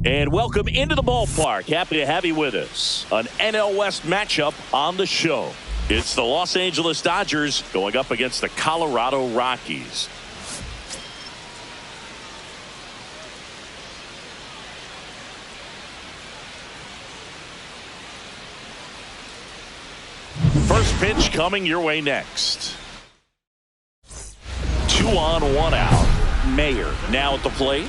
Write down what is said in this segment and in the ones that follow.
And welcome into the ballpark. Happy to have you with us. An NL West matchup on the show. It's the Los Angeles Dodgers going up against the Colorado Rockies. First pitch coming your way next. 2 on, 1 out. Mayer now at the plate.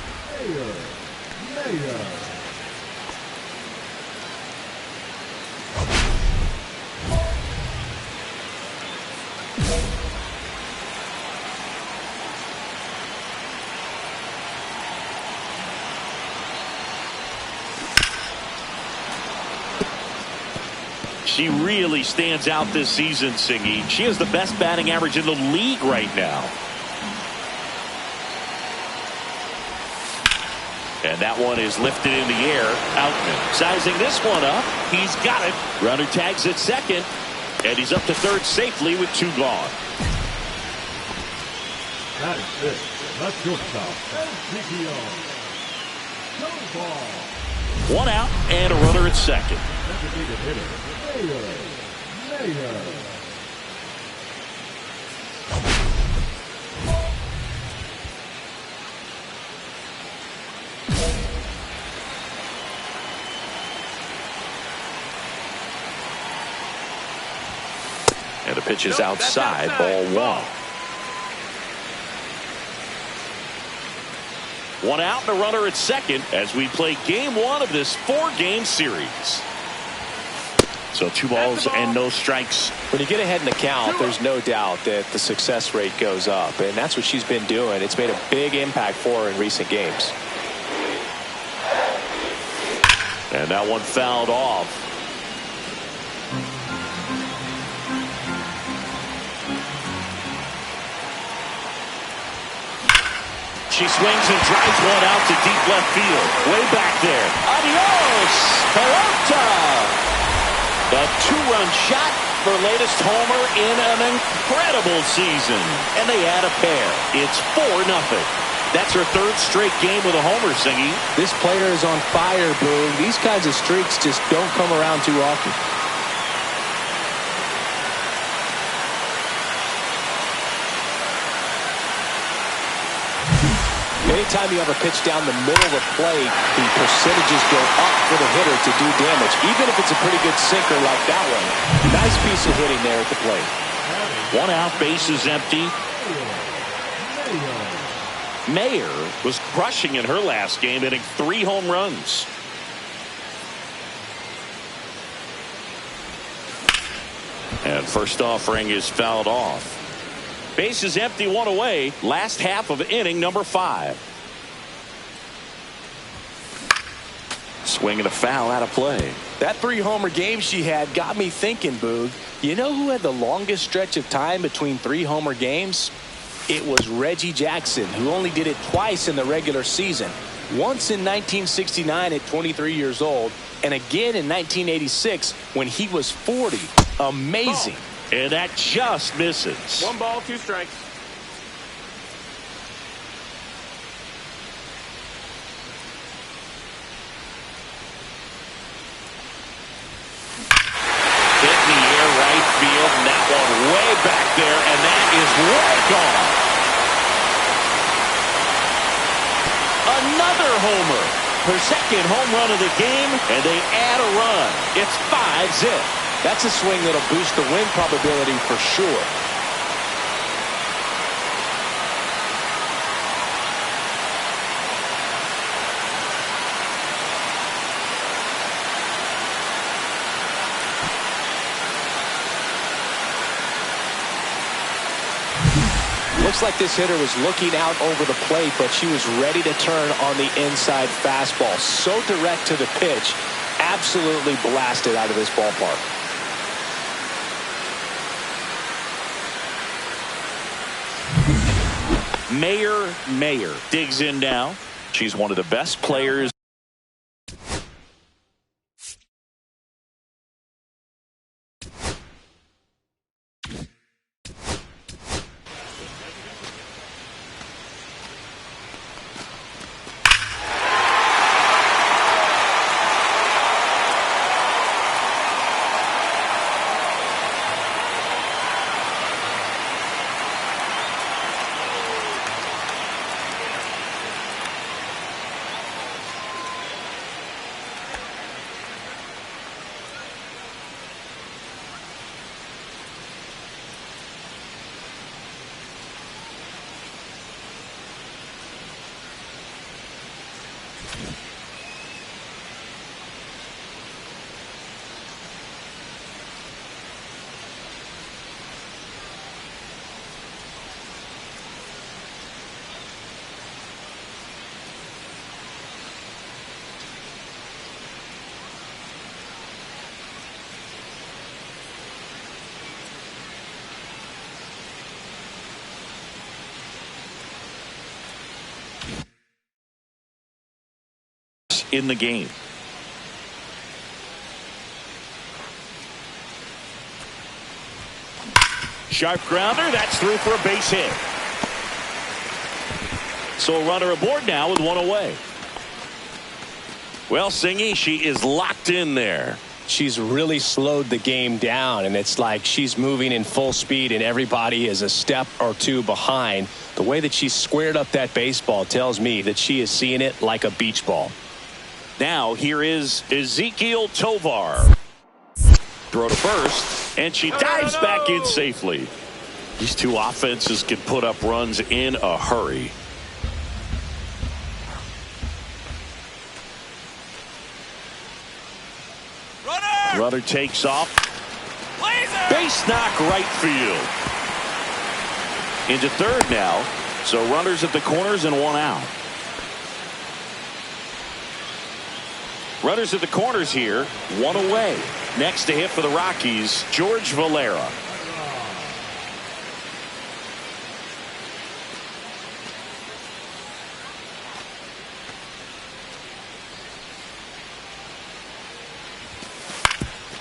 She really stands out this season, Singy. She has the best batting average in the league right now. And that one is lifted in the air. Outman sizing this one up. He's got it. Runner tags at second. And he's up to third safely with 2 gone. That is it. That's shortstop. No ball. 1 out and a runner at second. Designated hitter. Mayer. And the pitch is outside, ball 1. 1 out and a runner at second as we play game 1 of this 4-game series. So 2 balls and no strikes. When you get ahead in the count, there's no doubt that the success rate goes up, and that's what she's been doing. It's made a big impact for her in recent games. And that one fouled off. She swings and drives one out to deep left field. Way back there. Adios, Pelota. A 2-run shot for latest homer in an incredible season. And they add a pair. It's 4-0. That's her 3rd straight game with a homer, Singy. This player is on fire, Boog. These kinds of streaks just don't come around too often. Anytime you have a pitch down the middle of the plate, the percentages go up for the hitter to do damage, even if it's a pretty good sinker like that one. Nice piece of hitting there at the plate. 1 out, bases empty. Mayer was crushing in her last game, hitting 3 home runs. And first offering is fouled off. Bases empty, 1 away. Last half of inning number 5. Swing and a foul out of play. That 3-homer game she had got me thinking, Boog. You know who had the longest stretch of time between 3-homer games? It was Reggie Jackson, who only did it twice in the regular season. Once in 1969 at 23 years old, and again in 1986 when he was 40. Amazing. And that just misses. 1 ball, 2 strikes. Hit in the air right field, and that one way back there, and that is way gone. Another homer. Her 2nd home run of the game, and they add a run. It's 5-zip. That's a swing that'll boost the win probability for sure. Looks like this hitter was looking out over the plate, but she was ready to turn on the inside fastball. So direct to the pitch. Absolutely blasted out of this ballpark. Mayer digs in now. She's one of the best players. In the game. Sharp grounder, that's through for a base hit. So a runner aboard now with one away. Well, Singy, she is locked in there. She's really slowed the game down, and it's like she's moving in full speed and everybody is a step or two behind. The way that she squared up that baseball tells me that she is seeing it like a beach ball. Now here is Ezekiel Tovar. Throw to first, and she dives back in safely. These two offenses can put up runs in a hurry. Runner takes off. Base knock right field. Into third now. So runners at the corners and one out. Runners at the corners here, one away. Next to hit for the Rockies, George Valera.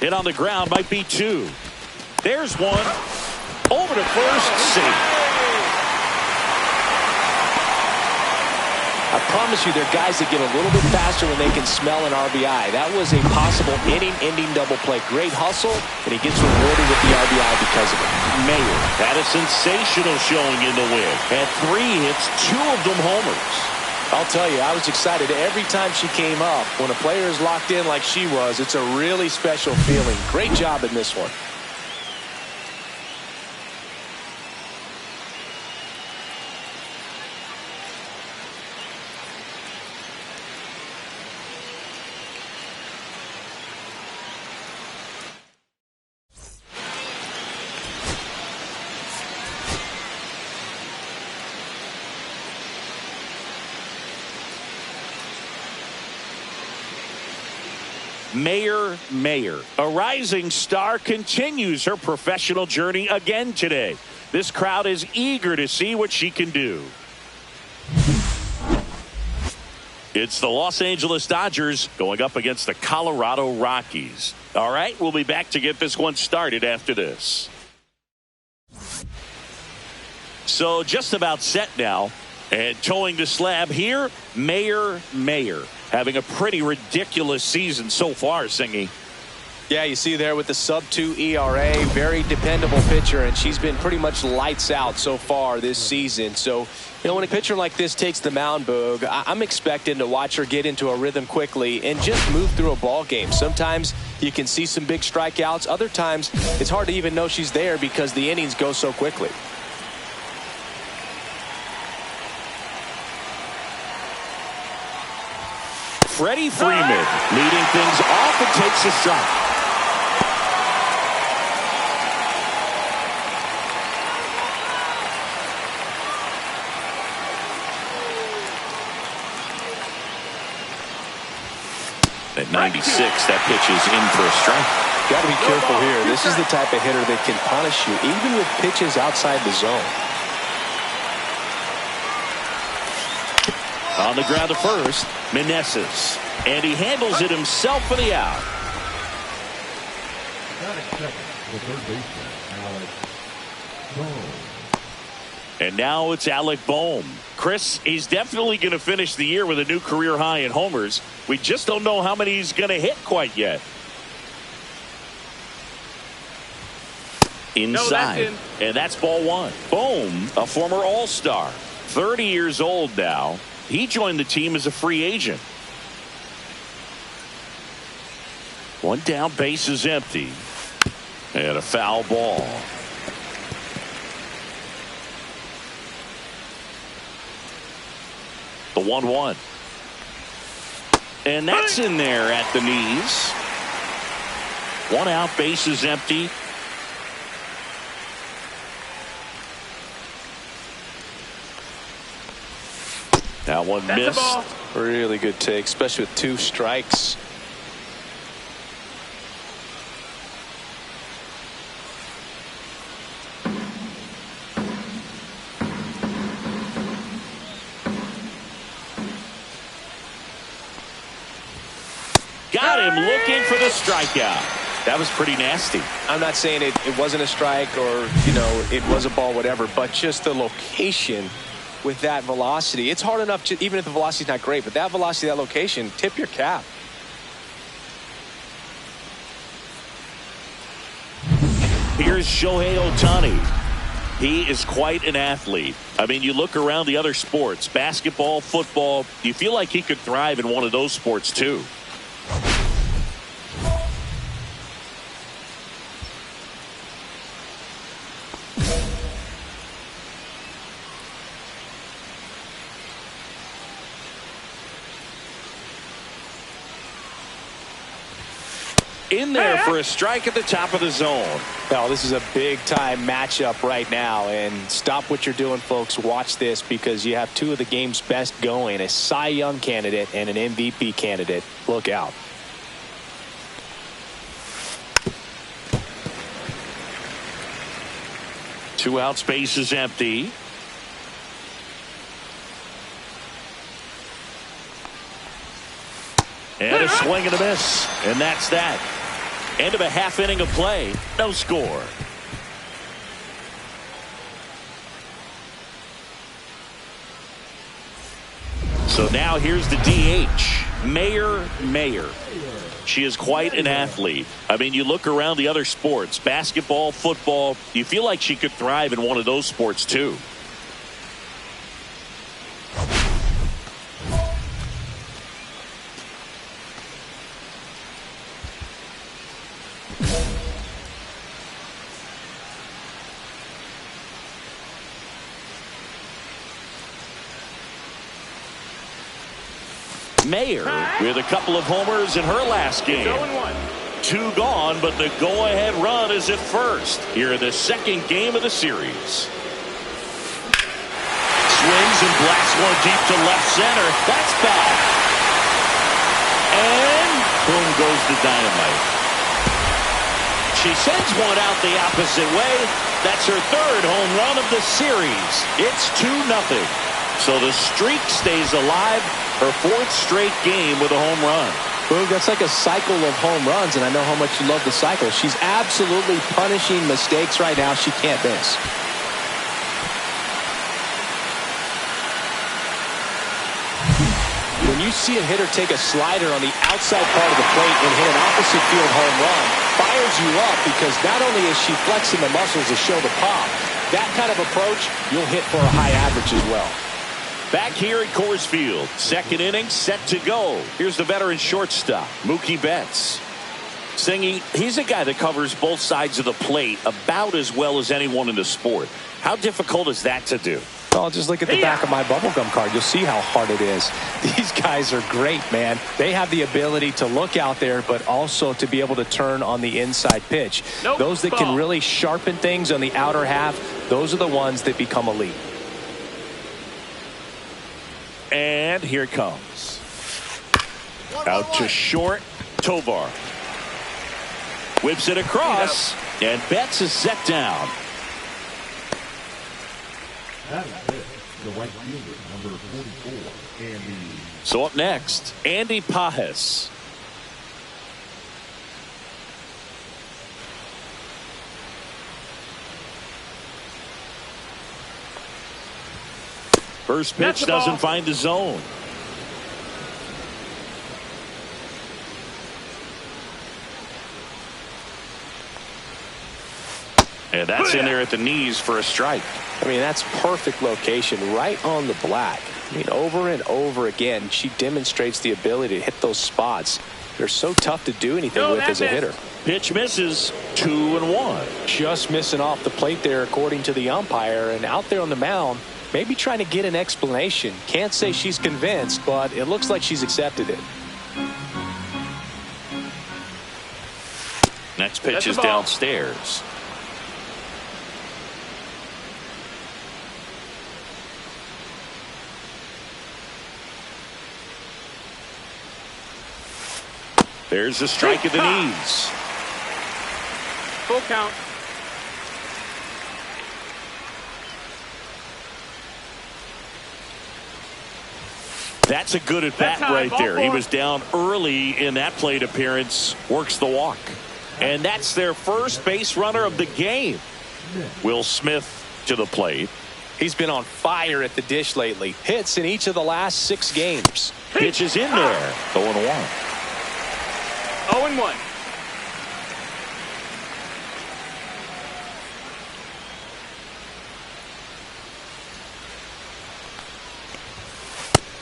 Hit on the ground, might be two. There's one. Over to first, safe. I promise you, they're guys that get a little bit faster when they can smell an RBI. That was a possible inning-ending double play. Great hustle, and he gets rewarded with the RBI because of it. Mayer had a sensational showing in the win. Had 3 hits, 2 of them homers. I'll tell you, I was excited every time she came up. When a player is locked in like she was, it's a really special feeling. Great job in this one. Mayer, a rising star, continues her professional journey again today. This crowd is eager to see what she can do. It's the Los Angeles Dodgers going up against the Colorado Rockies. All right, we'll be back to get this one started after this. So just about set now. And towing the slab here, Mayer. Having a pretty ridiculous season so far, Singy. Yeah, you see there with the sub-2 ERA, very dependable pitcher, and she's been pretty much lights out so far this season. So, you know, when a pitcher like this takes the mound, Boog, I'm expecting to watch her get into a rhythm quickly and just move through a ball game. Sometimes you can see some big strikeouts. Other times it's hard to even know she's there because the innings go so quickly. Freddie Freeman leading things off and takes a shot. At 96, that pitch is in for a strike. Got to be careful here. This is the type of hitter that can punish you, even with pitches outside the zone. On the ground to first, Meneses. And he handles it himself for the out. And now it's Alec Bohm. Chris, he's definitely going to finish the year with a new career high in homers. We just don't know how many he's going to hit quite yet. Inside. And that's ball one. Bohm, a former All-Star. 30 years old now. He joined the team as a free agent. One down, base is empty. And a foul ball. The 1-1. And that's in there at the knees. One out, base is empty. That one missed. Really good take, especially with 2 strikes. Got him looking for the strikeout. That was pretty nasty. I'm not saying it wasn't a strike or, you know, it was a ball, whatever, but just the location with that velocity. It's hard enough, to, even if the velocity's not great, but that velocity, that location, tip your cap. Here's Shohei Ohtani. He is quite an athlete. I mean, you look around the other sports, basketball, football, you feel like he could thrive in one of those sports too. In there for a strike at the top of the zone. Well, this is a big-time matchup right now, and stop what you're doing, folks. Watch this, because you have 2 of the game's best going, a Cy Young candidate and an MVP candidate. Look out. Two out, space is empty. And a swing and a miss. And that's that. End of a half inning of play. No score. So now here's the DH, Mayer. She is quite an athlete. I mean, you look around the other sports, basketball, football, you feel like she could thrive in one of those sports too. Mayer with a couple of homers in her last game. 2 gone, but the go-ahead run is at first here in the second game of the series. Swings and blasts one deep to left center. That's bad. And boom goes the dynamite. She sends one out the opposite way. That's her 3rd home run of the series. It's 2-0. So the streak stays alive. Her 4th straight game with a home run. Boog, that's like a cycle of home runs, and I know how much you love the cycle. She's absolutely punishing mistakes right now. She can't miss. When you see a hitter take a slider on the outside part of the plate and hit an opposite field home run, fires you up, because not only is she flexing the muscles to show the pop, that kind of approach, you'll hit for a high average as well. Back here at Coors Field, second inning set to go. Here's the veteran shortstop, Mookie Betts. Singy, he's a guy that covers both sides of the plate about as well as anyone in the sport. How difficult is that to do? Well, just look at the back of my bubblegum card. You'll see how hard it is. These guys are great, man. They have the ability to look out there, but also to be able to turn on the inside pitch. Those that can really sharpen things on the outer half, those are the ones that become elite. And here it comes. Out to short, Tovar. Whips it across, and Betts is set down. That is it. The right fielder, number 44, Andy. So up next, Andy Pajes. First pitch doesn't find the zone. And that's in there at the knees for a strike. I mean, that's perfect location, right on the black. I mean, over and over again, she demonstrates the ability to hit those spots. They're so tough to do anything with as a hitter. Pitch misses, 2-1. Just missing off the plate there, according to the umpire, and out there on the mound, maybe trying to get an explanation. Can't say she's convinced, but it looks like she's accepted it. Next pitch is downstairs. There's a strike at the knees. Full count. That's a good at bat right there. He was down early in that plate appearance. Works the walk. And that's their first base runner of the game. Will Smith to the plate. He's been on fire at the dish lately. Hits in each of the last 6 games. Pitch is in there. 0-1. 0-1.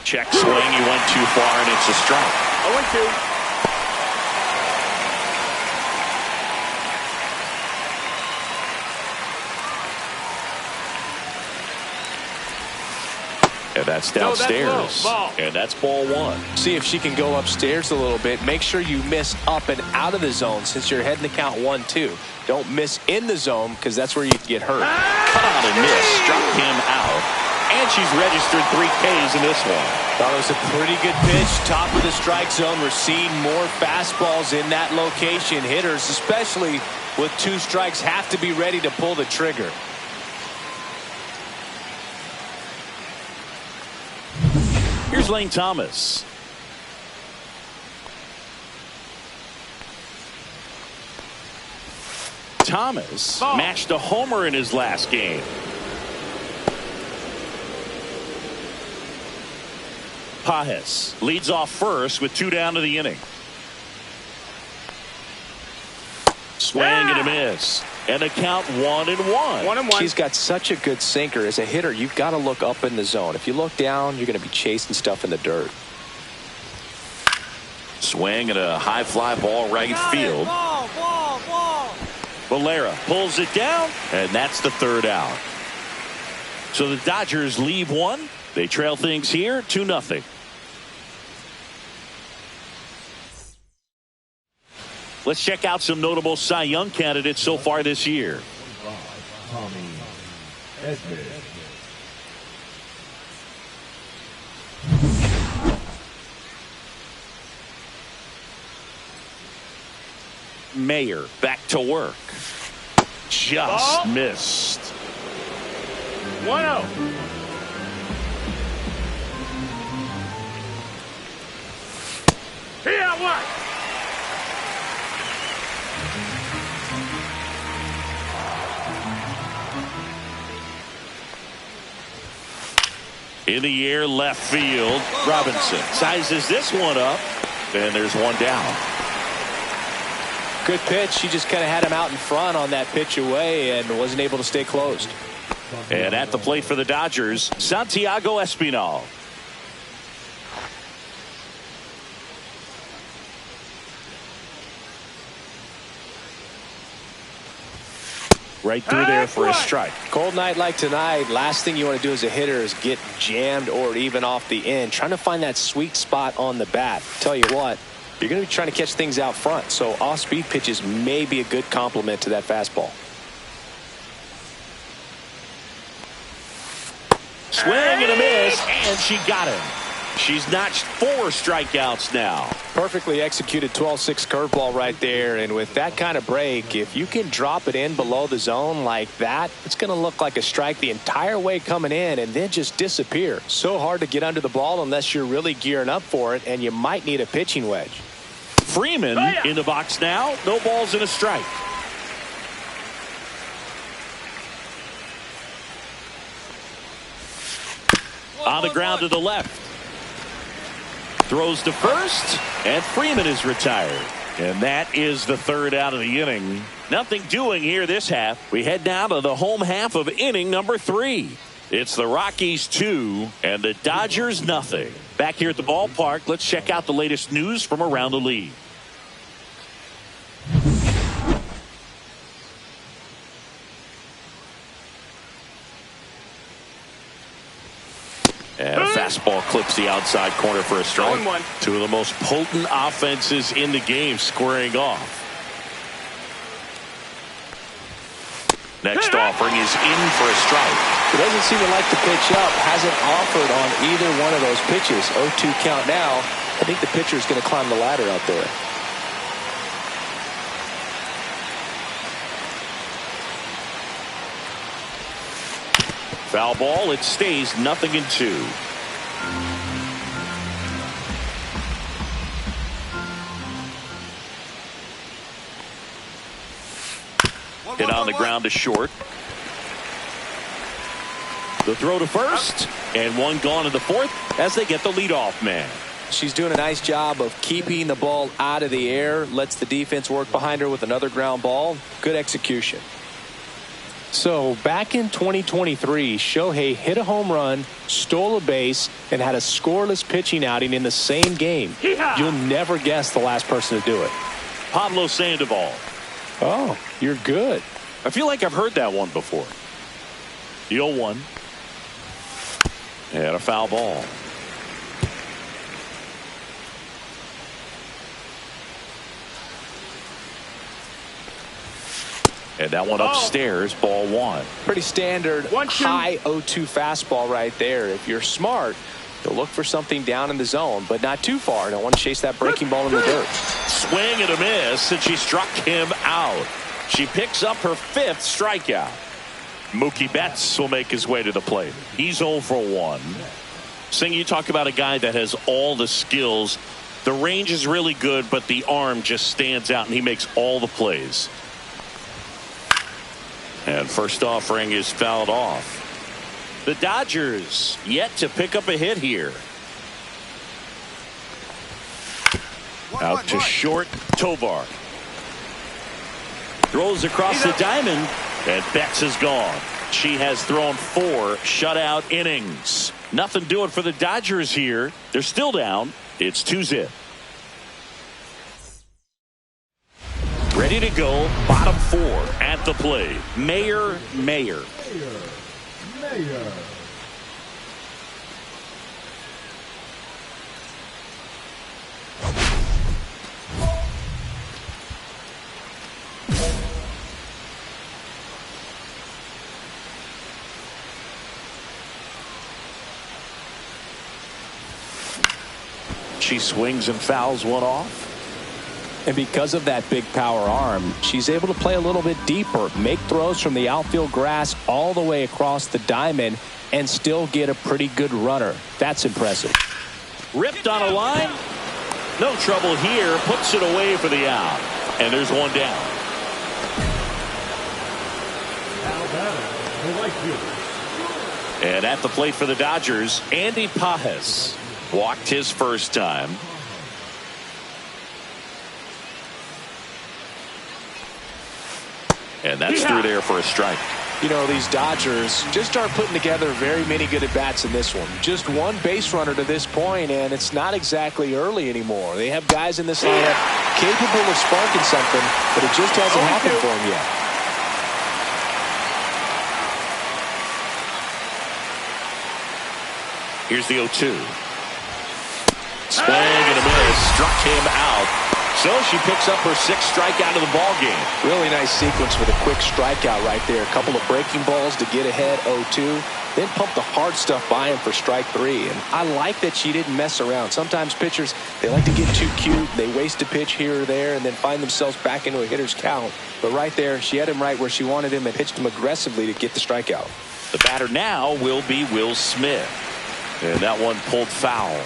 Check swing. He went too far, and it's a strike. 0-2. And that's downstairs. And that's ball 1. See if she can go upstairs a little bit. Make sure you miss up and out of the zone since you're heading to count 1-2. Don't miss in the zone because that's where you get hurt. Cut out and miss. Struck him out. And she's registered 3 Ks in this one. Thought it was a pretty good pitch. Top of the strike zone. We're seeing more fastballs in that location. Hitters, especially with 2 strikes, have to be ready to pull the trigger. Here's Lane Thomas. Thomas matched a homer in his last game. Pajes leads off first with 2 down to the inning. Swing and a miss. And a count 1-1. 1-1. She's got such a good sinker. As a hitter, you've got to look up in the zone. If you look down, you're going to be chasing stuff in the dirt. Swing and a high fly ball right field. Valera pulls it down, and that's the 3rd out. So the Dodgers leave 1. They trail things here 2-0. Let's check out some notable Cy Young candidates so far this year. Tommy Edman. Mayer back to work. Just missed. 1-0. Here, what? In the air, left field. Robinson sizes this one up, and there's 1 down. Good pitch. She just kind of had him out in front on that pitch away and wasn't able to stay closed. And at the plate for the Dodgers, Santiago Espinal. Right through there for a strike. Cold night like tonight, last thing you want to do as a hitter is get jammed or even off the end. Trying to find that sweet spot on the bat. Tell you what, you're going to be trying to catch things out front, so off-speed pitches may be a good complement to that fastball. Swing and a miss, and she got him. She's notched 4 strikeouts now. Perfectly executed 12-6 curveball right there, and with that kind of break, if you can drop it in below the zone like that, it's going to look like a strike the entire way coming in and then just disappear. So hard to get under the ball unless you're really gearing up for it, and you might need a pitching wedge. Freeman in the box now. No balls and a strike. On the ground to the left. Throws to first, and Freeman is retired. And that is the 3rd out of the inning. Nothing doing here this half. We head down to the home half of inning number 3. It's the Rockies 2 and the Dodgers nothing. Back here at the ballpark, let's check out the latest news from around the league. And a fastball clips the outside corner for a strike. 1-1. 2 of the most potent offenses in the game squaring off. Next offering is in for a strike. He doesn't seem to like the pitch up. Hasn't offered on either one of those pitches. 0-2 count now. I think the pitcher is going to climb the ladder out there. Foul ball. It stays 0-2. Hit on the ground to short. The throw to first, and one gone in the fourth as they get the leadoff man. She's doing a nice job of keeping the ball out of the air. Lets the defense work behind her with another ground ball. Good execution. So back in 2023, Shohei hit a home run, stole a base, and had a scoreless pitching outing in the same game. You'll never guess the last person to do it. Pablo Sandoval. Oh, you're good. I feel like I've heard that one before. The 0-1. And a foul ball. And that one upstairs, ball one. Pretty standard high 0-2 fastball right there. If you're smart, you'll look for something down in the zone, but not too far. Don't want to chase that breaking ball in the dirt. Swing and a miss, and she struck him out. She picks up her 5th strikeout. Mookie Betts will make his way to the plate. He's 0 for 1. Singh, you talk about a guy that has all the skills. The range is really good, but the arm just stands out, and he makes all the plays. And first offering is fouled off. The Dodgers yet to pick up a hit here. Out to short, Tovar. Throws across the diamond, and Betts is gone. She has thrown 4 shutout innings. Nothing doing for the Dodgers here. They're still down. It's 2-0. Ready to go. Bottom 4 at the plate. Mayer. She swings and fouls one off. And because of that big power arm, she's able to play a little bit deeper, make throws from the outfield grass all the way across the diamond, and still get a pretty good runner. That's impressive. Ripped on a line. No trouble here. Puts it away for the out. And there's one down. And at the plate for the Dodgers, Andy Pages walked his first time. And that's through there for a strike. You know, these Dodgers just aren't putting together very many good at-bats in this one. Just one base runner to this point, and it's not exactly early anymore. They have guys in this lineup capable of sparking something, but it just hasn't happened for them yet. Here's the 0-2. Swing and a miss. Struck him out. So she picks up her 6th strikeout of the ball game. Really nice sequence with a quick strikeout right there. A couple of breaking balls to get ahead 0-2. Then pump the hard stuff by him for strike 3. And I like that she didn't mess around. Sometimes pitchers, they like to get too cute. They waste a pitch here or there and then find themselves back into a hitter's count. But right there, she had him right where she wanted him and pitched him aggressively to get the strikeout. The batter now will be Will Smith. And that one pulled foul.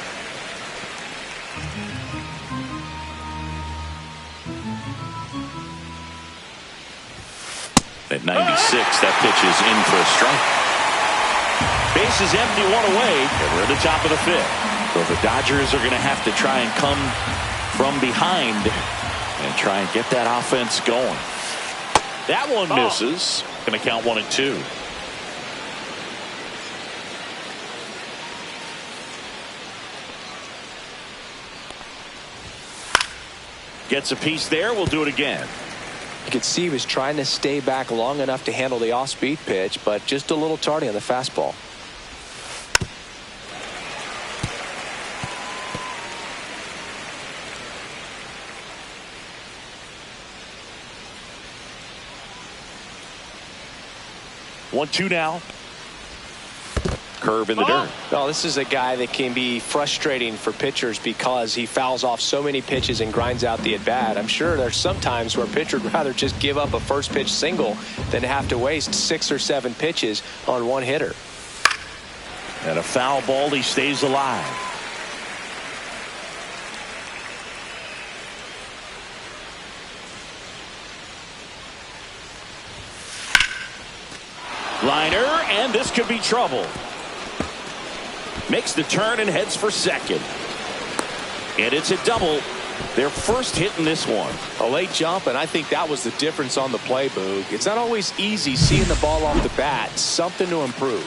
At 96, that pitch is in for a strike. Base is empty, 1 away, and we're at the top of the 5th. So the Dodgers are going to have to try and come from behind and try and get that offense going. That one misses. Going to count 1-2. Gets a piece there. We'll do it again. You could see he was trying to stay back long enough to handle the off-speed pitch, but just a little tardy on the fastball. 1-2 now. Curve in the dirt. Well, this is a guy that can be frustrating for pitchers because he fouls off so many pitches and grinds out the at-bat. I'm sure there's some times where a pitcher would rather just give up a first pitch single than have to waste 6 or 7 pitches on one hitter. And a foul ball, he stays alive. Liner, and this could be trouble. Makes the turn and heads for second. And it's a double. Their first hit in this one. A late jump, and I think that was the difference on the play, Boog. It's not always easy seeing the ball off the bat. Something to improve.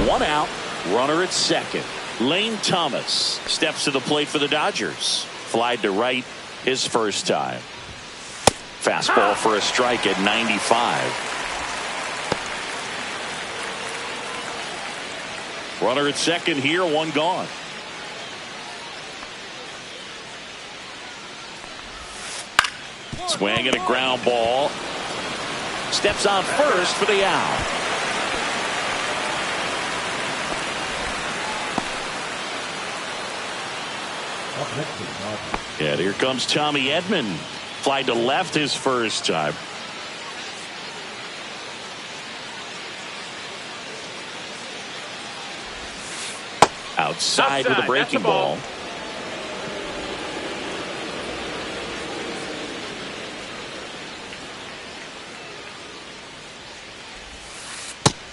One out. Runner at second. Lane Thomas steps to the plate for the Dodgers. Flied to right his first time. Fastball for a strike at 95. Runner at second here, one gone. Swing and a ground ball. Steps on first for the out. And here comes Tommy Edman. Fly to left his first time. Outside with a breaking ball.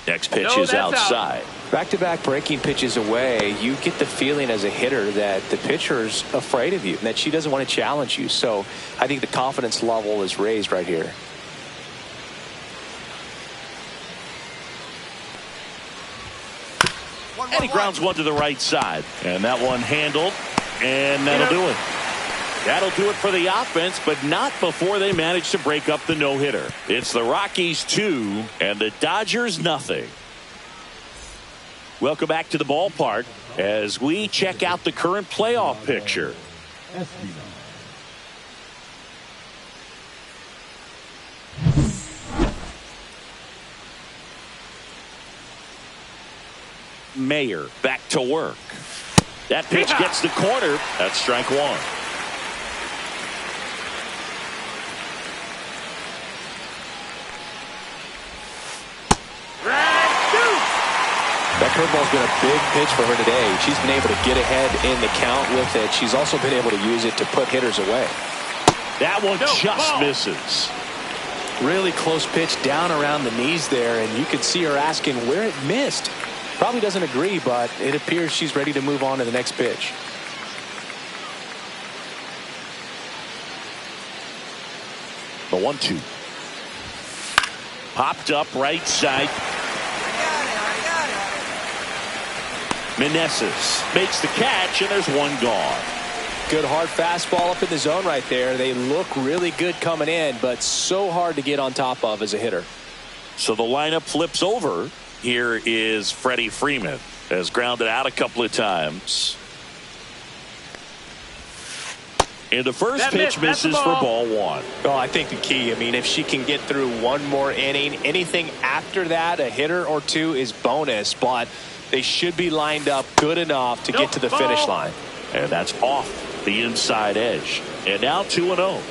Next pitch is outside. Back-to-back breaking pitches away, you get the feeling as a hitter that the pitcher's afraid of you and that she doesn't want to challenge you. So I think the confidence level is raised right here. And he grounds one to the right side. And that one handled. And that'll do it. That'll do it for the offense, but not before they manage to break up the no-hitter. It's the Rockies 2 and the Dodgers nothing. Welcome back to the ballpark as we check out the current playoff picture. Mayer back to work. That pitch gets the corner. That's strike one. That curveball's been a big pitch for her today. She's been able to get ahead in the count with it. She's also been able to use it to put hitters away. That one just misses. Really close pitch down around the knees there, and you could see her asking where it missed. Probably doesn't agree, but it appears she's ready to move on to the next pitch. The 1-2. Popped up right side. Meneses makes the catch, and there's one gone. Good hard fastball up in the zone right there. They look really good coming in, but so hard to get on top of as a hitter. So the lineup flips over. Here is Freddie Freeman. Has grounded out a couple of times. And the first pitch misses for ball one. Oh, I think the key, I mean, if she can get through one more inning, anything after that, a hitter or two is bonus, but they should be lined up good enough to get to the finish line. And that's off the inside edge. And now 2-0.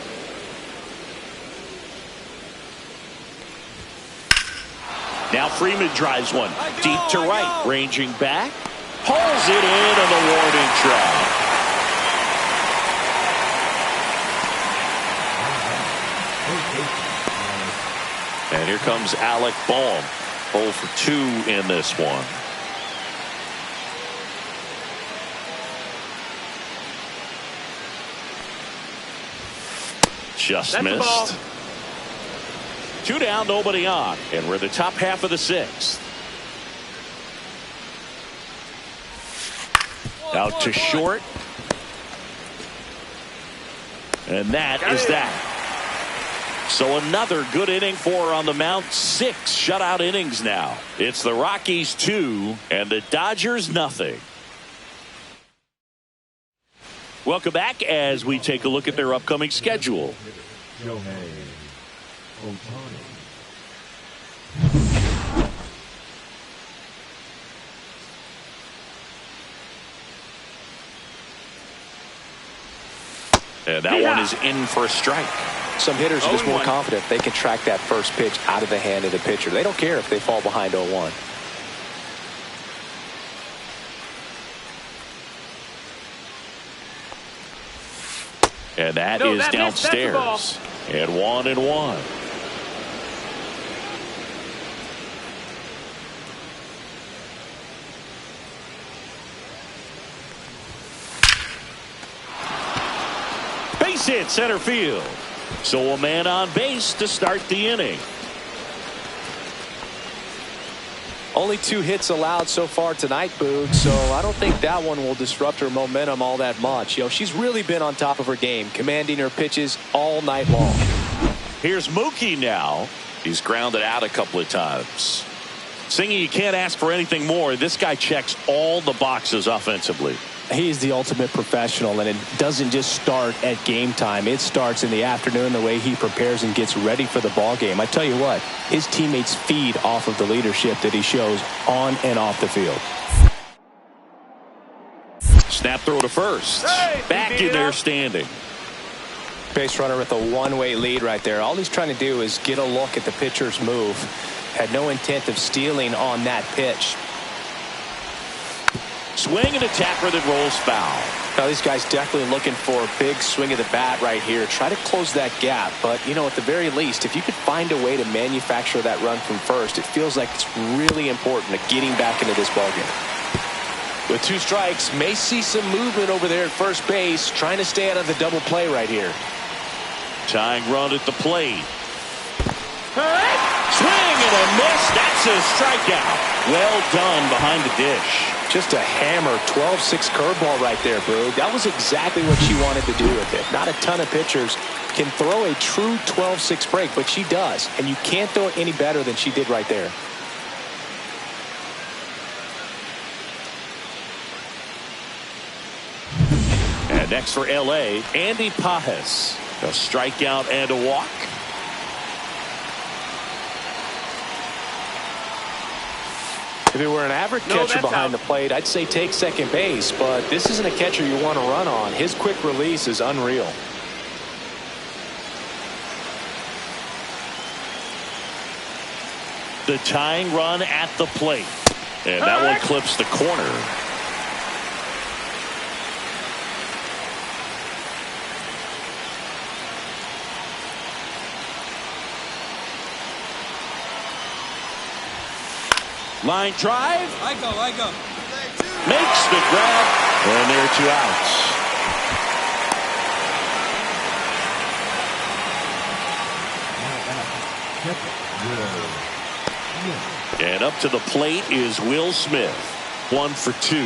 Now Freeman drives one deep to right, ranging back, pulls it in on the warning track. And here comes Alec Bohm, 0 for 2 in this one. Just missed. 2 down, nobody on, and we're in the top half of the 6th. Out to short. And that is that. So another good inning for her on the mound. 6 shutout innings now. It's the Rockies 2 and the Dodgers nothing. Welcome back as we take a look at their upcoming schedule. And that one is in for a strike. Some hitters are just more confident they can track that first pitch out of the hand of the pitcher. They don't care if they fall behind 0-1. And that is downstairs. And 1-1. Base hit center field. So a man on base to start the inning. Only 2 hits allowed so far tonight, Boog, so I don't think that one will disrupt her momentum all that much. You know, she's really been on top of her game, commanding her pitches all night long. Here's Mookie now. He's grounded out a couple of times. Singy, you can't ask for anything more. This guy checks all the boxes offensively. He's the ultimate professional, and it doesn't just start at game time. It starts in the afternoon, the way he prepares and gets ready for the ball game. I tell you what, his teammates feed off of the leadership that he shows on and off the field. Snap throw to first. Back in there standing. Base runner with a one-way lead right there. All he's trying to do is get a look at the pitcher's move. Had no intent of stealing on that pitch. Swing and a tapper that rolls foul. Now these guys definitely looking for a big swing of the bat right here. Try to close that gap. But, you know, at the very least, if you could find a way to manufacture that run from first, it feels like it's really important to getting back into this ballgame. With 2 strikes, may see some movement over there at first base, trying to stay out of the double play right here. Tying run at the plate. Swing and a miss. That's a strikeout. Well done behind the dish. Just a hammer 12-6 curveball right there, Boog. That was exactly what she wanted to do with it. Not a ton of pitchers can throw a true 12-6 break, but she does. And you can't throw it any better than she did right there. And next for L.A., Andy Pajes. A strikeout and a walk. If it were an average catcher behind the plate, I'd say take second base, but this isn't a catcher you want to run on. His quick release is unreal. The tying run at the plate. And that one clips the corner. Line drive. I go. Makes the grab. And there are 2 outs. And up to the plate is Will Smith. 1 for 2.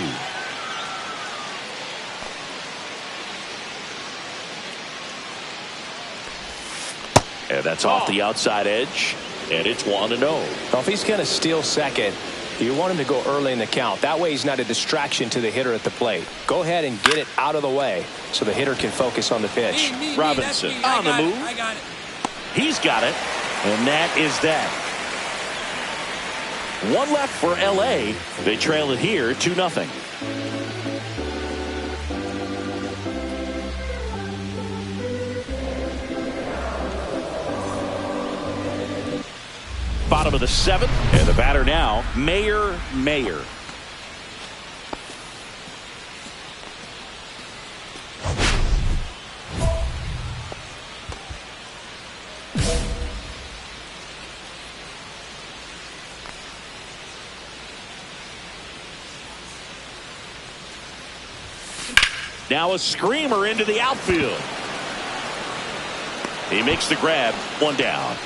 And that's off the outside edge. And it's 1-0. Well, if he's going to steal second, you want him to go early in the count. That way he's not a distraction to the hitter at the plate. Go ahead and get it out of the way so the hitter can focus on the pitch. Robinson on the move. I got it. He's got it. And that is that. 1 left for L.A. They trail it here 2-0. Bottom of the 7th, and the batter now, Mayer. Now a screamer into the outfield. He makes the grab, 1 down.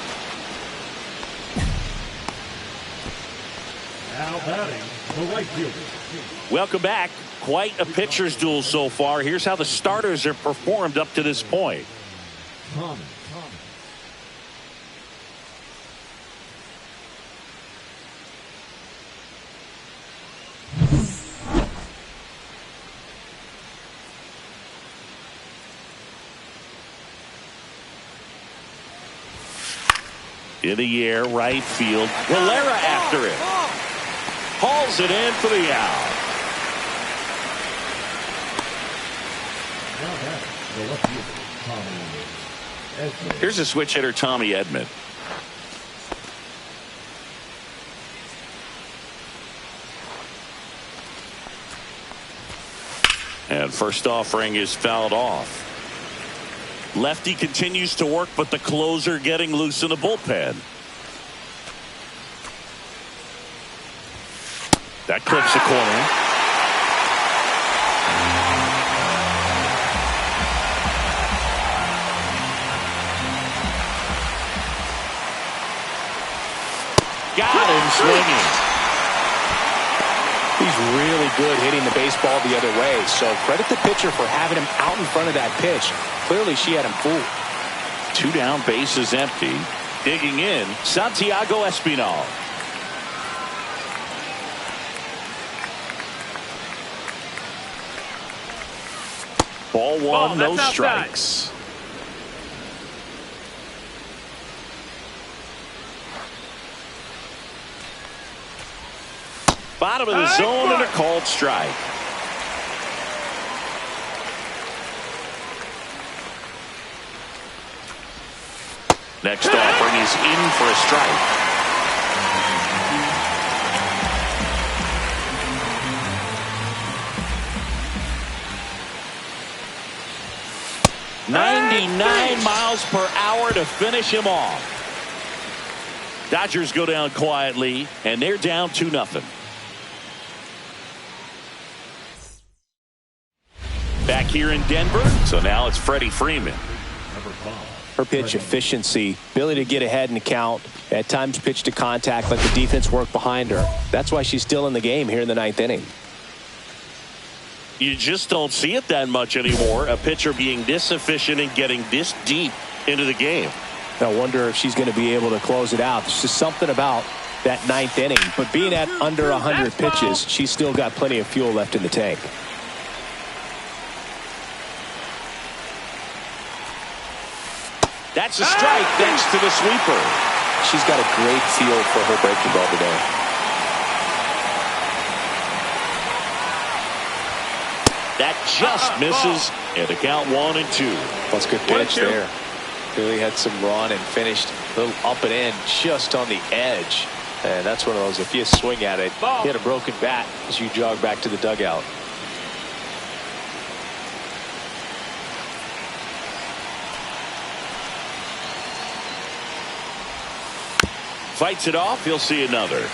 Now batting, the right fielder. Welcome back. Quite a pitcher's duel so far. Here's how the starters have performed up to this point. Thomas. In the air, right field. Valera after it. Hauls it in for the out. Now back, the left fielder, Tommy Edman. Here's a switch hitter, Tommy Edman. And first offering is fouled off. Lefty continues to work, but the closer getting loose in the bullpen. That clips the corner. Got him swinging. He's really good hitting the baseball the other way, so credit the pitcher for having him out in front of that pitch. Clearly, she had him fooled. 2 down, bases empty. Digging in, Santiago Espinal. Ball 1, no strikes. Bottom of the zone and a called strike. Next offering is in for a strike. .99 miles per hour to finish him off. Dodgers go down quietly, and they're down 2-0. Back here in Denver, so now it's Freddie Freeman. Her pitch efficiency, ability to get ahead in the count, at times pitch to contact, let the defense work behind her. That's why she's still in the game here in the 9th inning. You just don't see it that much anymore. A pitcher being this efficient and getting this deep into the game. I wonder if she's going to be able to close it out. There's just something about that 9th inning. But being at under 100 pitches, she's still got plenty of fuel left in the tank. That's a strike thanks to the sweeper. She's got a great feel for her breaking ball today. That just misses, and to count 1-2. That's a good pitch there. Really had some run and finished a little up and in just on the edge. And that's one of those, if you swing at it, hit a broken bat as you jog back to the dugout. Fights it off, he'll see another.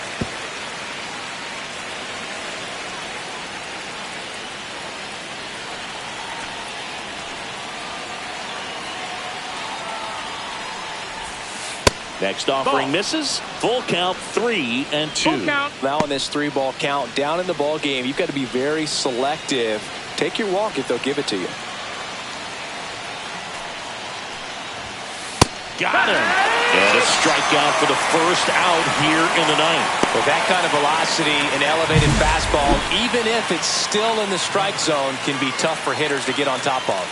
Next offering misses. Full count, 3-2. Now in this 3-ball count, down in the ball game, you've got to be very selective. Take your walk if they'll give it to you. Got him. And a strikeout for the first out here in the 9th. With that kind of velocity, an elevated fastball, even if it's still in the strike zone, can be tough for hitters to get on top of.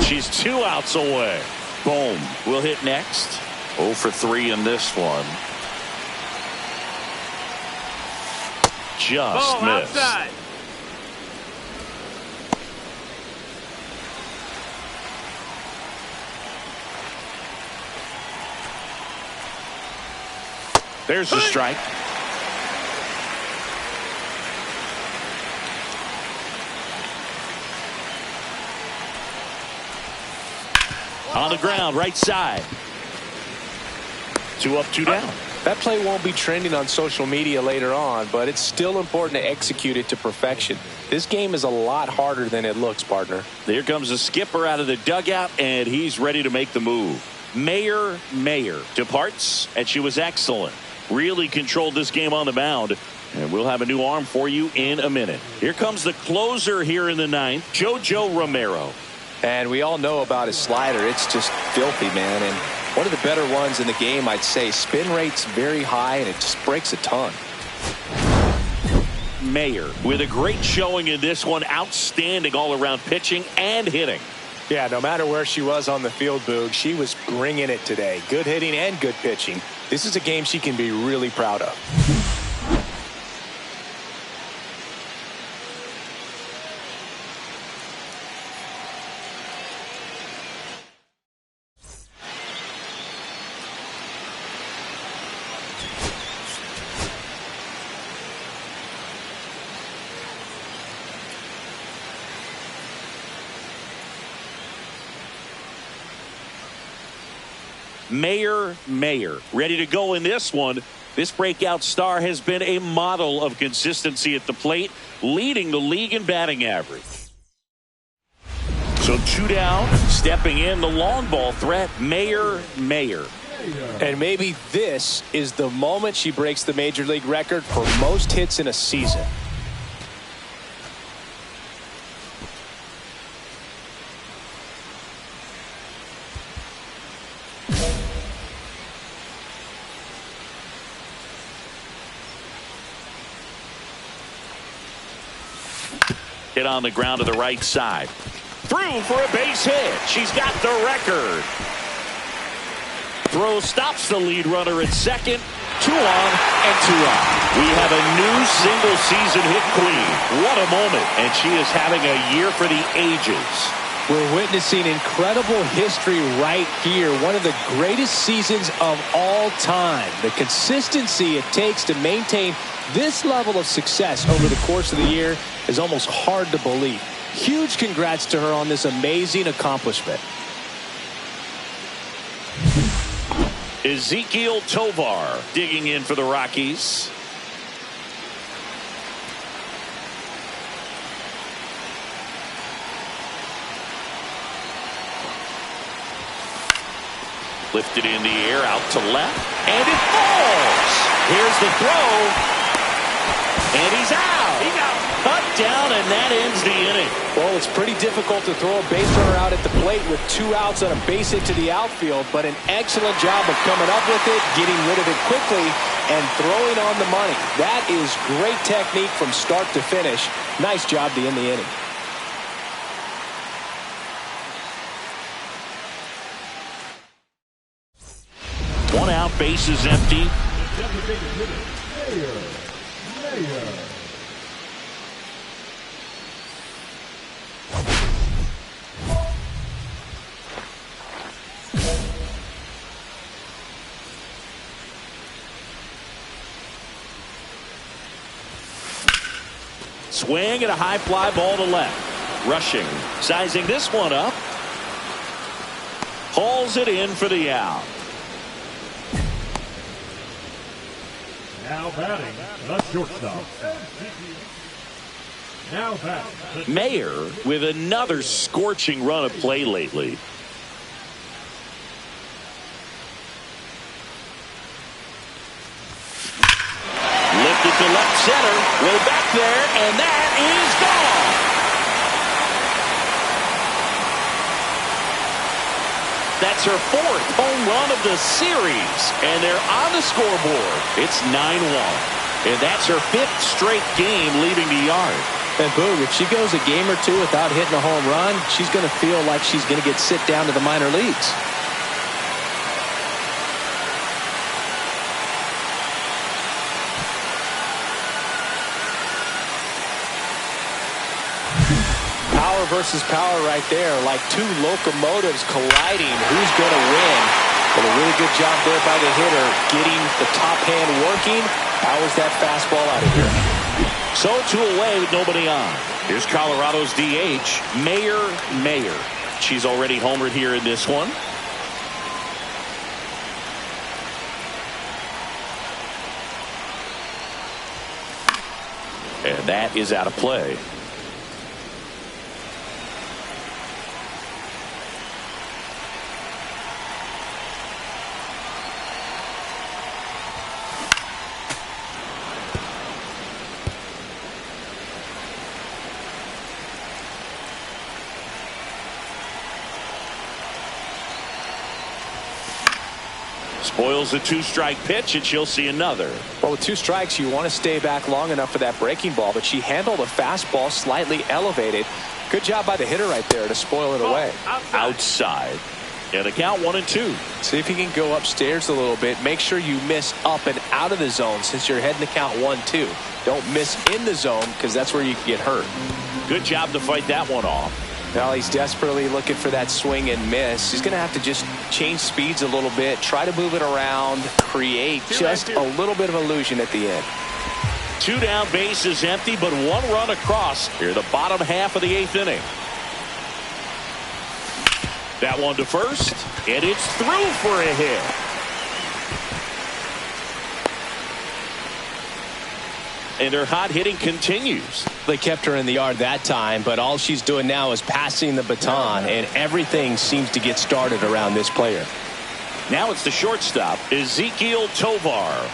She's 2 outs away. Boom. Will hit next. 0 for 3 in this one. Just missed. Outside. There's the strike. On the ground, right side. 2 up, 2 down. That play won't be trending on social media later on, but it's still important to execute it to perfection. This game is a lot harder than it looks, partner. Here comes the skipper out of the dugout, and he's ready to make the move. Mayer departs, and she was excellent. Really controlled this game on the mound, and we'll have a new arm for you in a minute. Here comes the closer here in the 9th, JoJo Romero. And we all know about his slider. It's just filthy, man. And one of the better ones in the game, I'd say. Spin rate's very high, and it just breaks a ton. Mayer with a great showing in this one. Outstanding all-around pitching and hitting. Yeah, no matter where she was on the field, Boog, she was bringing it today. Good hitting and good pitching. This is a game she can be really proud of. Mayer, ready to go in this one. This breakout star has been a model of consistency at the plate, leading the league in batting average. So 2 down, stepping in the long ball threat, Mayer. And maybe this is the moment she breaks the major league record for most hits in a season. Hit on the ground to the right side. Through for a base hit. She's got the record. Throw stops the lead runner at second. 2 on and 2 out. We have a new single season hit queen. What a moment. And she is having a year for the ages. We're witnessing incredible history right here. One of the greatest seasons of all time. The consistency it takes to maintain this level of success over the course of the year is almost hard to believe. Huge congrats to her on this amazing accomplishment. Ezekiel Tovar digging in for the Rockies. Lifted in the air out to left, and it falls. Here's the throw, and he's out. He's out. Cut down, and that ends the inning. Well, it's pretty difficult to throw a base runner out at the plate with 2 outs and a base hit to the outfield, but an excellent job of coming up with it, getting rid of it quickly, and throwing on the money. That is great technique from start to finish. Nice job to end the inning. One out, base is empty. Swing and a high fly ball to left. Rushing, sizing this one up. Hauls it in for the out. Now batting, the shortstop. Now batting. Mayer with another scorching run of play lately. Lifted to left center, way back there, and that is gone. That's her 4th home run of the series, and they're on the scoreboard. It's 9-1, and that's her 5th straight game leaving the yard. And Boog, if she goes a game or 2 without hitting a home run, she's going to feel like she's going to get sit down to the minor leagues. Power versus power right there, like 2 locomotives colliding. Who's going to win? But a really good job there by the hitter, getting the top hand working. Powers that fastball out of here. So 2 away with nobody on. Here's Colorado's DH, Mayer. She's already homered here in this one. And that is out of play. Spoils a two-strike pitch, and she'll see another. Well, with 2 strikes, you want to stay back long enough for that breaking ball, but she handled a fastball slightly elevated. Good job by the hitter right there to spoil it away. Outside. And the count 1-2. See if you can go upstairs a little bit. Make sure you miss up and out of the zone since you're heading to count 1-2. Don't miss in the zone because that's where you can get hurt. Good job to fight that one off. Now he's desperately looking for that swing and miss. He's going to have to just change speeds a little bit, try to move it around, create just a little bit of illusion at the end. 2 down, base is empty, but 1 run across here the bottom half of the 8th inning. That one to first, and it's through for a hit. And her hot hitting continues. They kept her in the yard that time, but all she's doing now is passing the baton, and everything seems to get started around this player. Now it's the shortstop, Ezekiel Tovar.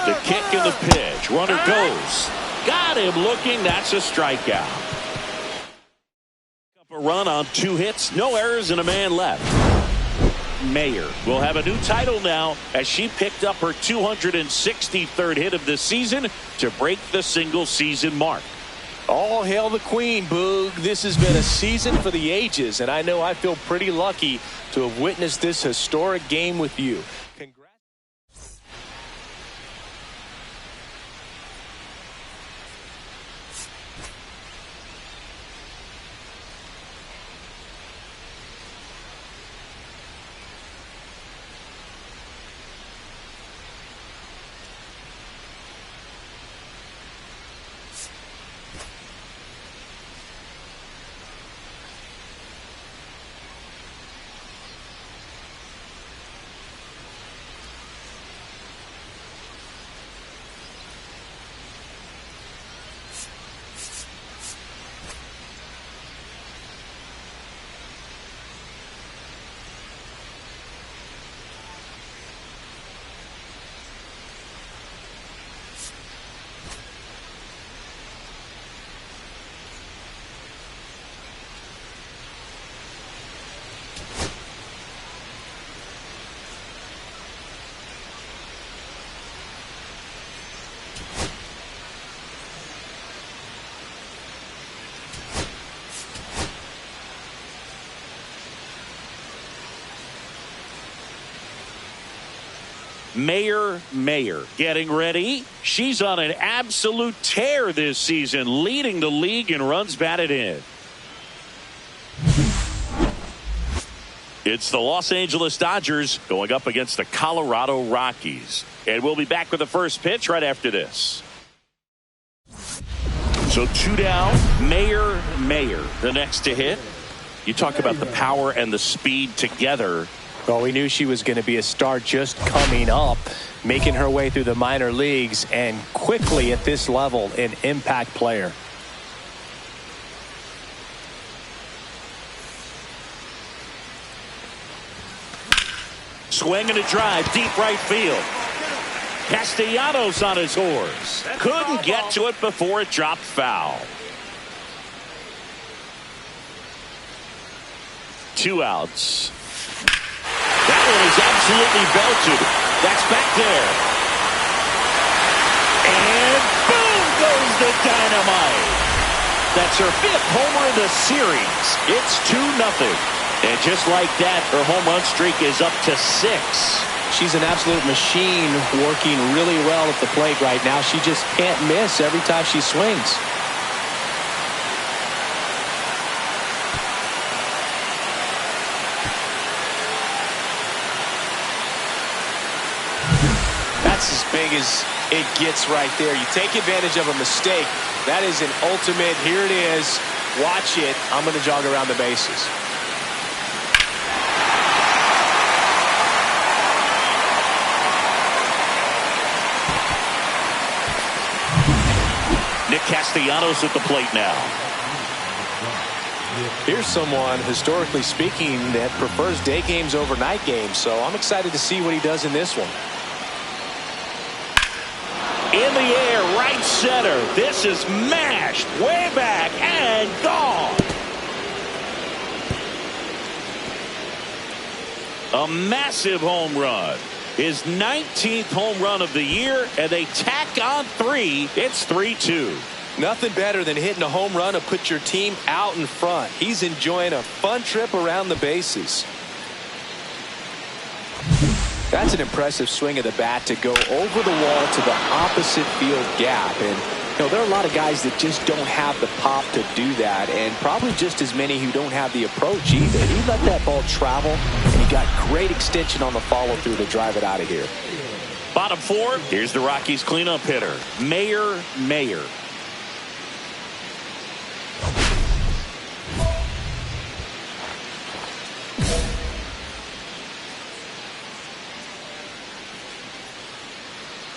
The kick and the pitch. Runner goes. Got him looking. That's a strikeout. A run on 2 hits, no errors, and a man left. Mayer will have a new title now as she picked up her 263rd hit of the season to break the single season mark. All hail the queen, Boog. This has been a season for the ages, and I know I feel pretty lucky to have witnessed this historic game with you. Congrats. Mayer getting ready. She's on an absolute tear this season, leading the league in runs batted in. It's the Los Angeles Dodgers going up against the Colorado Rockies. And we'll be back with the first pitch right after this. So 2 down, Mayer, the next to hit. You talk about the power and the speed together. Well, we knew she was going to be a star just coming up, making her way through the minor leagues, and quickly at this level, an impact player. Swing and a drive, deep right field. Castellanos on his horse. Couldn't get to it before it dropped foul. 2 outs. That one is absolutely belted. That's back there. And boom goes the dynamite. That's her 5th homer in the series. It's 2-0. And just like that, her home run streak is up to 6. She's an absolute machine, working really well at the plate right now. She just can't miss every time she swings. That's as big as it gets right there. You take advantage of a mistake. That is an ultimate, here it is, watch it, I'm going to jog around the bases. Nick Castellanos at the plate now. Here's someone, historically speaking, that prefers day games over night games, so I'm excited to see what he does in this one. In the air, right center. This is mashed way back and gone. A massive home run. His 19th home run of the year, and they tack on 3. It's 3-2. Nothing better than hitting a home run to put your team out in front. He's enjoying a fun trip around the bases. That's an impressive swing of the bat to go over the wall to the opposite field gap. And there are a lot of guys that just don't have the pop to do that, and probably just as many who don't have the approach either. He let that ball travel, and he got great extension on the follow-through to drive it out of here. Bottom 4, here's the Rockies cleanup hitter, Mayer.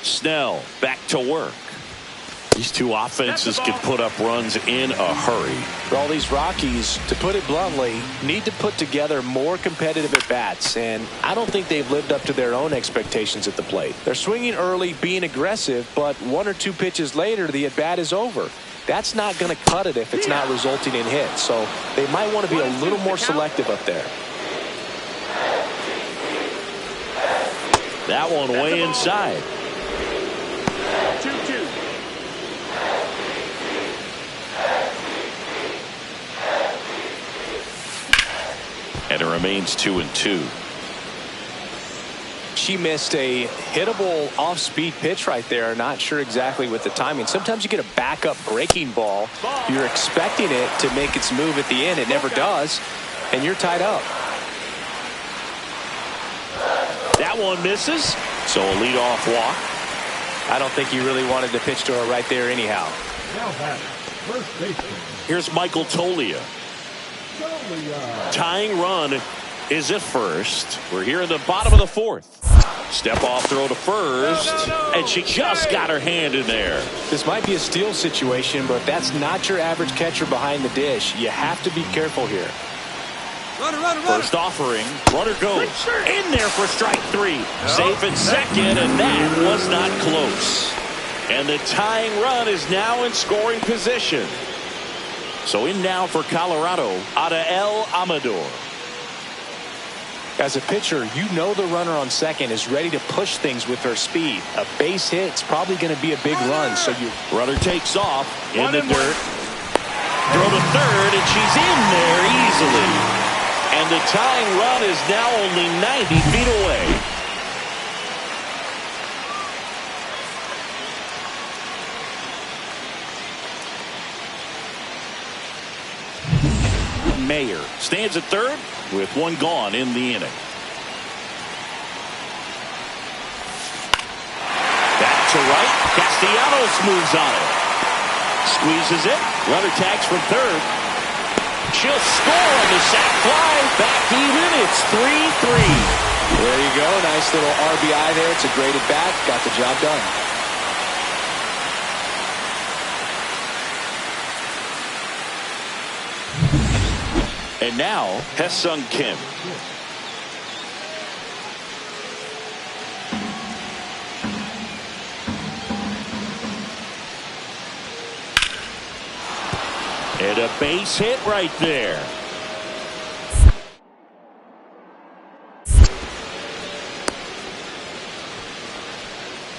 Snell back to work. These two offenses can put up runs in a hurry. For all these Rockies, to put it bluntly, need to put together more competitive at-bats, and I don't think they've lived up to their own expectations at the plate. They're swinging early, being aggressive, but 1 or 2 pitches later, the at-bat is over. That's not going to cut it if it's not resulting in hits, so they might want to be a little more selective up there. That one way inside. 2-2. And it remains 2-2. She missed a hittable off-speed pitch right there. Not sure exactly with the timing. Sometimes you get a backup breaking ball. You're expecting it to make its move at the end. It never does, and you're tied up. That one misses, so a leadoff walk. I don't think he really wanted to pitch to her right there anyhow. Now batter, first baseman. Here's Michael Tolia. Tying run is at first. We're here in the bottom of the 4th. Step off throw to first, and she just got her hand in there. This might be a steal situation, but that's not your average catcher behind the dish. You have to be careful here. First offering, runner goes in there for strike 3. Safe at second, and that was not close. And the tying run is now in scoring position. So in now for Colorado, Adael Amador. As a pitcher, you know the runner on second is ready to push things with her speed. A base hit's probably going to be a big run, so you... Runner takes off in the dirt. Throw to third, and she's in there easily. And the tying run is now only 90 feet away. Mayer stands at third with 1 gone in the inning. Back to right. Castellanos moves on it. Squeezes it. Runner tags from third. She'll score on the sac fly. Back even. It's 3-3. There you go. Nice little RBI there. It's a great at bat. Got the job done. And now, Haesung Kim. And a base hit right there.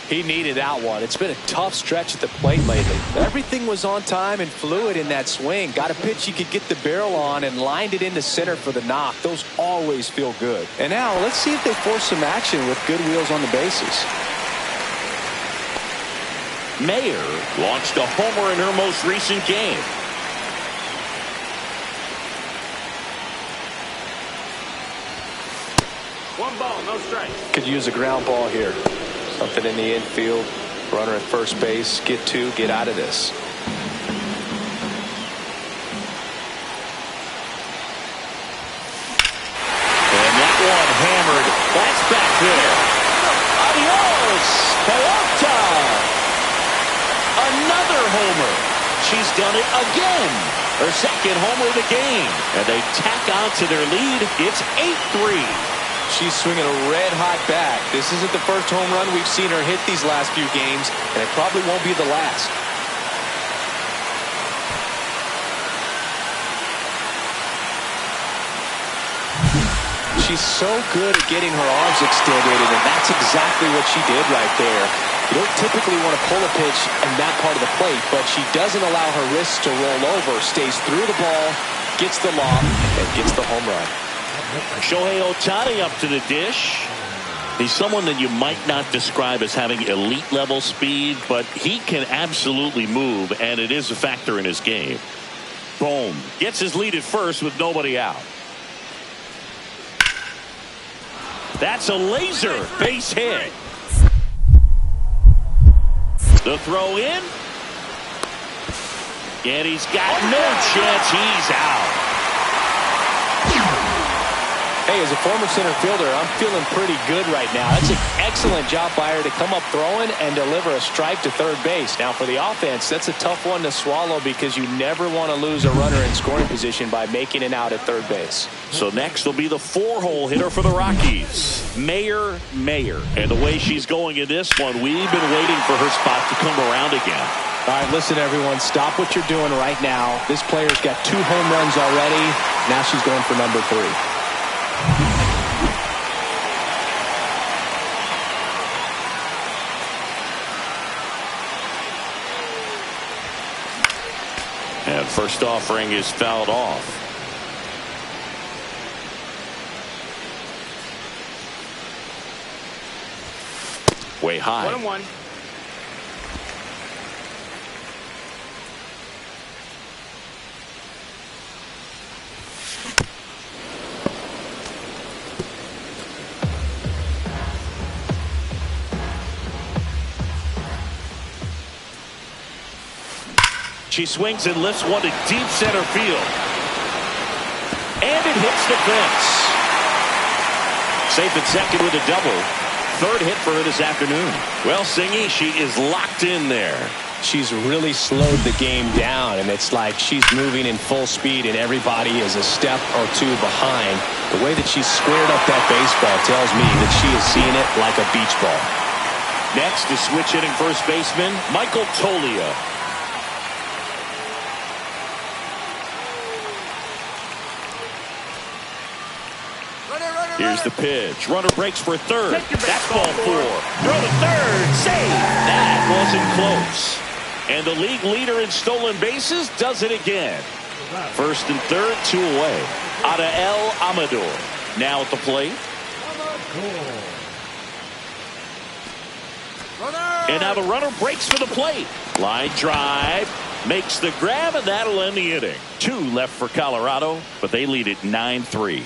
He needed that one. It's been a tough stretch at the plate lately. Everything was on time and fluid in that swing. Got a pitch he could get the barrel on and lined it into center for the knock. Those always feel good. And now let's see if they force some action with good wheels on the bases. Mayer launched a homer in her most recent game. One ball, no strike. Could use a ground ball here. Something in the infield. Runner at first base. Get 2. Get out of this. And that one hammered. That's back there. Adios, Pelota. Another homer. She's done it again. Her second homer of the game. And they tack on to their lead. It's 8-3. She's swinging a red-hot bat. This isn't the first home run we've seen her hit these last few games, and it probably won't be the last. She's so good at getting her arms extended, and that's exactly what she did right there. You don't typically want to pull a pitch in that part of the plate, but she doesn't allow her wrists to roll over, stays through the ball, gets the lob, and gets the home run. Shohei Ohtani up to the dish. He's someone that you might not describe as having elite level speed, but he can absolutely move, and it is a factor in his game. Boom. Gets his lead at first with nobody out. That's a laser base hit. The throw in. And he's got no chance. He's out. Hey, as a former center fielder, I'm feeling pretty good right now. That's an excellent job by her to come up throwing and deliver a strike to third base. Now, for the offense, that's a tough one to swallow because you never want to lose a runner in scoring position by making it out at third base. So next will be the 4-hole hitter for the Rockies, Mayer. And the way she's going in this one, we've been waiting for her spot to come around again. All right, listen, everyone. Stop what you're doing right now. This player's got 2 home runs already. Now she's going for number 3. And first offering is fouled off. Way high. 1-1. She swings and lifts one to deep center field. And it hits the fence. Safe at second with a double. Third hit for her this afternoon. Well, Singy, she is locked in there. She's really slowed the game down, and it's like she's moving in full speed, and everybody is a step or 2 behind. The way that she's squared up that baseball tells me that she is seeing it like a beach ball. Next is switch hitting first baseman Michael Toglia. Here's the pitch. Runner breaks for third. That's ball 4. Throw to third. Save. That wasn't close. And the league leader in stolen bases does it again. First and third, 2 away. Adael Amador now at the plate. And now the runner breaks for the plate. Line drive. Makes the grab, and that'll end the inning. 2 left for Colorado, but they lead it 9-3.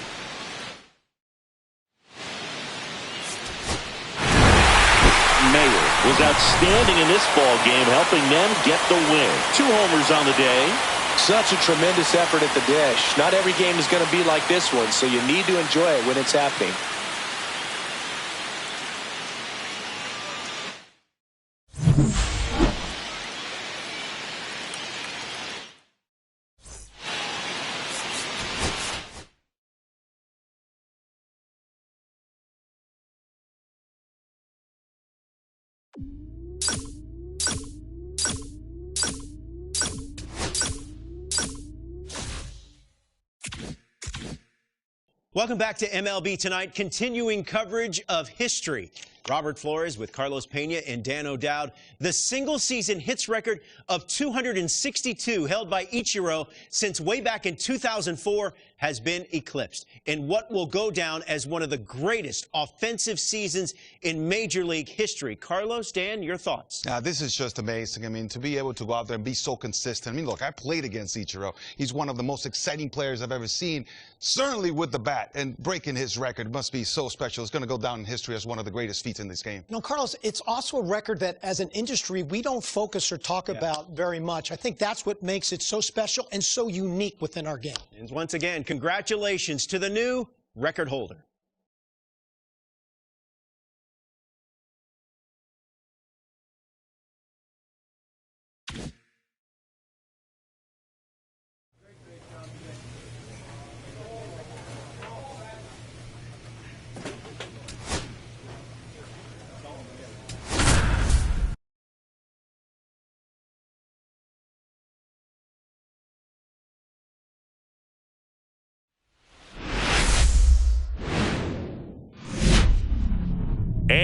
Mayer was outstanding in this ball game, helping them get the win. 2 homers on the day. Such a tremendous effort at the dish. Not every game is going to be like this one, so you need to enjoy it when it's happening. Welcome back to MLB Tonight, continuing coverage of history. Robert Flores with Carlos Pena and Dan O'Dowd. The single-season hits record of 262 held by Ichiro since way back in 2004 has been eclipsed in what will go down as one of the greatest offensive seasons in Major League history. Carlos, Dan, your thoughts? This is just amazing. I mean, to be able to go out there and be so consistent. I mean, look, I played against Ichiro. He's one of the most exciting players I've ever seen, certainly with the bat, and breaking his record must be so special. It's going to go down in history as one of the greatest feats in this game. No, Carlos, it's also a record that as an industry we don't focus or talk about very much. I think that's what makes it so special and so unique within our game. And once again, congratulations to the new record holder.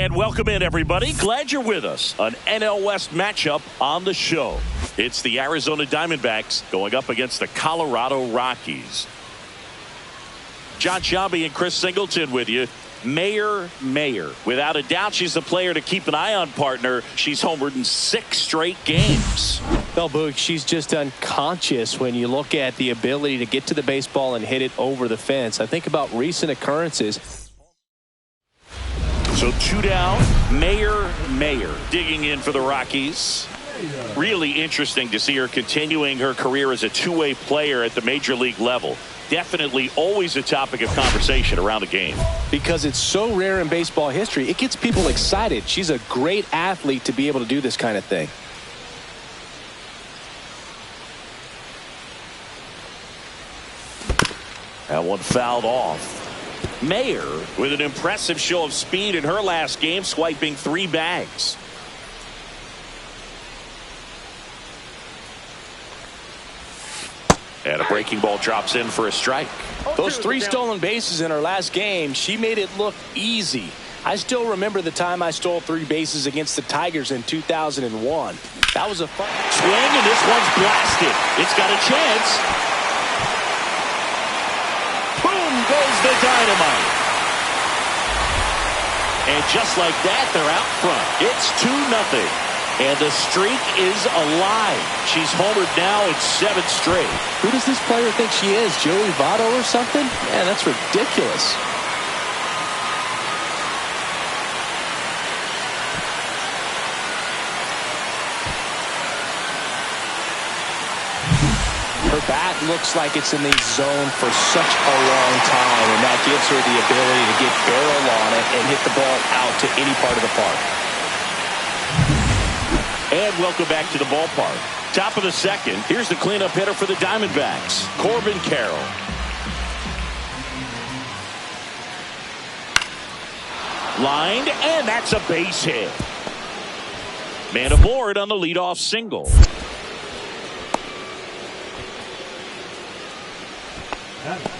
And welcome in, everybody. Glad you're with us. An NL West matchup on the show. It's the Arizona Diamondbacks going up against the Colorado Rockies. John Shelby and Chris Singleton with you. Mayer. Without a doubt, she's the player to keep an eye on, partner. She's homered in 6 straight games. Well, Boog, she's just unconscious when you look at the ability to get to the baseball and hit it over the fence. I think about recent occurrences. So 2 down. Mayer digging in for the Rockies. Really interesting to see her continuing her career as a two-way player at the major league level. Definitely always a topic of conversation around the game. Because it's so rare in baseball history, it gets people excited. She's a great athlete to be able to do this kind of thing. That one fouled off. Mayer with an impressive show of speed in her last game, swiping 3 bags. And a breaking ball drops in for a strike. Those 3 stolen bases in her last game, she made it look easy. I still remember the time I stole 3 bases against the Tigers in 2001. That was a fun swing, and this one's blasted. It's got a chance. Boom goes the dynamite. And just like that, they're out front. It's 2-0. And the streak is alive. She's homered now in 7 straight. Who does this player think she is? Joey Votto or something? Man, that's ridiculous. Her bat looks like it's in the zone for such a long time, and that gives her the ability to get barrel on it and hit the ball out to any part of the park. And welcome back to the ballpark. Top of the second. Here's the cleanup hitter for the Diamondbacks, Corbin Carroll. Lined, and that's a base hit. Man aboard on the leadoff single. That is it.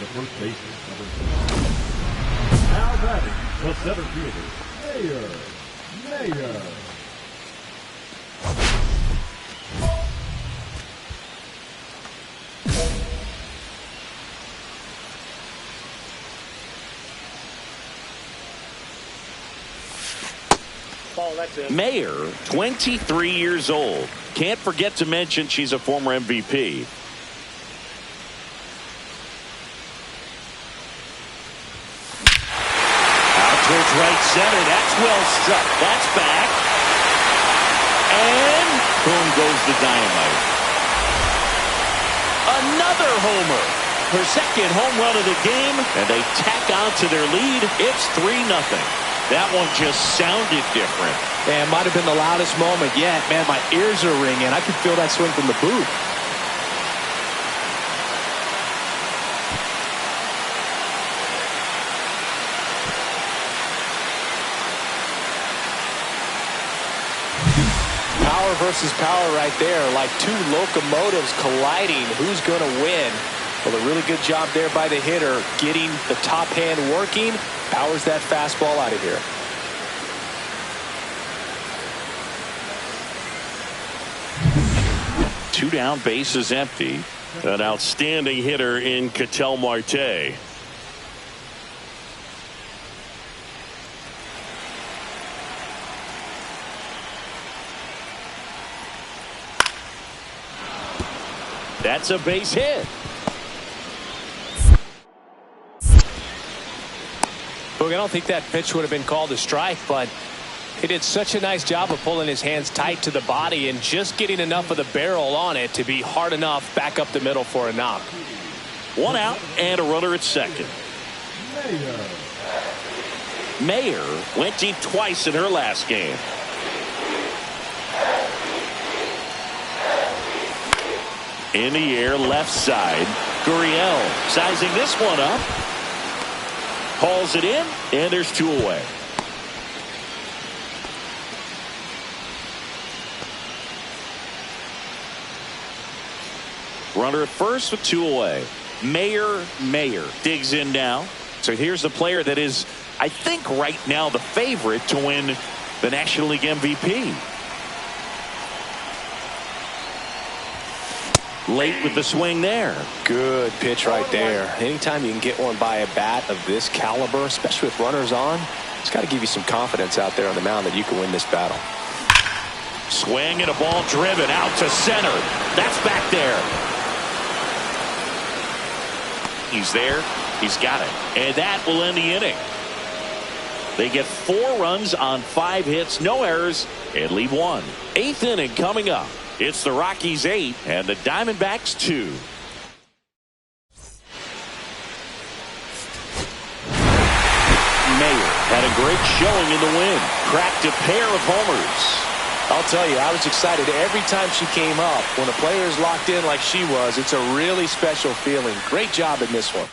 The first baseman, number 2. Now batting, the center fielder, Mayer. Mayer, 23 years old. Can't forget to mention she's a former MVP. Out towards right center. That's well struck. That's back. And boom goes the dynamite. Another homer. Her second home run of the game, and they tack on to their lead. It's 3-0. That one just sounded different. Man, might have been the loudest moment yet. Man, my ears are ringing. I could feel that swing from the booth. Power versus power right there, like 2 locomotives colliding. Who's going to win? Well, a really good job there by the hitter, getting the top hand working. Powers that fastball out of here. Two down, bases empty. An outstanding hitter in Ketel Marte. That's a base hit. Look, I don't think that pitch would have been called a strike, but he did such a nice job of pulling his hands tight to the body and just getting enough of the barrel on it to be hard enough back up the middle for a knock. 1 out and a runner at second. Mayer went deep twice in her last game. In the air, left side. Gurriel sizing this one up. Hauls it in, and there's 2 away. Runner at first with 2 away. Mayer digs in now. So here's the player that is I think right now the favorite to win the National League MVP. Late with the swing there. Good pitch right there. Anytime you can get one by a bat of this caliber, especially with runners on, it's got to give you some confidence out there on the mound that you can win this battle. Swing and a ball driven out to center. That's back there. He's there. He's got it. And that will end the inning. They get 4 runs on 5 hits, no errors, and leave 1. 8th inning coming up. It's the Rockies 8 and the Diamondbacks 2. Mayer had a great showing in the win. Cracked a pair of homers. I'll tell you, I was excited every time she came up. When a player is locked in like she was, it's a really special feeling. Great job in this one.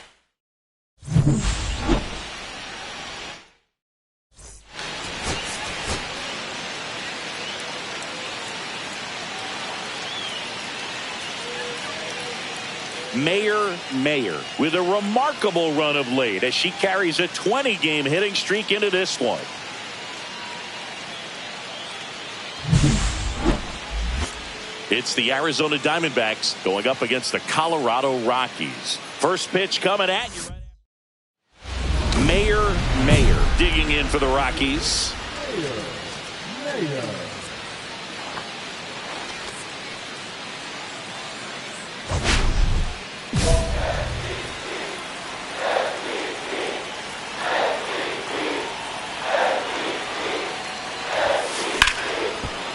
Mayer with a remarkable run of late as she carries a 20-game hitting streak into this one. It's the Arizona Diamondbacks going up against the Colorado Rockies. First pitch coming at you. Mayer digging in for the Rockies. Mayer.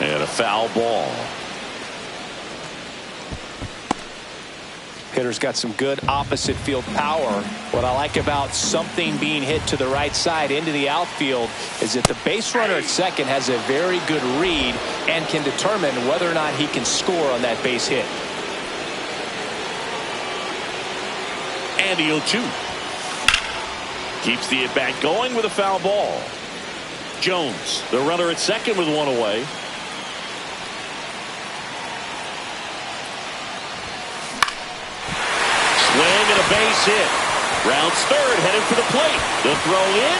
And a foul ball. Hitter's got some good opposite field power. What I like about something being hit to the right side into the outfield is that the base runner at second has a very good read and can determine whether or not he can score on that base hit. And the 0-2. Keeps the at-bat going with a foul ball. Jones, the runner at second with 1 away. Swing and a base hit. Rounds third, headed for the plate. The throw in,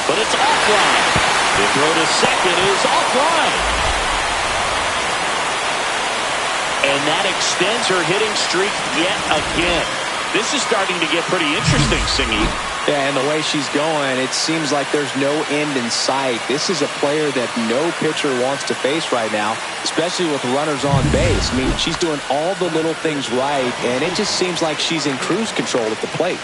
but it's offline. The throw to second is offline. And that extends her hitting streak yet again. This is starting to get pretty interesting, Singy. Yeah, and the way she's going, it seems like there's no end in sight. This is a player that no pitcher wants to face right now, especially with runners on base. I mean, she's doing all the little things right, and it just seems like she's in cruise control at the plate.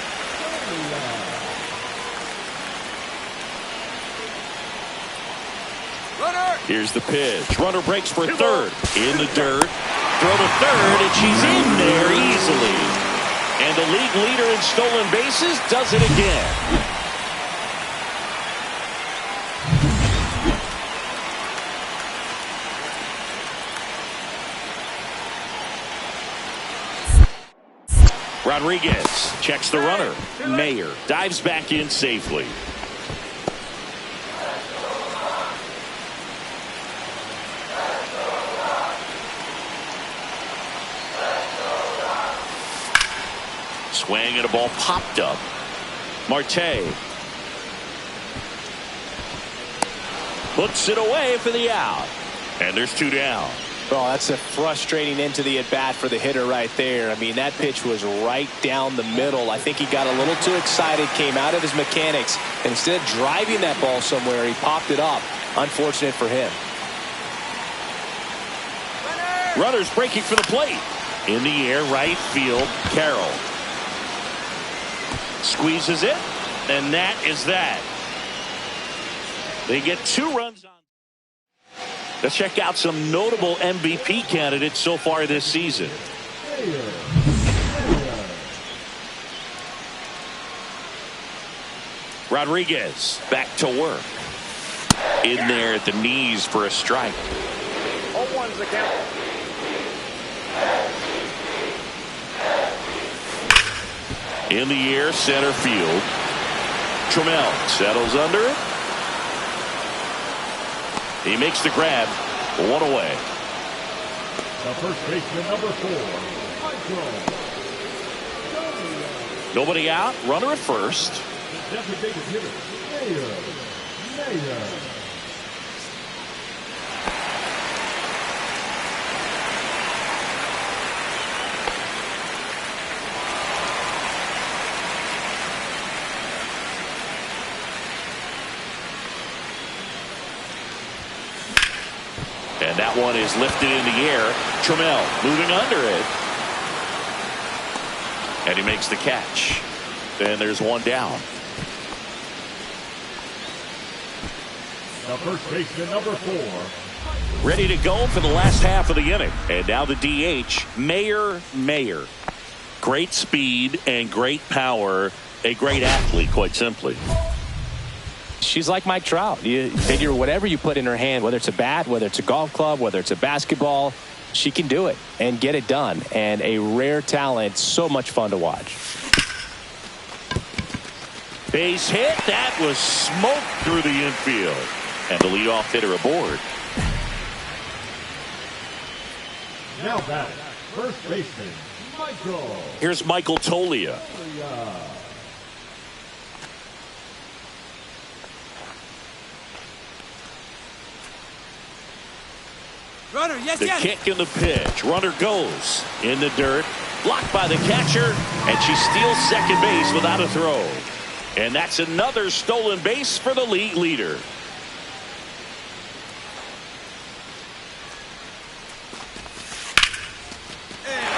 Here's the pitch. Runner breaks for third. In the dirt. Throw to third, and she's in there easily. And the league leader in stolen bases does it again. Rodriguez checks the runner. Mayer dives back in safely. Swing and a ball popped up. Marte puts it away for the out. And there's 2 down. Well, that's a frustrating end to the at-bat for the hitter right there. I mean, that pitch was right down the middle. I think he got a little too excited, came out of his mechanics, and instead of driving that ball somewhere, he popped it up. Unfortunate for him. Runners breaking for the plate. In the air, right field, Carroll. Squeezes it, and that is that. They get 2 runs on. Let's check out some notable MVP candidates so far this season. Rodriguez back to work. In there at the knees for a strike. 0-1's the count. In the air, center field. Trammell settles under it. He makes the grab. 1 away. The first baseman, number 4, Michael. Nobody out. Runner at first. The designated hitter, Mayer. And that one is lifted in the air. Trammell moving under it. And he makes the catch. And there's one down. The first baseman, number 4. Ready to go for the last half of the inning. And now the DH, Mayer. Great speed and great power. A great athlete, quite simply. She's like Mike Trout. You figure whatever you put in her hand, whether it's a bat, whether it's a golf club, whether it's a basketball, she can do it and get it done. And a rare talent, so much fun to watch. Base hit. That was smoke through the infield. And the leadoff hitter aboard. Now batting, first baseman, Michael. Here's Michael Tolia. Runner, yes, The yes. kick and the pitch. Runner goes in the dirt. Blocked by the catcher. And she steals second base without a throw. And that's another stolen base for the league leader.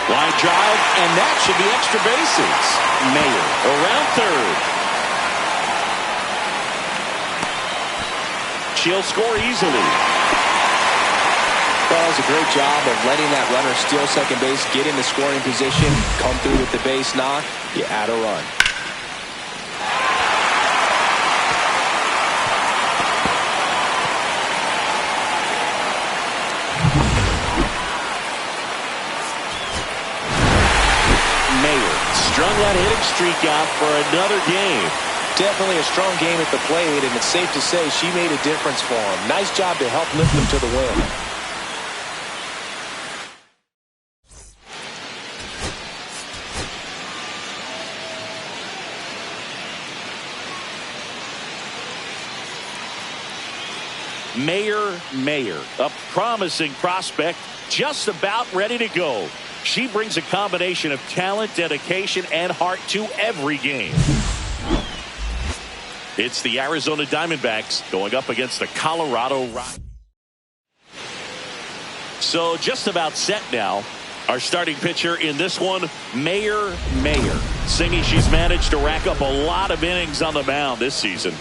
Line drive, and that should be extra bases. Mayer around third. She'll score easily. Well, it's a great job of letting that runner steal second base, get in the scoring position, come through with the base knock. You add a run. Mayer strung that hitting streak out for another game. Definitely a strong game at the plate, and it's safe to say she made a difference for him. Nice job to help lift them to the win. Mayer, a promising prospect, just about ready to go. She brings a combination of talent, dedication, and heart to every game. It's the Arizona Diamondbacks going up against the Colorado Rockies. So just about set now. Our starting pitcher in this one, Mayer. Singing she's managed to rack up a lot of innings on the mound this season.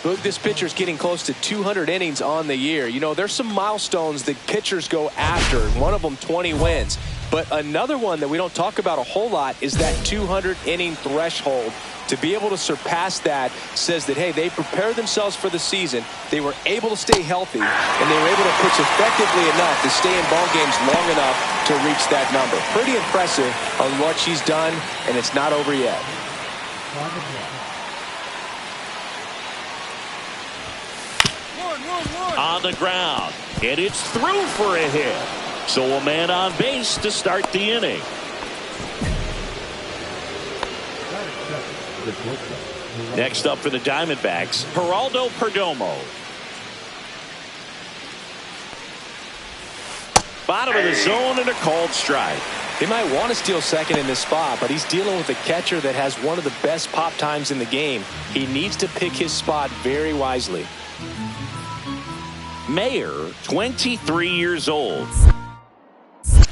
Look, this pitcher's getting close to 200 innings on the year. You know, there's some milestones that pitchers go after. One of them, 20 wins. But another one that we don't talk about a whole lot is that 200-inning threshold. To be able to surpass that says that, hey, they prepared themselves for the season. They were able to stay healthy, and they were able to pitch effectively enough to stay in ball games long enough to reach that number. Pretty impressive on what she's done, and it's not over yet. On the ground, and it's through for a hit. So a man on base to start the inning. Next up for the Diamondbacks, Geraldo Perdomo. Bottom of the zone and a called strike. They might want to steal second in this spot, but he's dealing with a catcher that has one of the best pop times in the game. He needs to pick his spot very wisely. Mayer, 23 years old.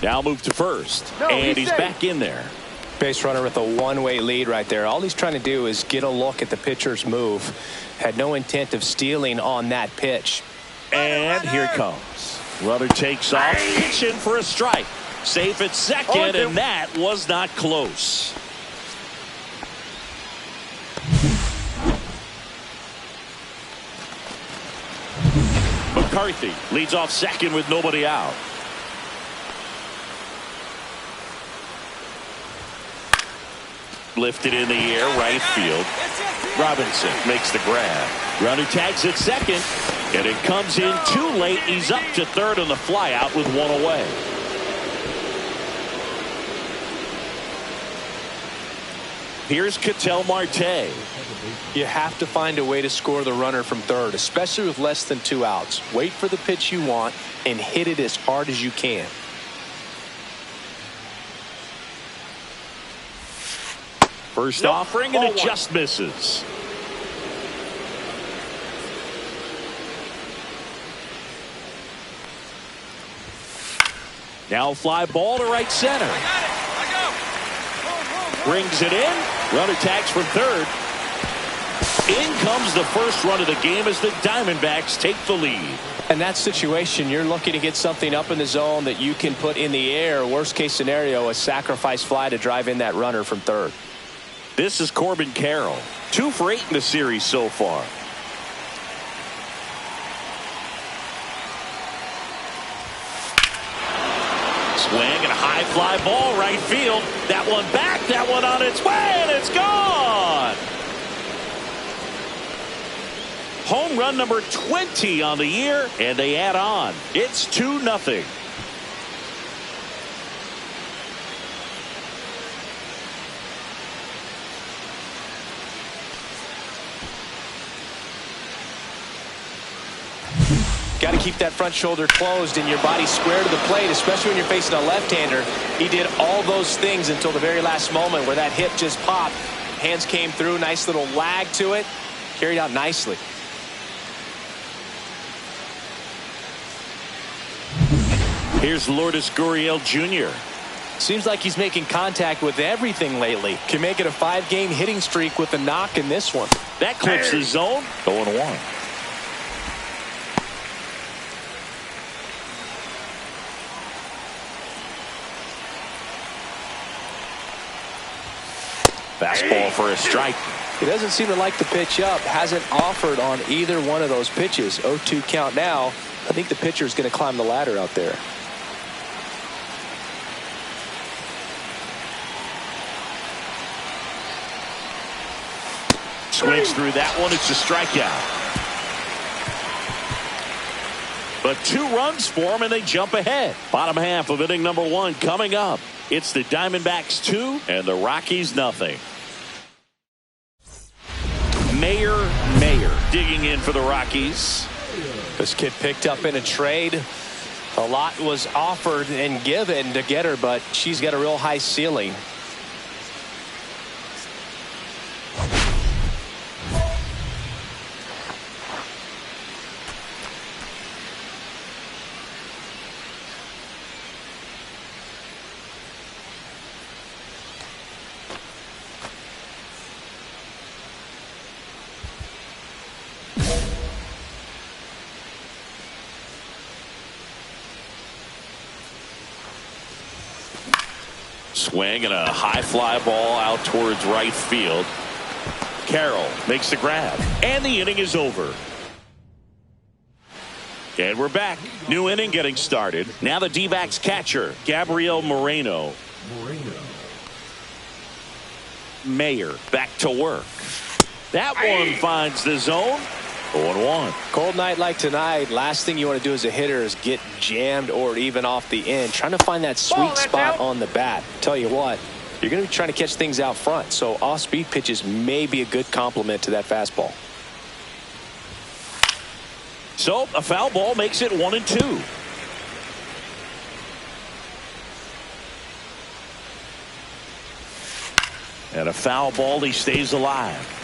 Now moved to first, and he's back in there. Base runner with a one-way lead right there. All he's trying to do is get a look at the pitcher's move. Had no intent of stealing on that pitch. And here it comes. Runner takes off, pitching for a strike. Safe at second, and that was not close. McCarthy leads off second with nobody out. Lifted in the air, right field. Robinson makes the grab. Runner tags at second, and it comes in too late. He's up to third on the flyout with one away. Here's Ketel Marte. You have to find a way to score the runner from third, especially with less than 2 outs. Wait for the pitch you want and hit it as hard as you can. First offering, and it just misses. Now fly ball to right center. Brings it in. Runner tags from third. In comes the first run of the game as the Diamondbacks take the lead. In that situation, you're looking to get something up in the zone that you can put in the air. Worst case scenario, a sacrifice fly to drive in that runner from third. This is Corbin Carroll. 2 for 8 in the series so far. Swing and a high fly ball right field. That one back, that one on its way, and it's gone. Home run number 20 on the year, and they add on. It's 2-0. Got to keep that front shoulder closed and your body square to the plate, especially when you're facing a left-hander. He did all those things until the very last moment where that hip just popped. Hands came through, nice little lag to it, carried out nicely. Here's Lourdes Gurriel Jr. Seems like he's making contact with everything lately. Can make it a 5-game hitting streak with a knock in this one. That clips the zone. 0-1. Fastball for a strike. He doesn't seem to like the pitch up. Hasn't offered on either one of those pitches. 0-2 count now. I think the pitcher is going to climb the ladder out there. Swings through that one. It's a strikeout. But 2 runs for him, and they jump ahead. Bottom half of inning number 1 coming up. It's the Diamondbacks 2 and the Rockies nothing. Mayer digging in for the Rockies. This kid picked up in a trade. A lot was offered and given to get her, but she's got a real high ceiling. Swing and a high fly ball out towards right field. Carroll makes the grab, and the inning is over. And we're back. New inning getting started. Now the D-backs catcher, Gabriel Moreno. Mayer back to work. That one finds the zone. 0-1. Cold night like tonight, last thing you want to do as a hitter is get jammed or even off the end. Trying to find that sweet spot on the bat. Tell you what, you're going to be trying to catch things out front, so off-speed pitches may be a good complement to that fastball. So a foul ball makes it 1-2. And a foul ball, he stays alive.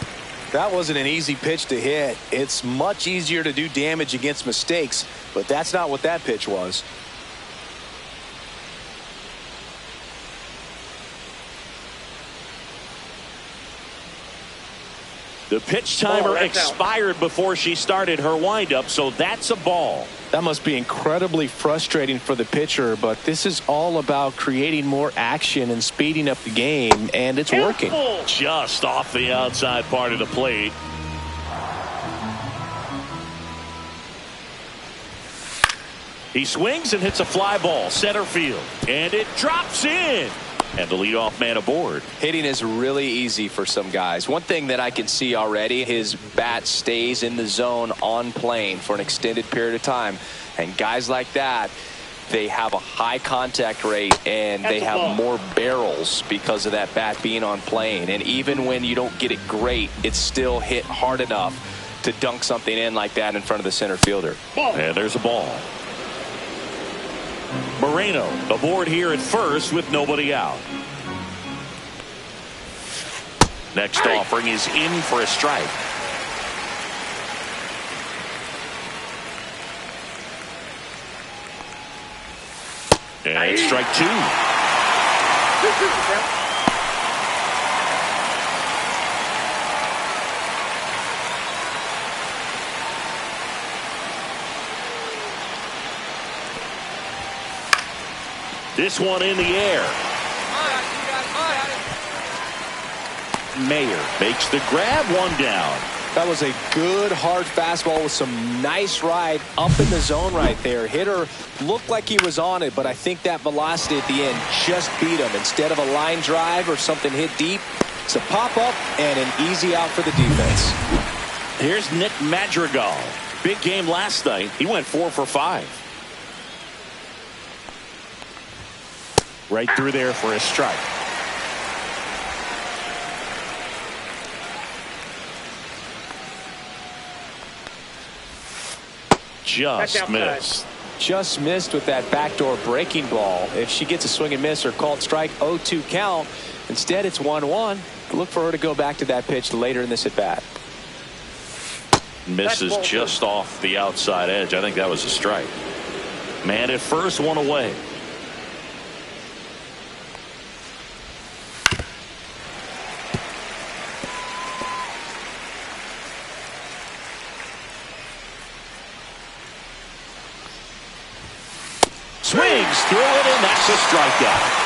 That wasn't an easy pitch to hit. It's much easier to do damage against mistakes, but that's not what that pitch was. The pitch timer expired before she started her windup, so that's a ball. That must be incredibly frustrating for the pitcher, but this is all about creating more action and speeding up the game, and it's working. Just off the outside part of the plate. He swings and hits a fly ball center field, and it drops in. And the leadoff man aboard. Hitting is really easy for some guys. One thing that I can see already, his bat stays in the zone on plane for an extended period of time. And guys like that, they have a high contact rate and they have more barrels because of that bat being on plane. And even when you don't get it great, it's still hit hard enough to dunk something in like that in front of the center fielder. And there's a ball. Moreno aboard here at first with nobody out. Next offering is in for a strike. And strike two. This one in the air. Mayer makes the grab, one down. That was a good hard fastball with some nice ride up in the zone right there. Hitter looked like he was on it, but I think that velocity at the end just beat him. Instead of a line drive or something hit deep, it's a pop up and an easy out for the defense. Here's Nick Madrigal. Big game last night. He went 4 for 5. Right through there for a strike. Just missed. Just missed with that backdoor breaking ball. If she gets a swing and miss or called strike, 0-2 count. Instead, it's 1-1. Look for her to go back to that pitch later in this at bat. Misses just off the outside edge. I think that was a strike. Man at first, one away. Swings through it, and that's a strikeout.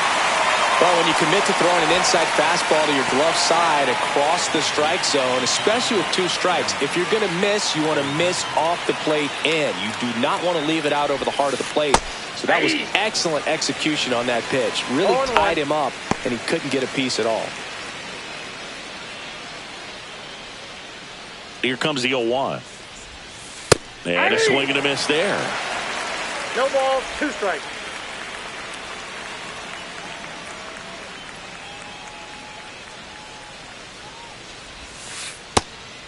Well, when you commit to throwing an inside fastball to your glove side across the strike zone, especially with 2 strikes, if you're going to miss, you want to miss off the plate in. You do not want to leave it out over the heart of the plate. So that was excellent execution on that pitch. Really tied him up, and he couldn't get a piece at all. Here comes the 0-1. And a swing and a miss there. No balls, 2 strikes.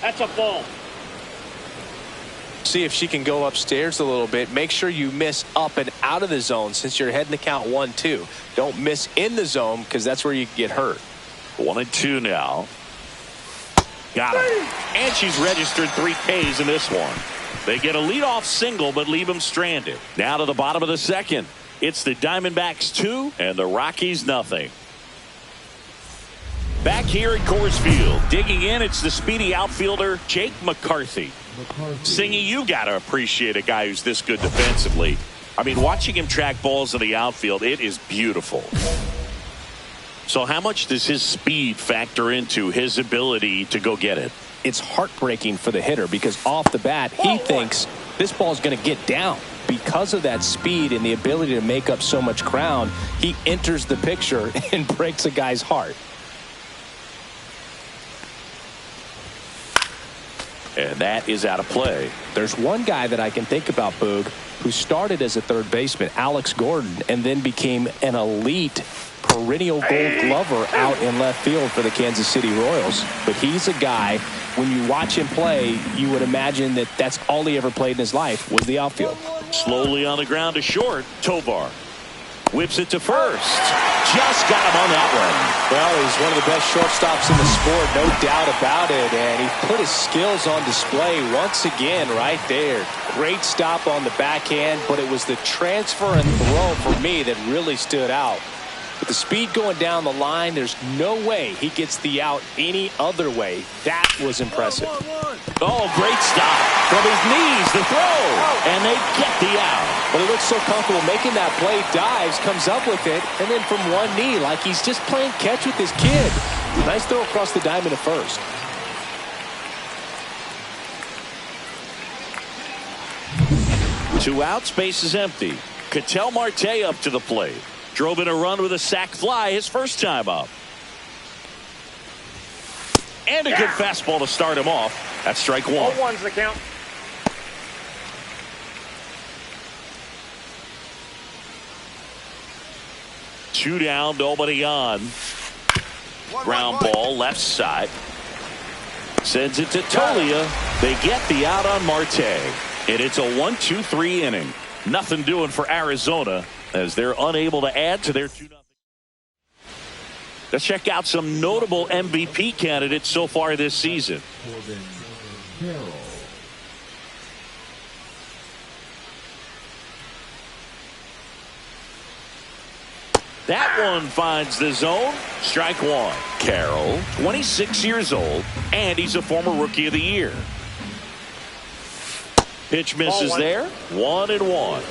That's a ball. See if she can go upstairs a little bit. Make sure you miss up and out of the zone since you're heading to count 1-2. Don't miss in the zone because that's where you get hurt. 1-2 now. Got him. And she's registered 3 Ks in this one. They get a leadoff single but leave him stranded. Now to the bottom of the second. It's the Diamondbacks 2 and the Rockies nothing. Back here at Coors Field, digging in, it's the speedy outfielder Jake McCarthy. Singy, you got to appreciate a guy who's this good defensively. I mean, watching him track balls in the outfield, it is beautiful. So how much does his speed factor into his ability to go get it? It's heartbreaking for the hitter because off the bat, he thinks this ball is going to get down. Because of that speed and the ability to make up so much ground, he enters the picture and breaks a guy's heart. And that is out of play. There's one guy that I can think about, Boog, who started as a third baseman, Alex Gordon, and then became an elite perennial gold glover out in left field for the Kansas City Royals. But he's a guy, when you watch him play, you would imagine that that's all he ever played in his life was the outfield. Slowly on the ground to short, Tovar. Whips it to first. Just got him on that one. Well, he's one of the best shortstops in the sport, no doubt about it. And he put his skills on display once again right there. Great stop on the backhand, but it was the transfer and throw for me that really stood out. With the speed going down the line, there's no way he gets the out any other way. That was impressive. Oh, great stop. From his knees, the throw. And they get the out. Well, he looks so comfortable making that play, dives, comes up with it, and then from one knee, like he's just playing catch with his kid. Nice throw across the diamond at first. Two out, space is empty. Ketel Marte up to the plate. Drove in a run with a sac fly his first time up. And a good fastball to start him off. That's strike one. 0-1's the count. 2 down, nobody on. Ground ball left side. Sends it to Tolia. They get the out on Marte. And it's a 1-2-3 inning. Nothing doing for Arizona as they're unable to add to their 2-0. Let's check out some notable MVP candidates so far this season. That one finds the zone. Strike one. Carroll, 26 years old, and he's a former Rookie of the Year. Pitch misses there. 1-1.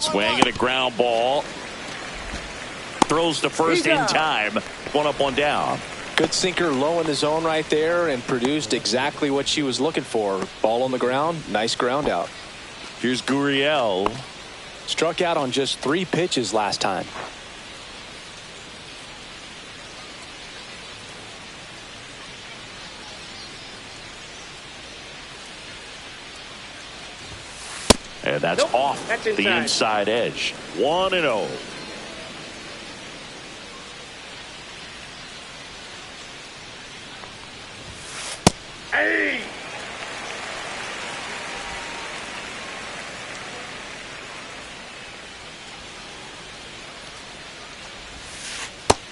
Swing and a ground ball. Throws to first in time. 1 up, 1 down. Good sinker low in the zone right there and produced exactly what she was looking for. Ball on the ground. Nice ground out. Here's Gurriel. Struck out on just 3 pitches last time. And that's off the inside edge. 1-0. Hey!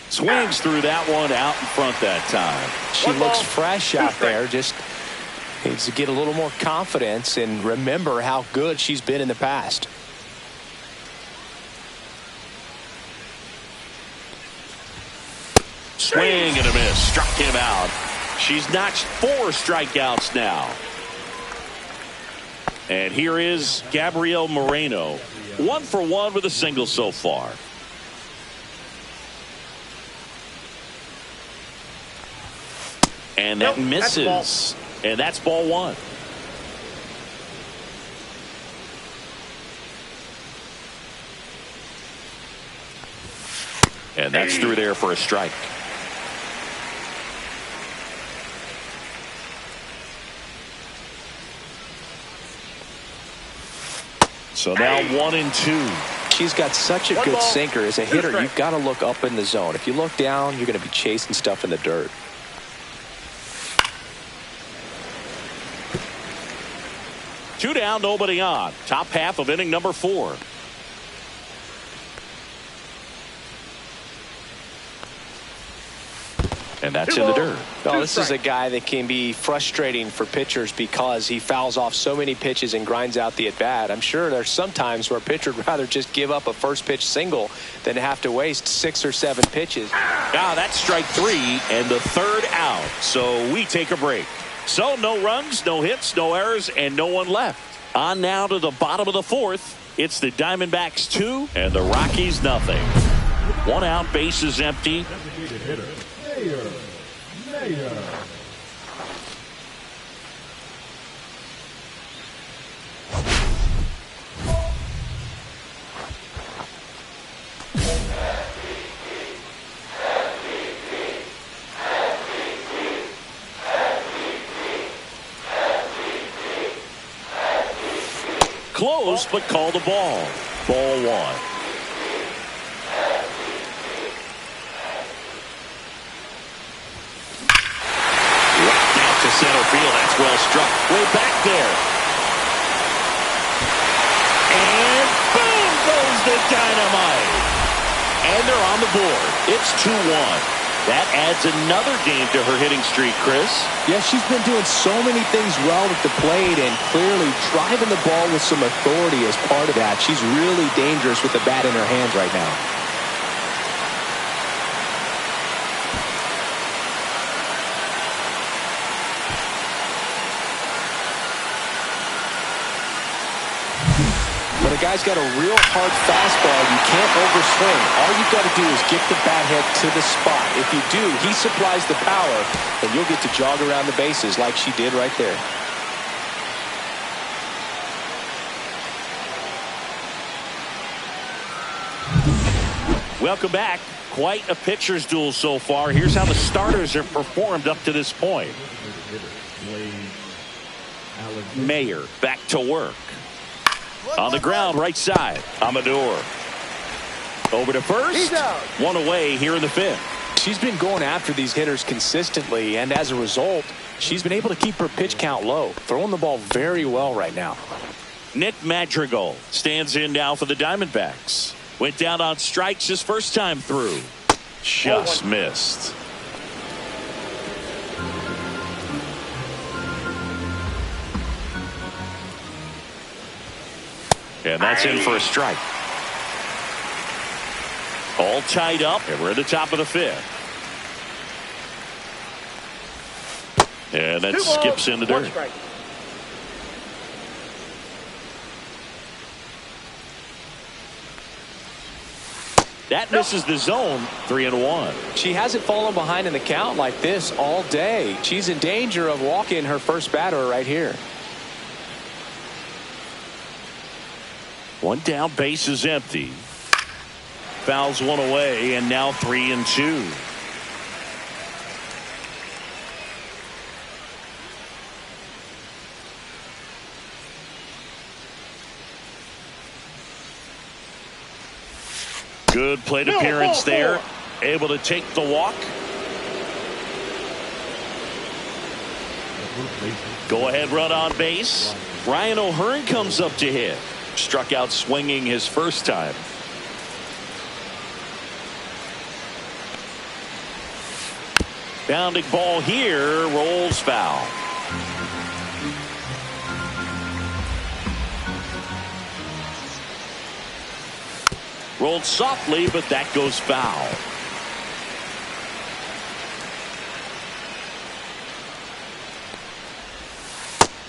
Swings through that one out in front that time. She looks fresh out there. Just needs to get a little more confidence and remember how good she's been in the past. Swing and a miss. Struck him out. She's notched 4 strikeouts now. And here is Gabriel Moreno. 1 for 1 with a single so far. And that misses. And that's ball 1. And that's through there for a strike. So now 1-2. She's got such a good sinker. As a hitter, you've got to look up in the zone. If you look down, you're going to be chasing stuff in the dirt. Two down, nobody on. Top half of inning number 4. And that's in the dirt. No, this is a guy that can be frustrating for pitchers because he fouls off so many pitches and grinds out the at-bat. I'm sure there's some times where a pitcher would rather just give up a first pitch single than have to waste 6 or 7 pitches. Now that's strike 3 and the 3rd out. So we take a break. So no runs, no hits, no errors, and no one left. On now to the bottom of the 4th. It's the Diamondbacks 2 and the Rockies nothing. 1 out, base is empty. Close, but call the ball. Ball 1. Center field, that's well struck. Way back there. And boom goes the dynamite. And they're on the board. It's 2-1. That adds another game to her hitting streak, Chris. Yeah, she's been doing so many things well at the plate and clearly driving the ball with some authority as part of that. She's really dangerous with the bat in her hands right now. When a guy's got a real hard fastball, you can't overswing. All you've got to do is get the bat head to the spot. If you do, he supplies the power, and you'll get to jog around the bases like she did right there. Welcome back. Quite a pitcher's duel so far. Here's how the starters have performed up to this point. Mayer back to work. On the ground, right side. Amador. Over to first. One away here in the fifth. She's been going after these hitters consistently, and as a result, she's been able to keep her pitch count low, throwing the ball very well right now. Nick Madrigal stands in now for the Diamondbacks. Went down on strikes his first time through. Just missed. And that's in for a strike. All tied up, and we're at the top of the fifth. And that skips in the dirt. That misses the zone. 3-1. She hasn't fallen behind in the count like this all day. She's in danger of walking her first batter right here. One down, base is empty. Fouls one away, and now 3-2. Good plate appearance there. Able to take the walk. Go ahead run on base. Ryan O'Hearn comes up to hit. Struck out swinging his first time. Bounding ball here, rolls foul. Rolled softly, but that goes foul.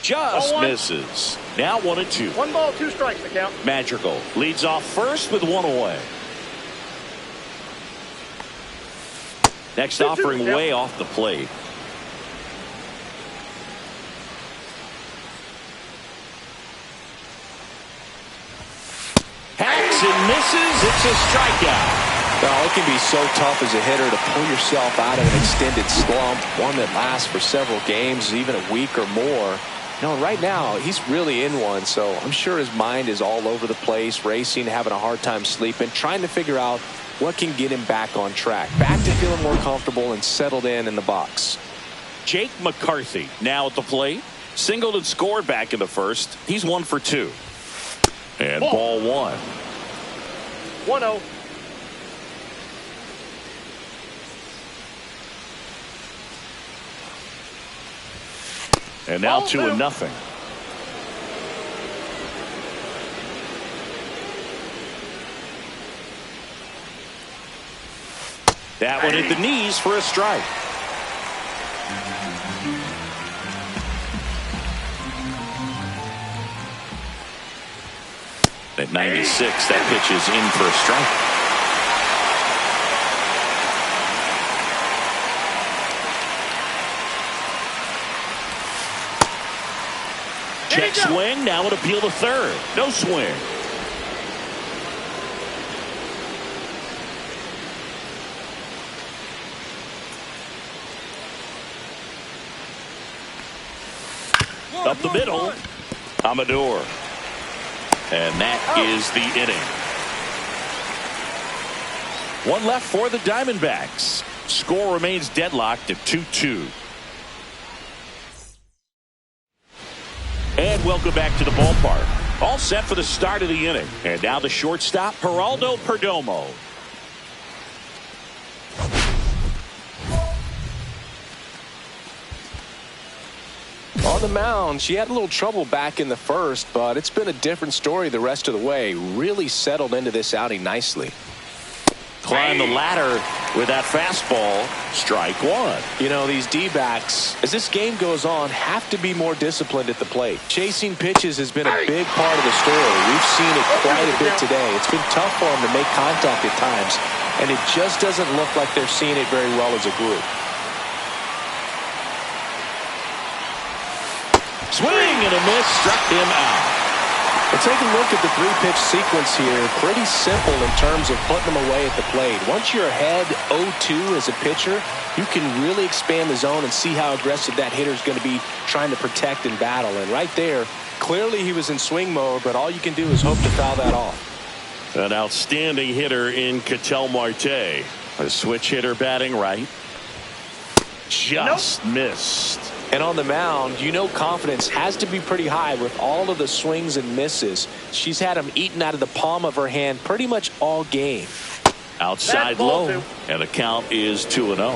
Just misses. Now 1-2. 1 ball, 2 strikes to count. Madrigal leads off first with one away. Next offering way off the plate. Hacks and misses. It's a strikeout. Well, it can be so tough as a hitter to pull yourself out of an extended slump, one that lasts for several games, even a week or more. No, right now, he's really in one, so I'm sure his mind is all over the place, racing, having a hard time sleeping, trying to figure out what can get him back on track, back to feeling more comfortable and settled in the box. Jake McCarthy now at the plate. Singled and scored back in the first. He's 1 for 2. And ball 1. 1-0. And now 2-0. That one hit the knees for a strike. At 96, that pitch is in for a strike. Check swing, now an appeal to third. No swing. Up the middle, Amador. And that is the inning. One left for the Diamondbacks. Score remains deadlocked at 2-2. And welcome back to the ballpark. All set for the start of the inning. And now the shortstop, Geraldo Perdomo. On the mound, she had a little trouble back in the first, but it's been a different story the rest of the way. Really settled into this outing nicely. Climb the ladder with that fastball. Strike 1. You know, these D-backs, as this game goes on, have to be more disciplined at the plate. Chasing pitches has been a big part of the story. We've seen it quite a bit today. It's been tough for them to make contact at times, and it just doesn't look like they're seeing it very well as a group. Swing and a miss, struck him out. Well, take a look at the three-pitch sequence here. Pretty simple in terms of putting them away at the plate. Once you're ahead 0-2 as a pitcher, you can really expand the zone and see how aggressive that hitter is going to be trying to protect and battle. And right there, clearly he was in swing mode, but all you can do is hope to foul that off. An outstanding hitter in Ketel Marte. A switch hitter batting right. Just missed. And on the mound, you know confidence has to be pretty high with all of the swings and misses. She's had them eaten out of the palm of her hand pretty much all game. Outside low, and the count is 2-0.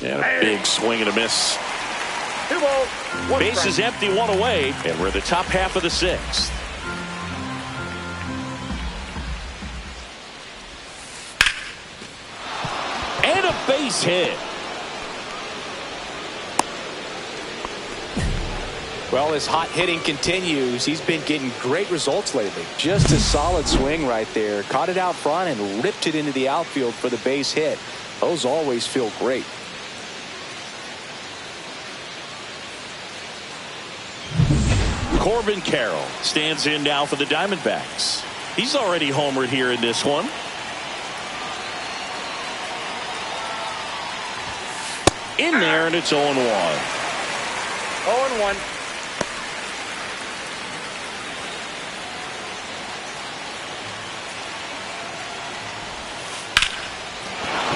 And a big swing and a miss. 2 balls, 1 Base strike. is empty, 1 away, and we're in the top half of the 6th. And a base hit. Well, his hot hitting continues. He's been getting great results lately. Just a solid swing right there. Caught it out front and ripped it into the outfield for the base hit. Those always feel great. Corbin Carroll stands in now for the Diamondbacks. He's already homered here in this one. In there, and it's 0-1. 0-1.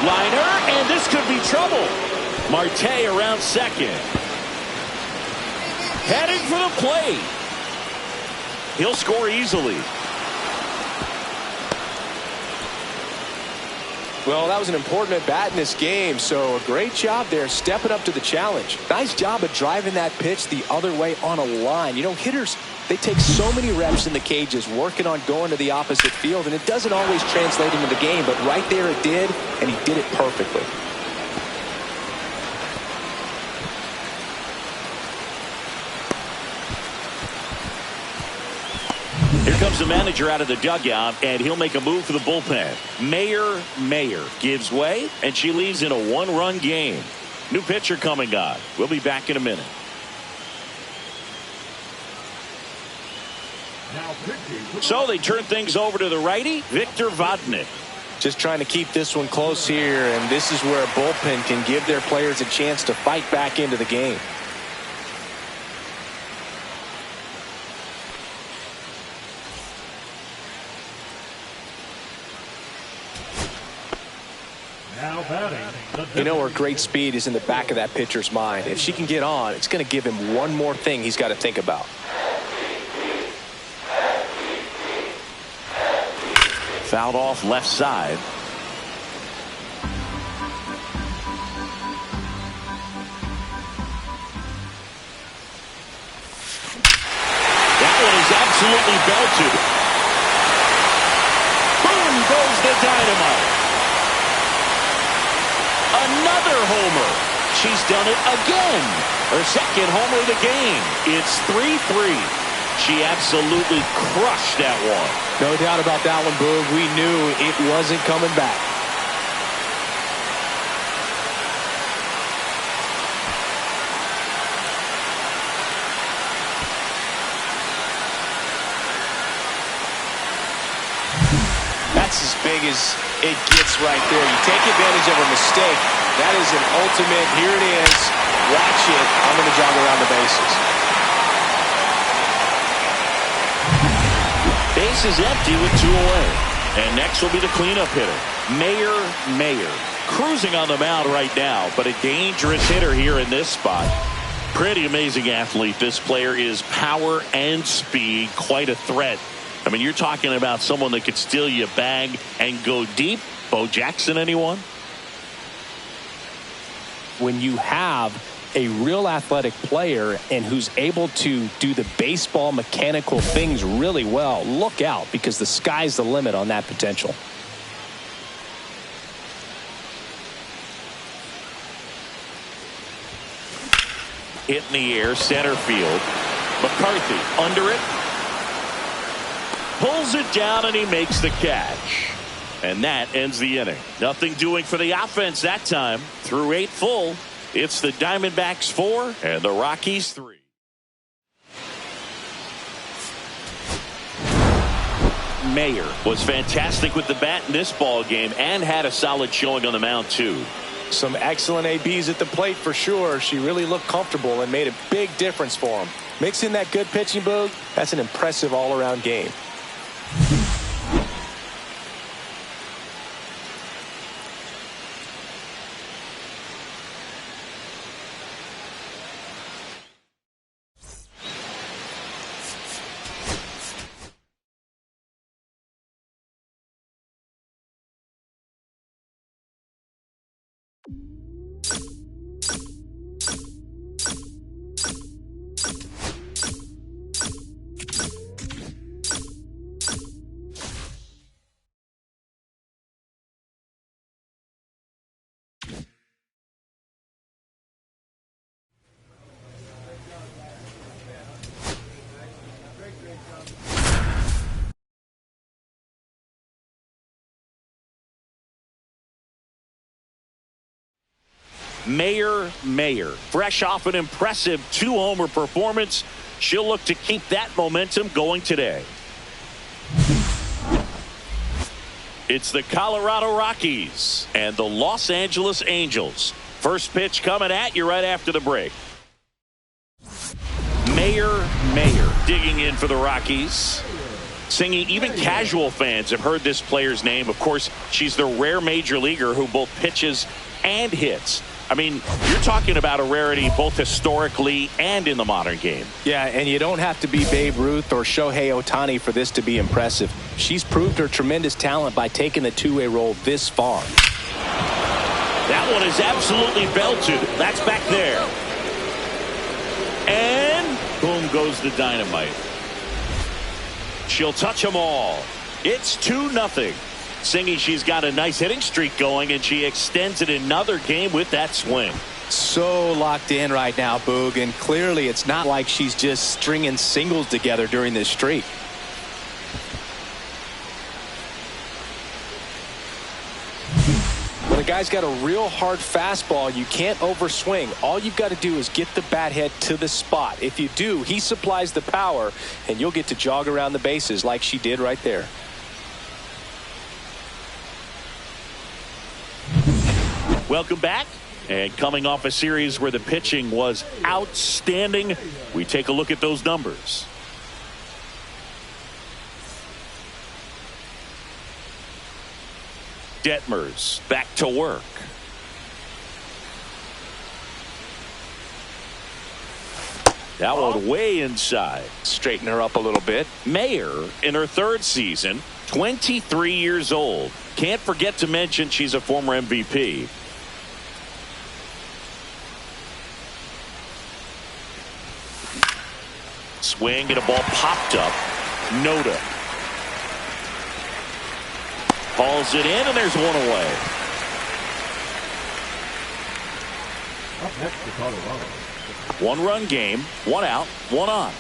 Liner, and this could be trouble. Marte around second. Heading for the plate. He'll score easily. Well, that was an important at-bat in this game, so a great job there stepping up to the challenge. Nice job of driving that pitch the other way on a line. You know, hitters, they take so many reps in the cages working on going to the opposite field, and it doesn't always translate into the game, but right there it did, and he did it perfectly. Here comes the manager out of the dugout, and he'll make a move for the bullpen. Mayer gives way, and she leaves in a 1-run game. New pitcher coming on. We'll be back in a minute. So they turn things over to the righty, Victor Vodnik. Just trying to keep this one close here, and this is where a bullpen can give their players a chance to fight back into the game. Now batting. You know, her great speed is in the back of that pitcher's mind. If she can get on, it's going to give him one more thing he's got to think about. Fouled off left side. That one is absolutely belted. Boom goes the dynamite. Another homer. She's done it again. Her second homer of the game. It's 3-3. She absolutely crushed that one. No doubt about that one, Boog. We knew it wasn't coming back. That's as big as it gets right there. You take advantage of a mistake. That is an ultimate, here it is. Watch it. I'm going to jog around the bases. Base is empty with 2 away. And next will be the cleanup hitter, Mayer. Cruising on the mound right now, but a dangerous hitter here in this spot. Pretty amazing athlete. This player is power and speed. Quite a threat. I mean, you're talking about someone that could steal you a bag and go deep. Bo Jackson, anyone? When you have a real athletic player and who's able to do the baseball mechanical things really well, look out, because the sky's the limit on that potential. Hit in the air, center field. McCarthy under it. Pulls it down, and he makes the catch. And that ends the inning. Nothing doing for the offense that time. Through 8 full, It's the Diamondbacks 4 and the Rockies 3. Mayer was fantastic with the bat in this ball game and had a solid showing on the mound too. Some excellent ABs at the plate for sure. She really looked comfortable and made a big difference for him. Mix in that good pitching, Boog. That's an impressive all-around game. Mayer, fresh off an impressive 2-homer performance. She'll look to keep that momentum going today. It's the Colorado Rockies and the Los Angeles Angels. First pitch coming at you right after the break. Mayer digging in for the Rockies. Singing, even casual fans have heard this player's name. Of course, she's the rare major leaguer who both pitches and hits. I mean, you're talking about a rarity both historically and in the modern game. Yeah, and you don't have to be Babe Ruth or Shohei Ohtani for this to be impressive. She's proved her tremendous talent by taking the two-way role this far. That one is absolutely belted. That's back there. And boom goes the dynamite. She'll touch them all. It's 2-0. Singing, she's got a nice hitting streak going, and she extends it another game with that swing. So locked in right now, Boog, and clearly it's not like she's just stringing singles together during this streak. When a guy's got a real hard fastball, you can't overswing. All you've got to do is get the bat head to the spot. If you do, he supplies the power, and you'll get to jog around the bases like she did right there. Welcome back. And coming off a series where the pitching was outstanding, we take a look at those numbers. Detmers back to work. That one way inside. Straighten her up a little bit. Mayer in her third season, 23 years old. Can't forget to mention she's a former MVP. Swing and a ball popped up. Noda hauls it in, and there's one away. Up next for Colorado. 1-run game, 1 out, 1 on.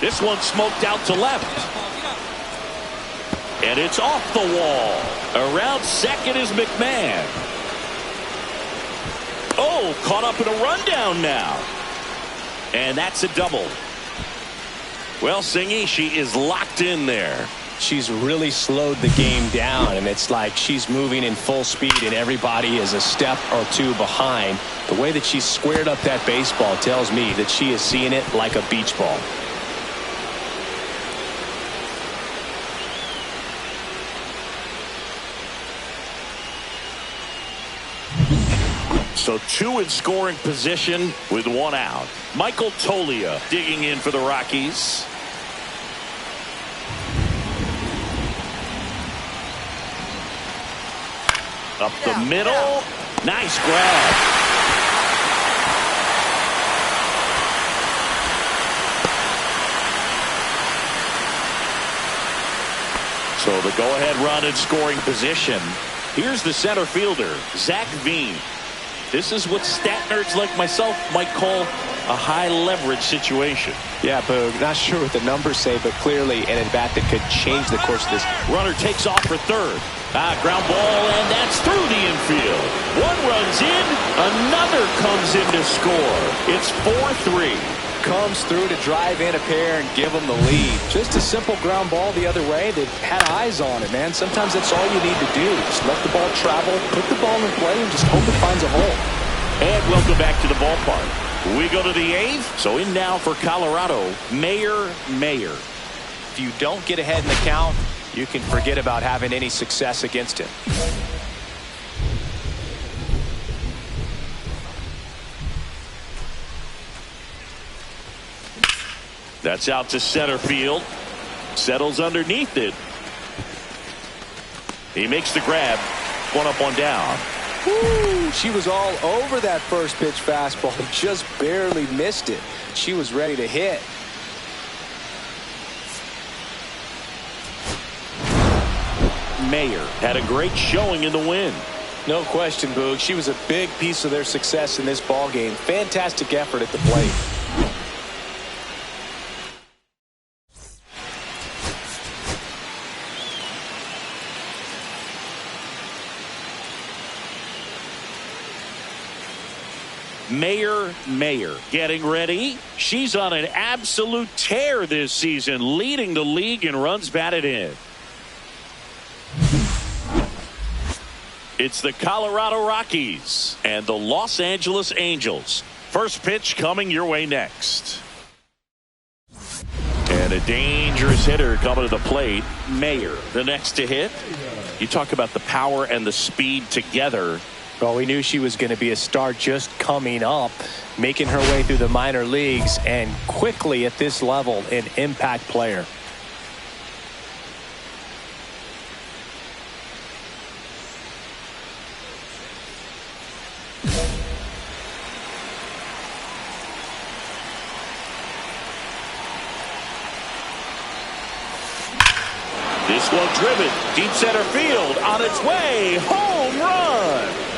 This one smoked out to left. And it's off the wall. Around second is McMahon. Oh, caught up in a rundown now. And that's a double. Well, Singy, she is locked in there. She's really slowed the game down, and it's like she's moving in full speed, and everybody is a step or two behind. The way that she's squared up that baseball tells me that she is seeing it like a beach ball. So 2 in scoring position with 1 out. Michael Tolia digging in for the Rockies. Up the middle. Nice grab. So the go-ahead run in scoring position. Here's the center fielder, Zach Veen. This is what stat nerds like myself might call a high leverage situation. Yeah, Boog, not sure what the numbers say, but clearly an at-bat that could change the course of this. Runner takes off for third. Ground ball, and that's through the infield. One runs in, another comes in to score. It's 4-3. Comes through to drive in a pair and give them the lead. Just a simple ground ball the other way. They've had eyes on it, man. Sometimes that's all you need to do. Just let the ball travel, put the ball in play, and just hope it finds a hole. And welcome back to the ballpark. We go to the eighth. So in now for Colorado, Mayer. If you don't get ahead in the count, you can forget about having any success against him. That's out to center field. Settles underneath it. He makes the grab. One up, one down. Woo, she was all over that first pitch fastball. Just barely missed it. She was ready to hit. Mayer had a great showing in the win. No question, Boog. She was a big piece of their success in this ball game. Fantastic effort at the plate. Mayer getting ready. She's on an absolute tear this season, leading the league in runs batted in. It's the Colorado Rockies and the Los Angeles Angels. First pitch coming your way next. And a dangerous hitter coming to the plate. Mayer, the next to hit. You talk about the power and the speed together. Well, we knew she was going to be a star just coming up, making her way through the minor leagues, and quickly at this level, an impact player. This one driven deep center field, on its way, home run.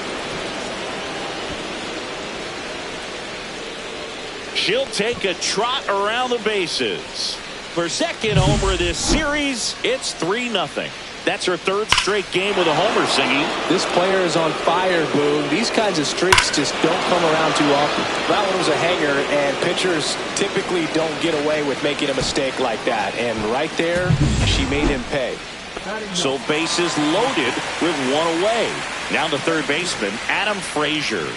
She'll take a trot around the bases. For second homer this series, it's 3-0. That's her third straight game with a homer, Singy. This player is on fire, Boone. These kinds of streaks just don't come around too often. That one was a hanger, and pitchers typically don't get away with making a mistake like that. And right there, she made him pay. So bases loaded with one away. Now the third baseman, Adam Frazier.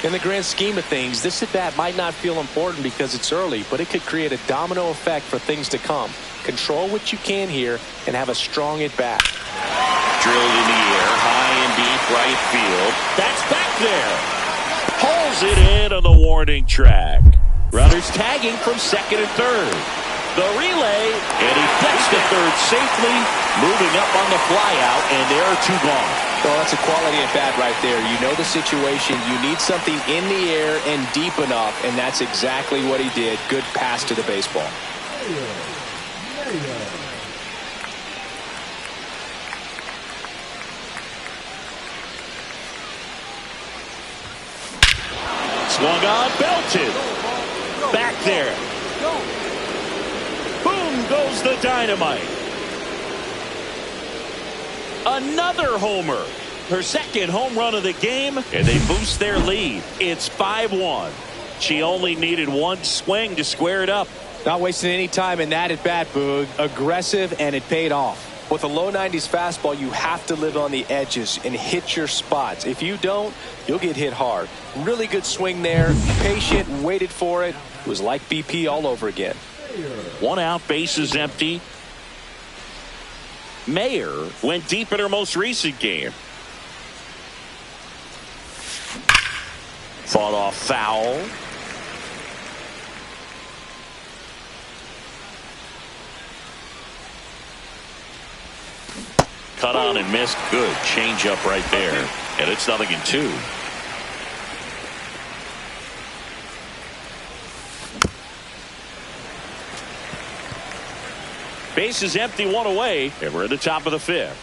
In the grand scheme of things, this at-bat might not feel important because it's early, but it could create a domino effect for things to come. Control what you can here and have a strong at-bat. Drilled in the air, high and deep right field. That's back there. Pulls it in on the warning track. Runners tagging from second and third. The relay, and he gets to third safely, moving up on the flyout, and there are two gone. Well, that's a quality at bat right there. You know the situation. You need something in the air and deep enough, and that's exactly what he did. Good pass to the baseball. Swung on, belted. Back there. Boom goes the dynamite. Another homer. Her second home run of the game, and they boost their lead. It's 5-1. She only needed one swing to square it up. Not wasting any time in that at-bat, Boog. Aggressive, and it paid off. With a low 90s fastball, you have to live on the edges and hit your spots. If you don't, you'll get hit hard. Really good swing there. Patient, waited for it. It was like BP all over again. One out, bases empty. Mayer went deep in her most recent game. Fought off foul. Cut on and missed. Good change up right there. And it's 0-2. Bases empty, one away, and we're at the top of the fifth.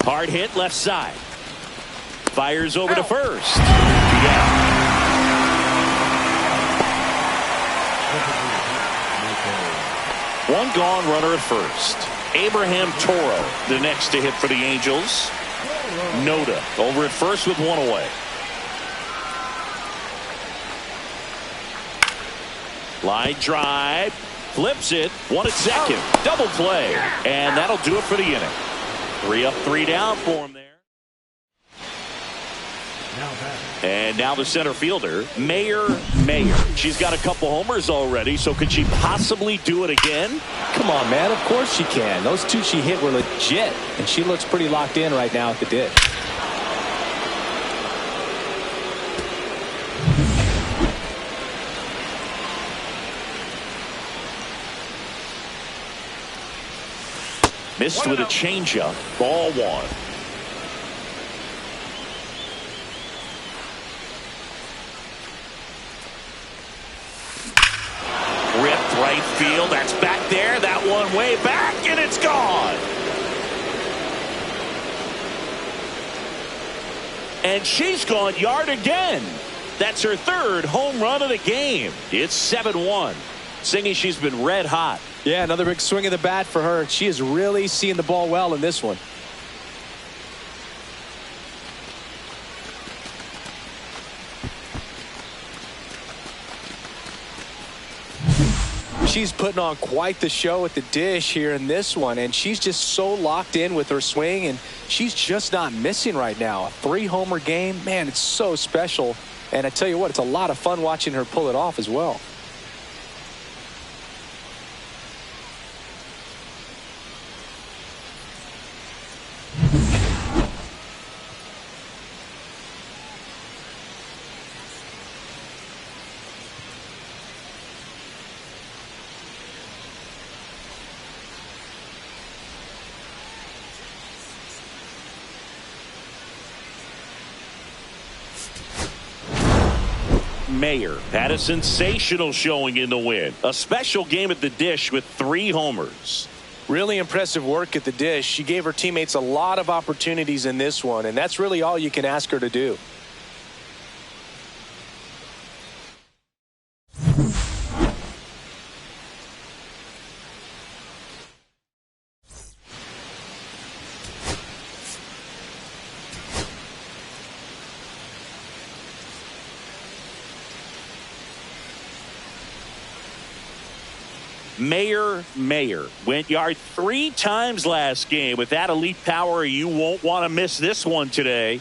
Hard hit left side. Fires over to first. Yeah. One gone, runner at first. Abraham Toro, the next to hit for the Angels. Noda over at first with one away. Line drive. Flips it. One at second. Double play. And that'll do it for the inning. 3 up, 3 down for him there. And now the center fielder, Mayer. She's got a couple homers already, so could she possibly do it again? Come on, man. Of course she can. Those two she hit were legit, and she looks pretty locked in right now at the dish. Missed with a changeup. Ball 1. Ripped right field. That's back there. That one way back, and it's gone. And she's gone yard again. That's her 3rd home run of the game. It's 7-1. Singing she's been red hot. Yeah, another big swing of the bat for her. She is really seeing the ball well in this one. She's putting on quite the show at the dish here in this one, and she's just so locked in with her swing, and she's just not missing right now. A 3-homer game, man, it's so special. And I tell you what, it's a lot of fun watching her pull it off as well. Mayer had a sensational showing in the win. A special game at the dish with 3 homers. Really impressive work at the dish. She gave her teammates a lot of opportunities in this one, and that's really all you can ask her to do. Mayer went yard 3 times last game. With that elite power, you won't want to miss this one today.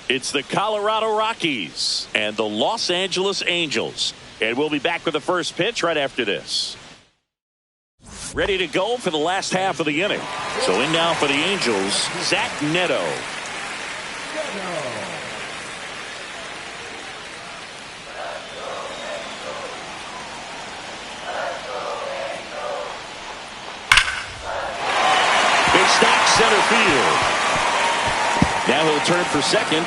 It's the Colorado Rockies and the Los Angeles Angels. And we'll be back with the first pitch right after this. Ready to go for the last half of the inning. So in now for the Angels, Zach Neto. Center field. Now he'll turn for second.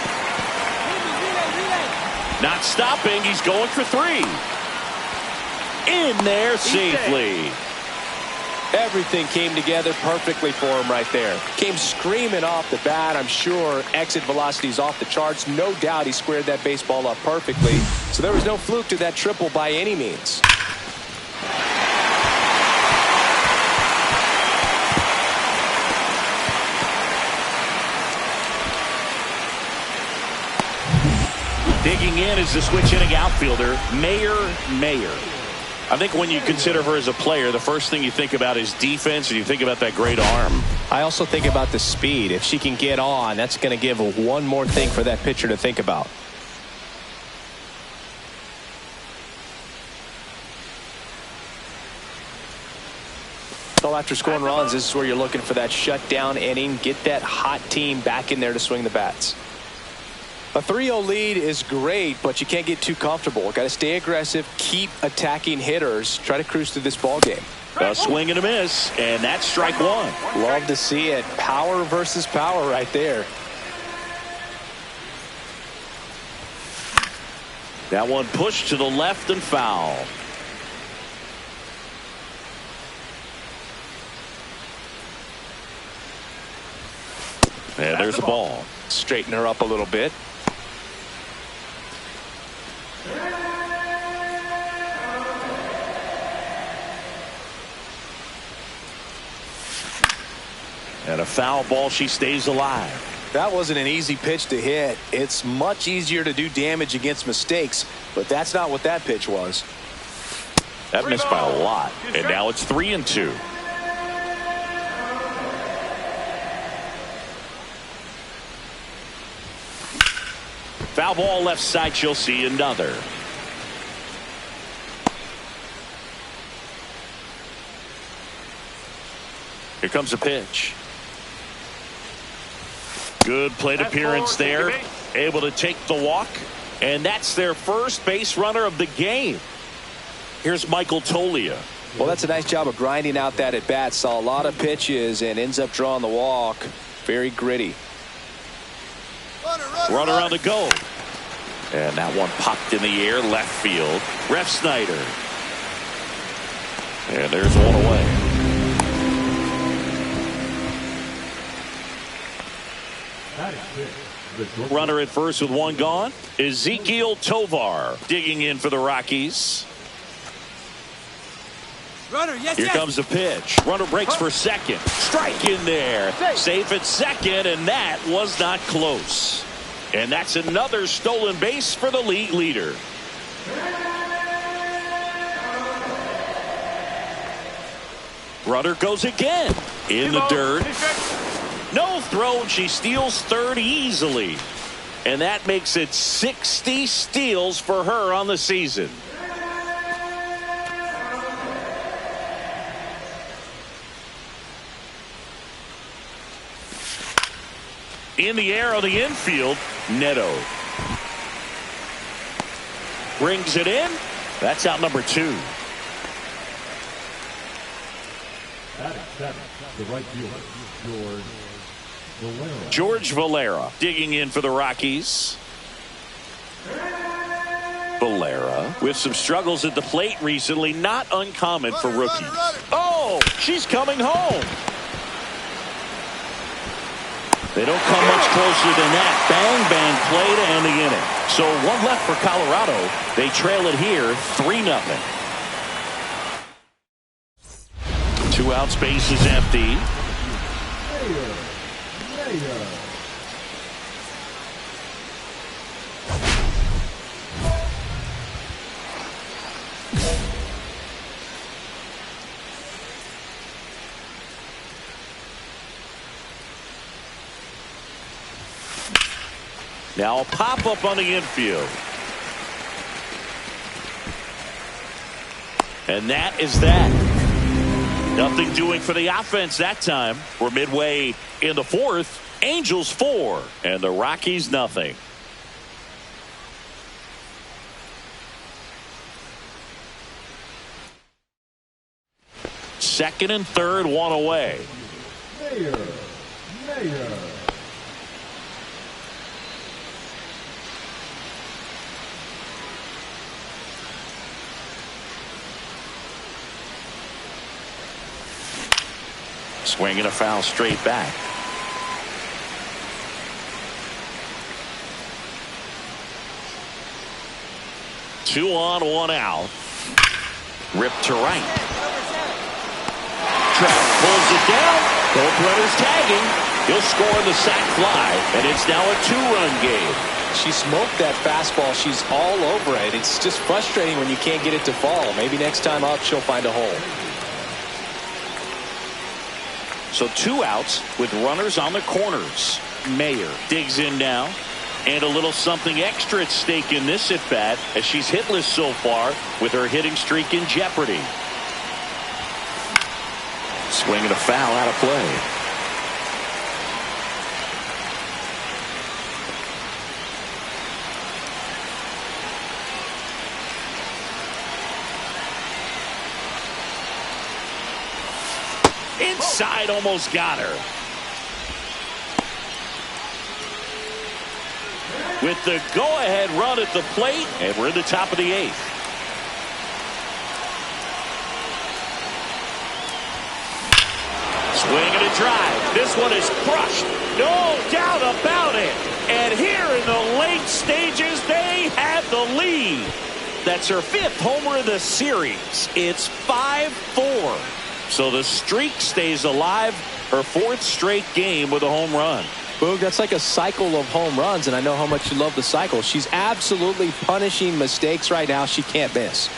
Not stopping. He's going for 3. In there safely. Everything came together perfectly for him right there. Came screaming off the bat. I'm sure exit velocity's off the charts. No doubt he squared that baseball up perfectly. So there was no fluke to that triple by any means. Digging in is the switch hitting outfielder, Mayer. I think when you consider her as a player, the first thing you think about is defense, and you think about that great arm. I also think about the speed. If she can get on, that's going to give one more thing for that pitcher to think about. So after scoring runs, this is where you're looking for that shutdown inning. Get that hot team back in there to swing the bats. A 3-0 lead is great, but you can't get too comfortable. Got to stay aggressive, keep attacking hitters, try to cruise through this ball game. A swing and a miss, and that's strike 1. Love to see it. Power versus power right there. That one pushed to the left and foul. And there's the ball. Straighten her up a little bit. And a foul ball. She stays alive. That wasn't an easy pitch to hit. It's much easier to do damage against mistakes, but that's not what that pitch was. That missed by a lot. And now it's 3-2. Foul ball left side. She'll see another. Here comes a pitch. Good plate appearance there. Able to take the walk. And that's their first base runner of the game. Here's Michael Tolia. Well, that's a nice job of grinding out that at bat. Saw a lot of pitches and ends up drawing the walk. Very gritty. Runner on the go. And that one popped in the air left field. Ref Snyder. And there's one away. Runner at first with one gone. Ezekiel Tovar digging in for the Rockies. Runner, yes, Here comes the pitch. Runner breaks for second. Strike in there. Safe at second, and that was not close. And that's another stolen base for the league leader. Runner goes again. In the dirt. No throw, and she steals third easily. And that makes it 60 steals for her on the season. In the air on the infield, Neto brings it in. That's out number 2. Batting seventh, the right fielder, George Valera digging in for the Rockies. Valera with some struggles at the plate recently, not uncommon for rookies. Oh, she's coming home. They don't come much closer than that. Bang, bang play to end the inning. So one left for Colorado. They trail it here 3-0. 2 outs, base is empty. Now a pop-up on the infield. And that is that. Nothing doing for the offense that time. We're midway in the 4th. Angels 4 and the Rockies nothing. Second and third, one away. Mayer. Swinging a foul straight back. Two on, one out. Ripped to right. Trout pulls it down. Both runners tagging. He'll score the sac fly, and it's now a 2-run game. She smoked that fastball. She's all over it. It's just frustrating when you can't get it to fall. Maybe next time up she'll find a hole. So 2 outs with runners on the corners. Mayer digs in now. And a little something extra at stake in this at-bat as she's hitless so far with her hitting streak in jeopardy. Swinging a foul out of play. Inside, almost got her. With the go-ahead run at the plate, and we're in the top of the 8th. Swinging the drive. This one is crushed. No doubt about it. And here in the late stages, they have the lead. That's her 5th homer of the series. It's 5-4. So the streak stays alive. Her 4th straight game with a home run. Boog, that's like a cycle of home runs, and I know how much you love the cycle. She's absolutely punishing mistakes right now she can't miss.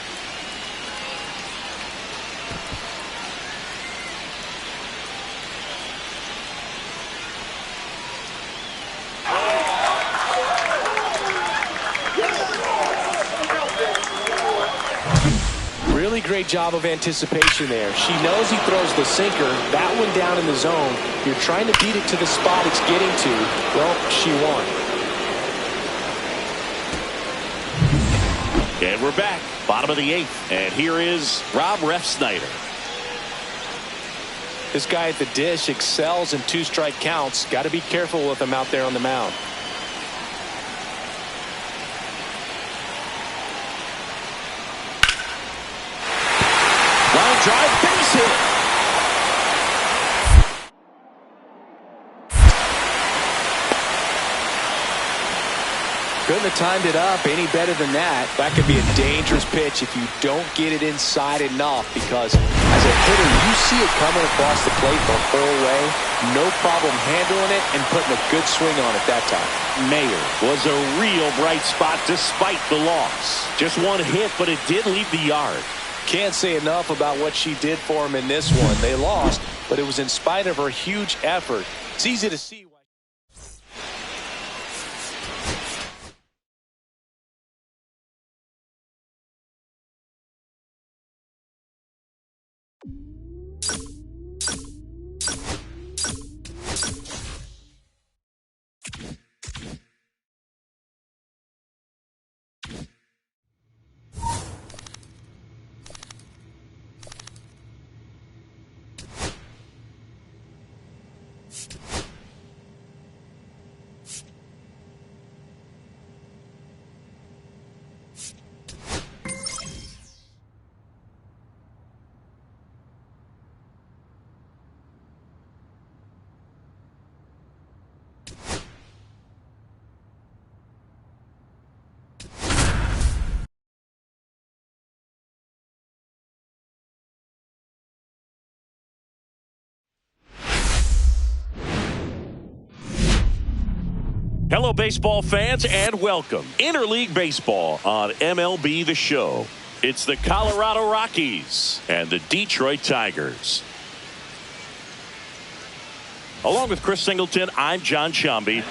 Really great job of anticipation there. She knows he throws the sinker. That one down in the zone. You're trying to beat it to the spot it's getting to. Well, she won. And we're back. Bottom of the 8th. And here is Rob Refsnyder. This guy at the dish excels in 2-strike counts. Got to be careful with him out there on the mound. Drive, base hit. Couldn't have timed it up any better than that. That could be a dangerous pitch if you don't get it inside enough, because as a hitter, you see it coming across the plate the whole way. No problem handling it and putting a good swing on it that time. Mayer was a real bright spot despite the loss. Just one hit, but it did leave the yard. Can't say enough about what she did for him in this one. They lost, but it was in spite of her huge effort. It's easy to see why. Hello, baseball fans, and welcome. Interleague Baseball on MLB The Show. It's the Colorado Rockies and the Detroit Tigers. Along with Chris Singleton, I'm John Shambi. Mayer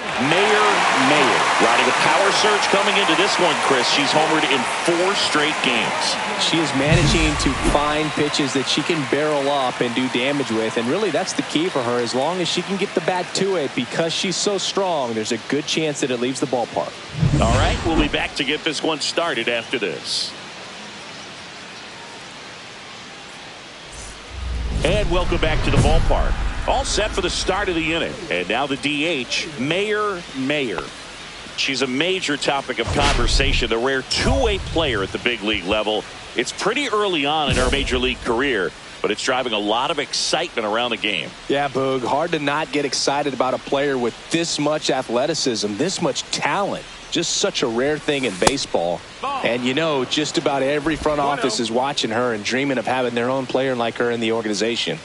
riding a power surge coming into this one, Chris. She's homered in 4 straight games. She is managing to find pitches that she can barrel up and do damage with, and really that's the key for her. As long as she can get the bat to it, because she's so strong, there's a good chance that it leaves the ballpark. All right, we'll be back to get this one started after this. And welcome back to the ballpark. All set for the start of the inning. And now the DH, Mayer. She's a major topic of conversation, the rare two-way player at the big league level. It's pretty early on in her major league career, but it's driving a lot of excitement around the game. Yeah, Boog, hard to not get excited about a player with this much athleticism, this much talent. Just such a rare thing in baseball. And you know, just about every front office is watching her and dreaming of having their own player like her in the organization.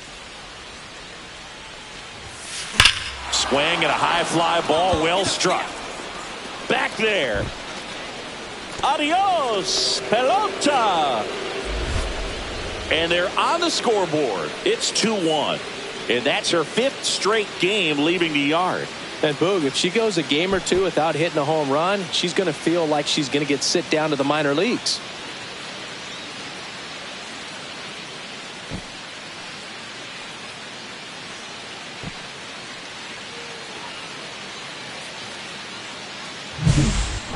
Swing and a high fly ball, well struck. Back there. Adios, pelota. And they're on the scoreboard. It's 2-1. And that's her 5th straight game leaving the yard. And Boog, if she goes a game or two without hitting a home run, she's going to feel like she's going to get sent down to the minor leagues.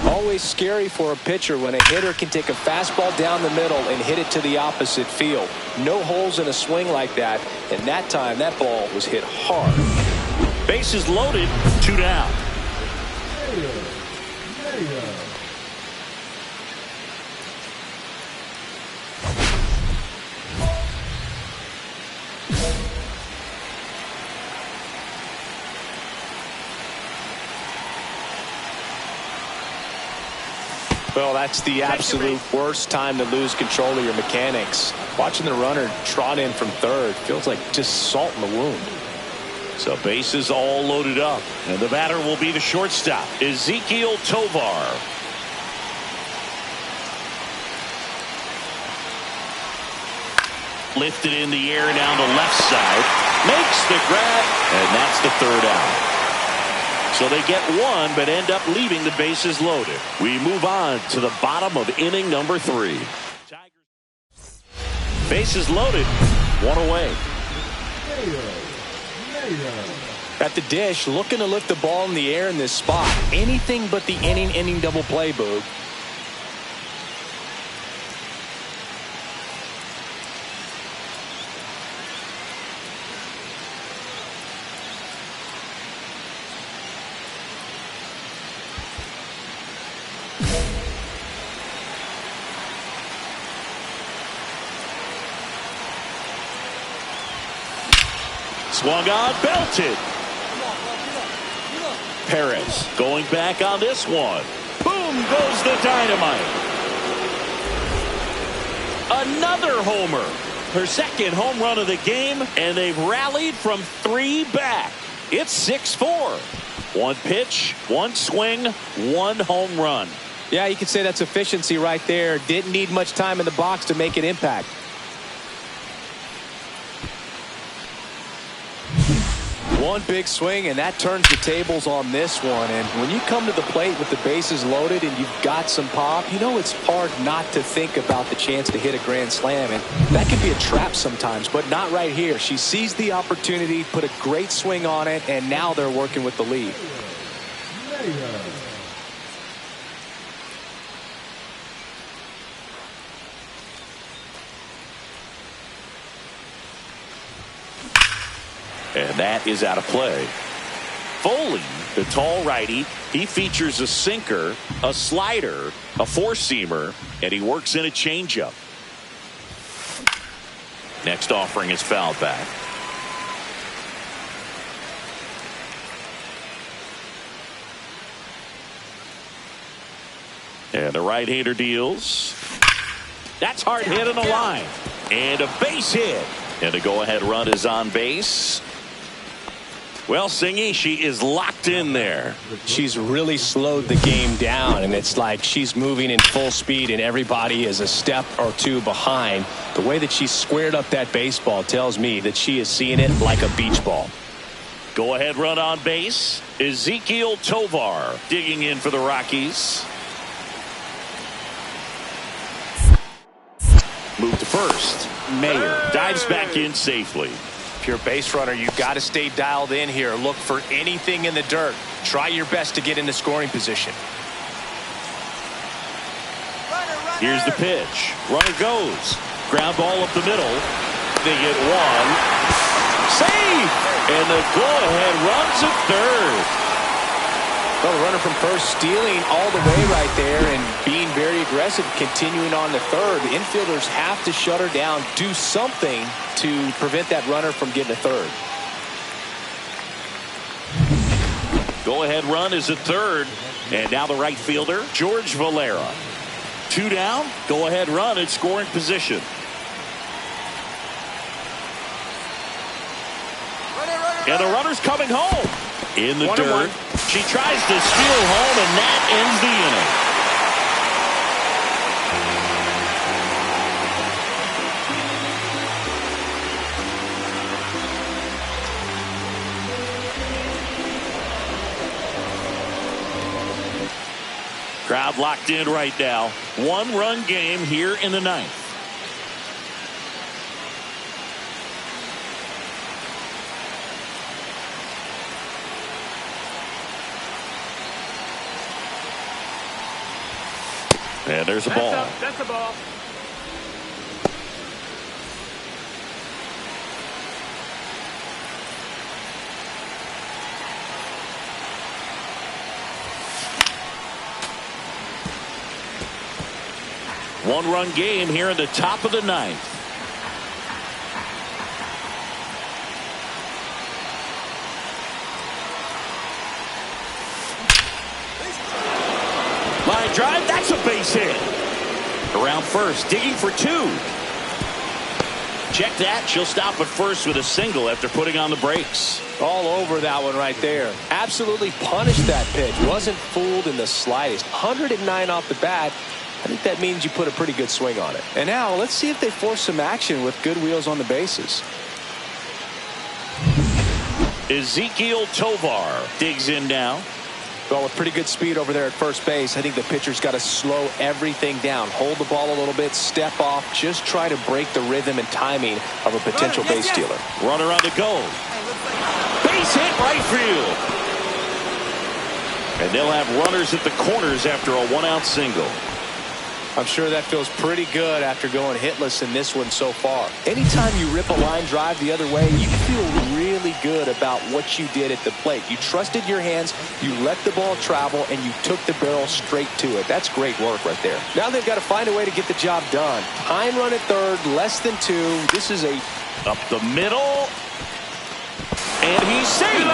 Always scary for a pitcher when a hitter can take a fastball down the middle and hit it to the opposite field. No holes in a swing like that, and that time that ball was hit hard. Bases loaded, 2 down. Well, that's the absolute worst time to lose control of your mechanics. Watching the runner trot in from third feels like just salt in the wound. So bases all loaded up, and the batter will be the shortstop, Ezekiel Tovar. Lifted in the air down the left side, makes the grab, and that's the third out. So they get one, but end up leaving the bases loaded. We move on to the bottom of inning number 3. Bases loaded, one away. At the dish, looking to lift the ball in the air in this spot. Anything but the inning double play, Boog. Swung on, belted. Perez going back on this one. Boom goes the dynamite. Another homer. Her second home run of the game, and they've rallied from 3 back. It's 6-4. One pitch, one swing, one home run. Yeah, you could say that's efficiency right there. Didn't need much time in the box to make an impact. One big swing, and that turns the tables on this one. And when you come to the plate with the bases loaded and you've got some pop, you know it's hard not to think about the chance to hit a grand slam. And that can be a trap sometimes, but not right here. She sees the opportunity, put a great swing on it, and now they're working with the lead. And that is out of play. Foley, the tall righty, he features a sinker, a slider, a four-seamer, and he works in a changeup. Next offering is fouled back. And the right-hander deals. That's hard hit on the line. And a base hit. And the go-ahead run is on base. Well, Singy, she is locked in there. She's really slowed the game down, and it's like she's moving in full speed, and everybody is a step or two behind. The way that she squared up that baseball tells me that she is seeing it like a beach ball. Go-ahead run on base. Ezekiel Tovar digging in for the Rockies. Move to first. Mayer dives back in safely. If you're a base runner, you've got to stay dialed in here. Look for anything in the dirt. Try your best to get into scoring position. Here's the pitch. Runner goes. Ground ball up the middle. They get one. Save! And the go-ahead runs at third. Well, the runner from first stealing all the way right there and being very aggressive, continuing on to third. The infielders have to shut her down, do something to prevent that runner from getting to third. Go-ahead run is at third. And now the right fielder, George Valera. 2 down, go-ahead run in scoring position. And the runner's coming home. In the dirt. She tries to steal home, and that ends the inning. Crowd locked in right now. 1-run game here in the 9th. And there's a ball. That's a ball. One-run game here in the top of the 9th. Line line drive. That's a base hit. Around first, digging for 2. Check that. She'll stop at first with a single after putting on the brakes. All over that one right there. Absolutely punished that pitch. Wasn't fooled in the slightest. 109 off the bat. I think that means you put a pretty good swing on it. And now let's see if they force some action with good wheels on the bases. Ezekiel Tovar digs in now. Well, with pretty good speed over there at first base, I think the pitcher's got to slow everything down. Hold the ball a little bit, step off, just try to break the rhythm and timing of a potential base stealer. Runner on the go. Base hit right field. And they'll have runners at the corners after a 1-out single. I'm sure that feels pretty good after going hitless in this one so far. Anytime you rip a line drive the other way, you feel really good about what you did at the plate. You trusted your hands, you let the ball travel, and you took the barrel straight to it. That's great work right there. Now they've got to find a way to get the job done. Tying run at third, less than 2. This is a... Up the middle. And he's safe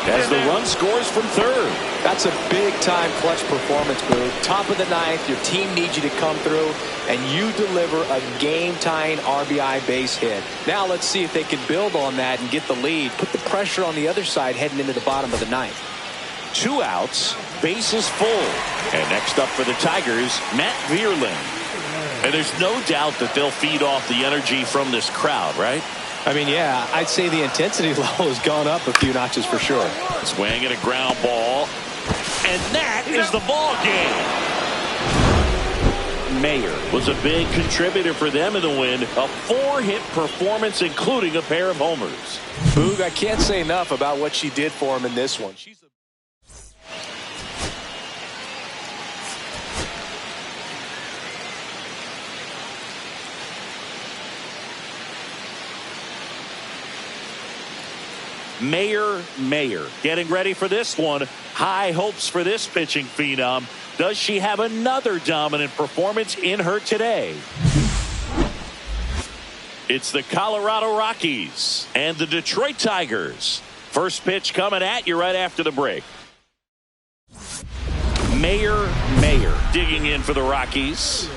as the run scores from third. That's a big-time clutch performance, Boo. Top of the 9th, your team needs you to come through, and you deliver a game-tying RBI base hit. Now let's see if they can build on that and get the lead. Put the pressure on the other side heading into the bottom of the 9th. 2 outs, bases full. And next up for the Tigers, Matt Vierling. And there's no doubt that they'll feed off the energy from this crowd, right? I mean, yeah, I'd say the intensity level has gone up a few notches for sure. Swing at a ground ball. And that is the ball game. Mayer was a big contributor for them in the win. A 4-hit performance, including a pair of homers. Boog, I can't say enough about what she did for him in this one. Mayer getting ready for this one. High hopes for this pitching phenom. Does she have another dominant performance in her today? It's the Colorado Rockies and the Detroit Tigers. First pitch coming at you right after the break. Mayer digging in for the Rockies.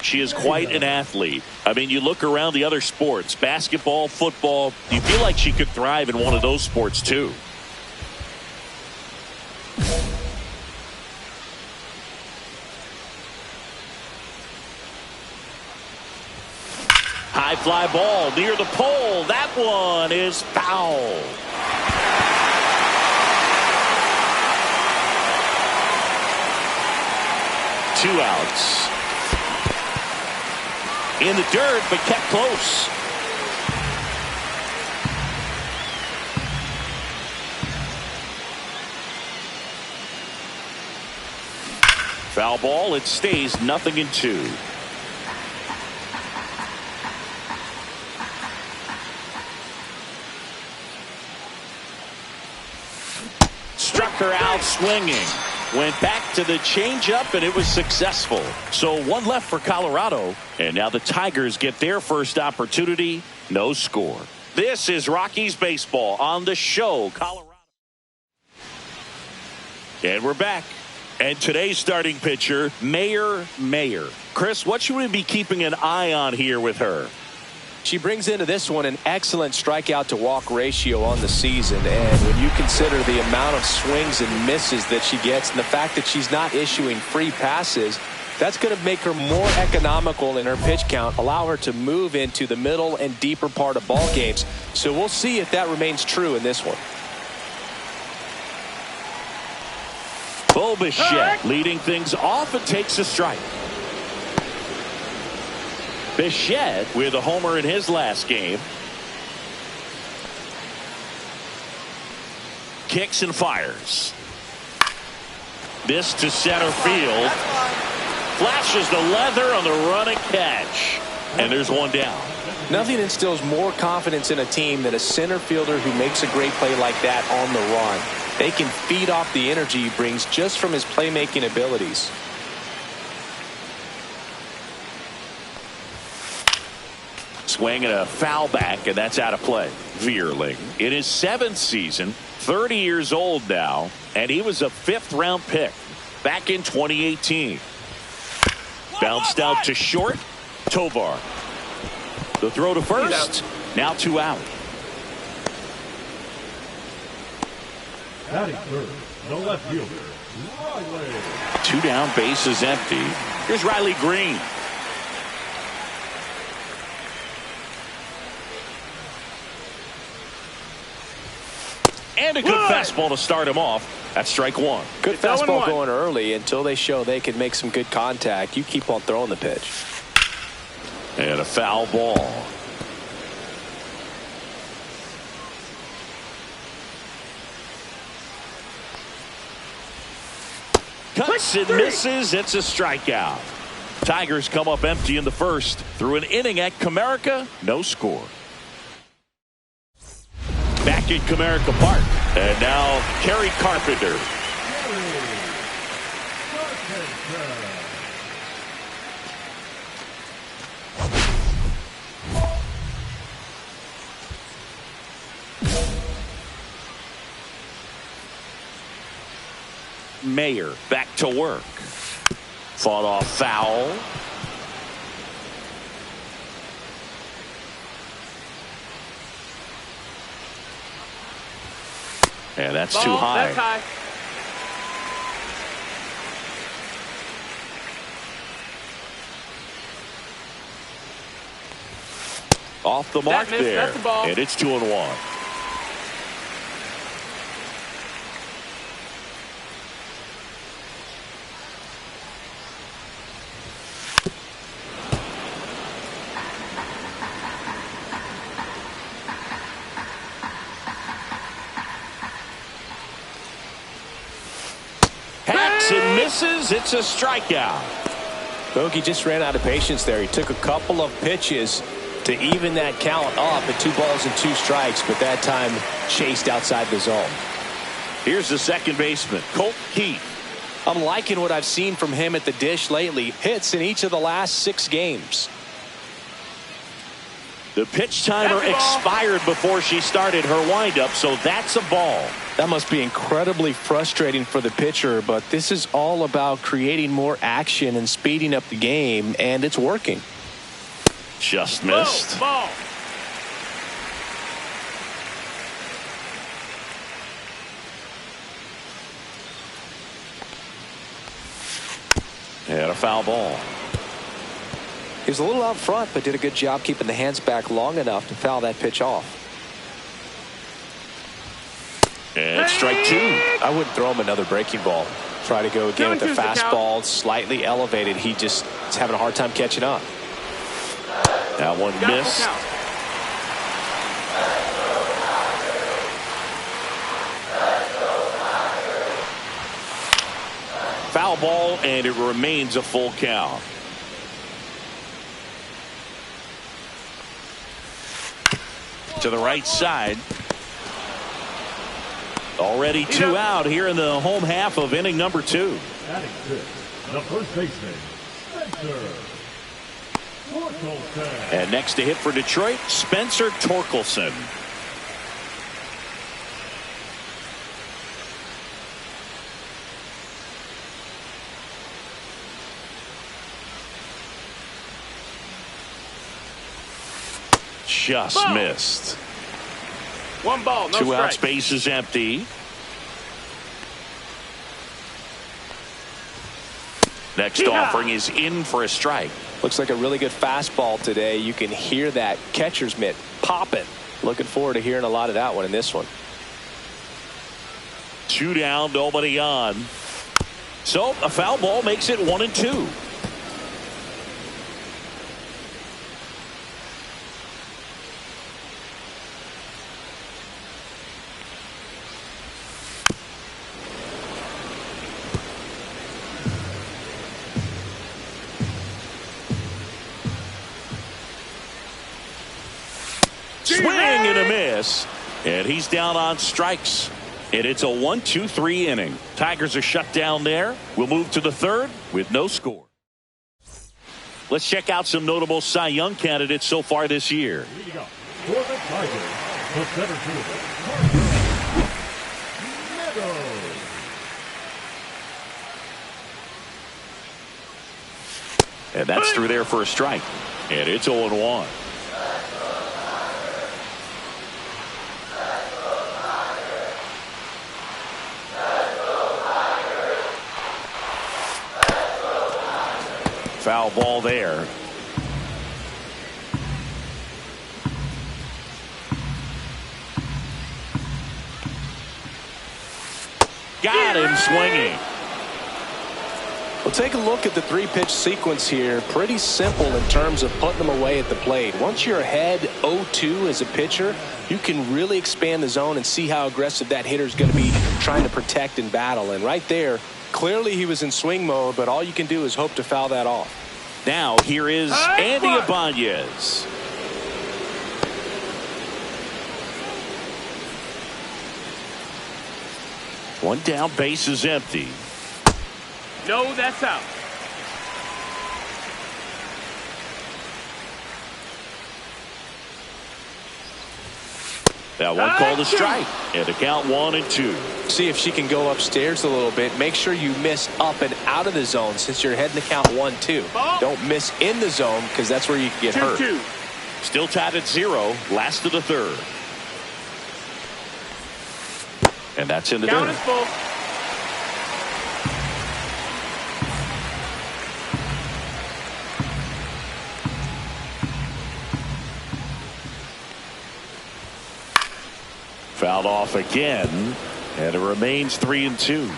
She is quite an athlete. I mean, you look around the other sports, basketball, football, you feel like she could thrive in one of those sports too. High fly ball near the pole. That one is foul. Two outs. In the dirt, but kept close. Foul ball. It stays 0-2. Struck her out swinging. Went back to the changeup, and it was successful. So one left for Colorado. And now the Tigers get their first opportunity. No score. This is Rockies baseball on the show, Colorado. And we're back. And today's starting pitcher, Mayer. Chris, what should we be keeping an eye on here with her? She brings into this one an excellent strikeout to walk ratio on the season, and when you consider the amount of swings and misses that she gets and the fact that she's not issuing free passes, that's going to make her more economical in her pitch count, allow her to move into the middle and deeper part of ball games. So we'll see if that remains true in this one. Bo Bichette leading things off and takes a strike. Bichette with a homer in his last game. Kicks and fires. This to center field. Flashes the leather on the running catch. And there's one down. Nothing instills more confidence in a team than a center fielder who makes a great play like that on the run. They can feed off the energy he brings just from his playmaking abilities. Swing and a foul back, and that's out of play. Vierling in his 7th season, 30 years old now, and he was a 5th-round pick back in 2018. Bounced out to short. Tovar. The throw to first. Now 2 out. Batting third, the left fielder, Riley. 2 down, base is empty. Here's Riley Green. And a good fastball to start him off. That's strike 1. Good fastball going early until they show they can make some good contact. You keep on throwing the pitch. And a foul ball. Cuts and misses. It's a strikeout. Tigers come up empty in the first. Through an inning at Comerica, no score. Back in Comerica Park. And now Kerry Carpenter. Mayer back to work. Fought off foul. And that's too high. That's high. Off the mark there. That's the ball. And it's 2-1. And misses. It's a strikeout. Bogey just ran out of patience there. He took a couple of pitches to even that count up at 2 balls and 2 strikes, but that time chased outside the zone. Here's the second baseman, Colt Keith. I'm liking what I've seen from him at the dish lately. Hits in each of the last 6 games. The pitch timer expired before she started her windup, so that's a ball. That must be incredibly frustrating for the pitcher, but this is all about creating more action and speeding up the game, and it's working. Just missed. Ball. And a foul ball. He was a little out front, but did a good job keeping the hands back long enough to foul that pitch off. And strike 2. I wouldn't throw him another breaking ball. Try to go again with the fastball, slightly elevated. He just is having a hard time catching up. That one missed. Foul ball, and it remains a full count. To the right side. Already 2 out here in the home half of inning number 2. Batting 6, the first baseman, Spencer Torkelson. And next to hit for Detroit, Spencer Torkelson. Just missed. 1 ball, no 2 out, strike. space is empty. Next offering is in for a strike. Looks like a really good fastball today. You can hear that catcher's mitt popping. Looking forward to hearing a lot of that one in this one. 2 down, nobody on. So a foul ball makes it 1-2. Swing and a miss, and he's down on strikes. And it's a 1-2-3 inning. Tigers are shut down there. We'll move to the third with no score. Let's check out some notable Cy Young candidates so far this year. Leading up for the Tigers, the center fielder, And that's through there for a strike. And it's 0-1. Foul ball there. Got him swinging. Well, take a look at the three-pitch sequence here. Pretty simple in terms of putting them away at the plate. Once you're ahead 0-2 as a pitcher, you can really expand the zone and see how aggressive that hitter is going to be trying to protect and battle. And right there, clearly he was in swing mode, but all you can do is hope to foul that off. Now here is Andy Ibanez. One down, base is empty. No, that's out. That one called a strike. And the count 1-2. See if she can go upstairs a little bit. Make sure you miss up and out of the zone since you're heading to count 1-2. Don't miss in the zone because that's where you can get hurt. 2-2. Still tied at 0. Last of the third. And that's in the Count dirt. is full. Fouled off again, and it remains 3-2.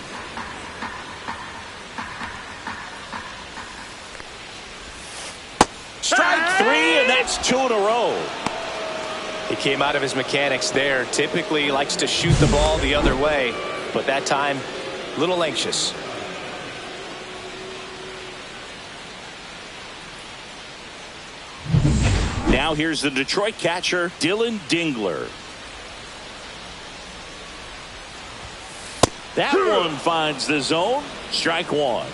Strike 3, and that's 2 in a row. He came out of his mechanics there. Typically likes to shoot the ball the other way, but that time a little anxious. Now here's the Detroit catcher, Dylan Dingler. That one finds the zone. Strike 1.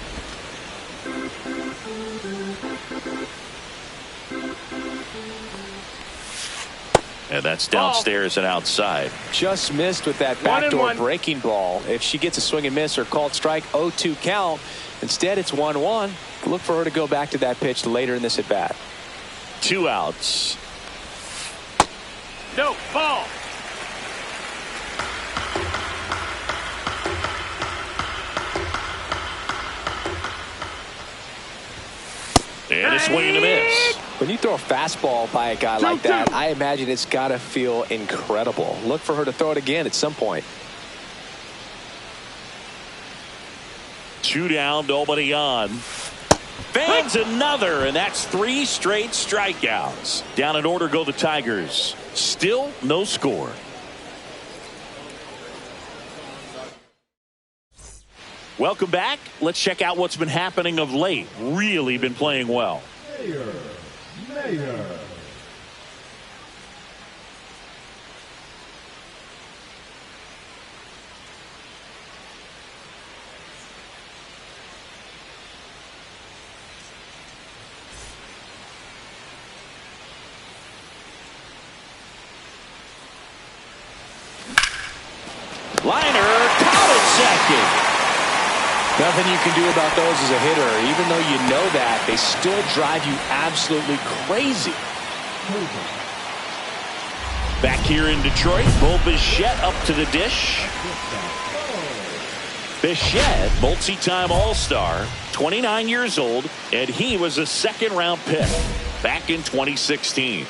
And that's downstairs and outside. Just missed with that backdoor breaking ball. If she gets a swing and miss or called strike, 0-2 count. Instead, it's 1-1. Look for her to go back to that pitch later in this at bat. 2 outs. No, ball. And a swing and a miss. When you throw a fastball by a guy like that, I imagine it's got to feel incredible. Look for her to throw it again at some point. 2 down, nobody on. Fans another, and that's 3 straight strikeouts. Down in order go the Tigers. Still no score. Welcome back. Let's check out what's been happening of late. Really been playing well. Mayor. Liner, caught at second. Nothing you can do about those as a hitter. Even though you know that, they still drive you absolutely crazy. Back here in Detroit, Bo Bichette up to the dish. Bichette, multi-time All-Star, 29 years old, and he was a second-round pick back in 2016.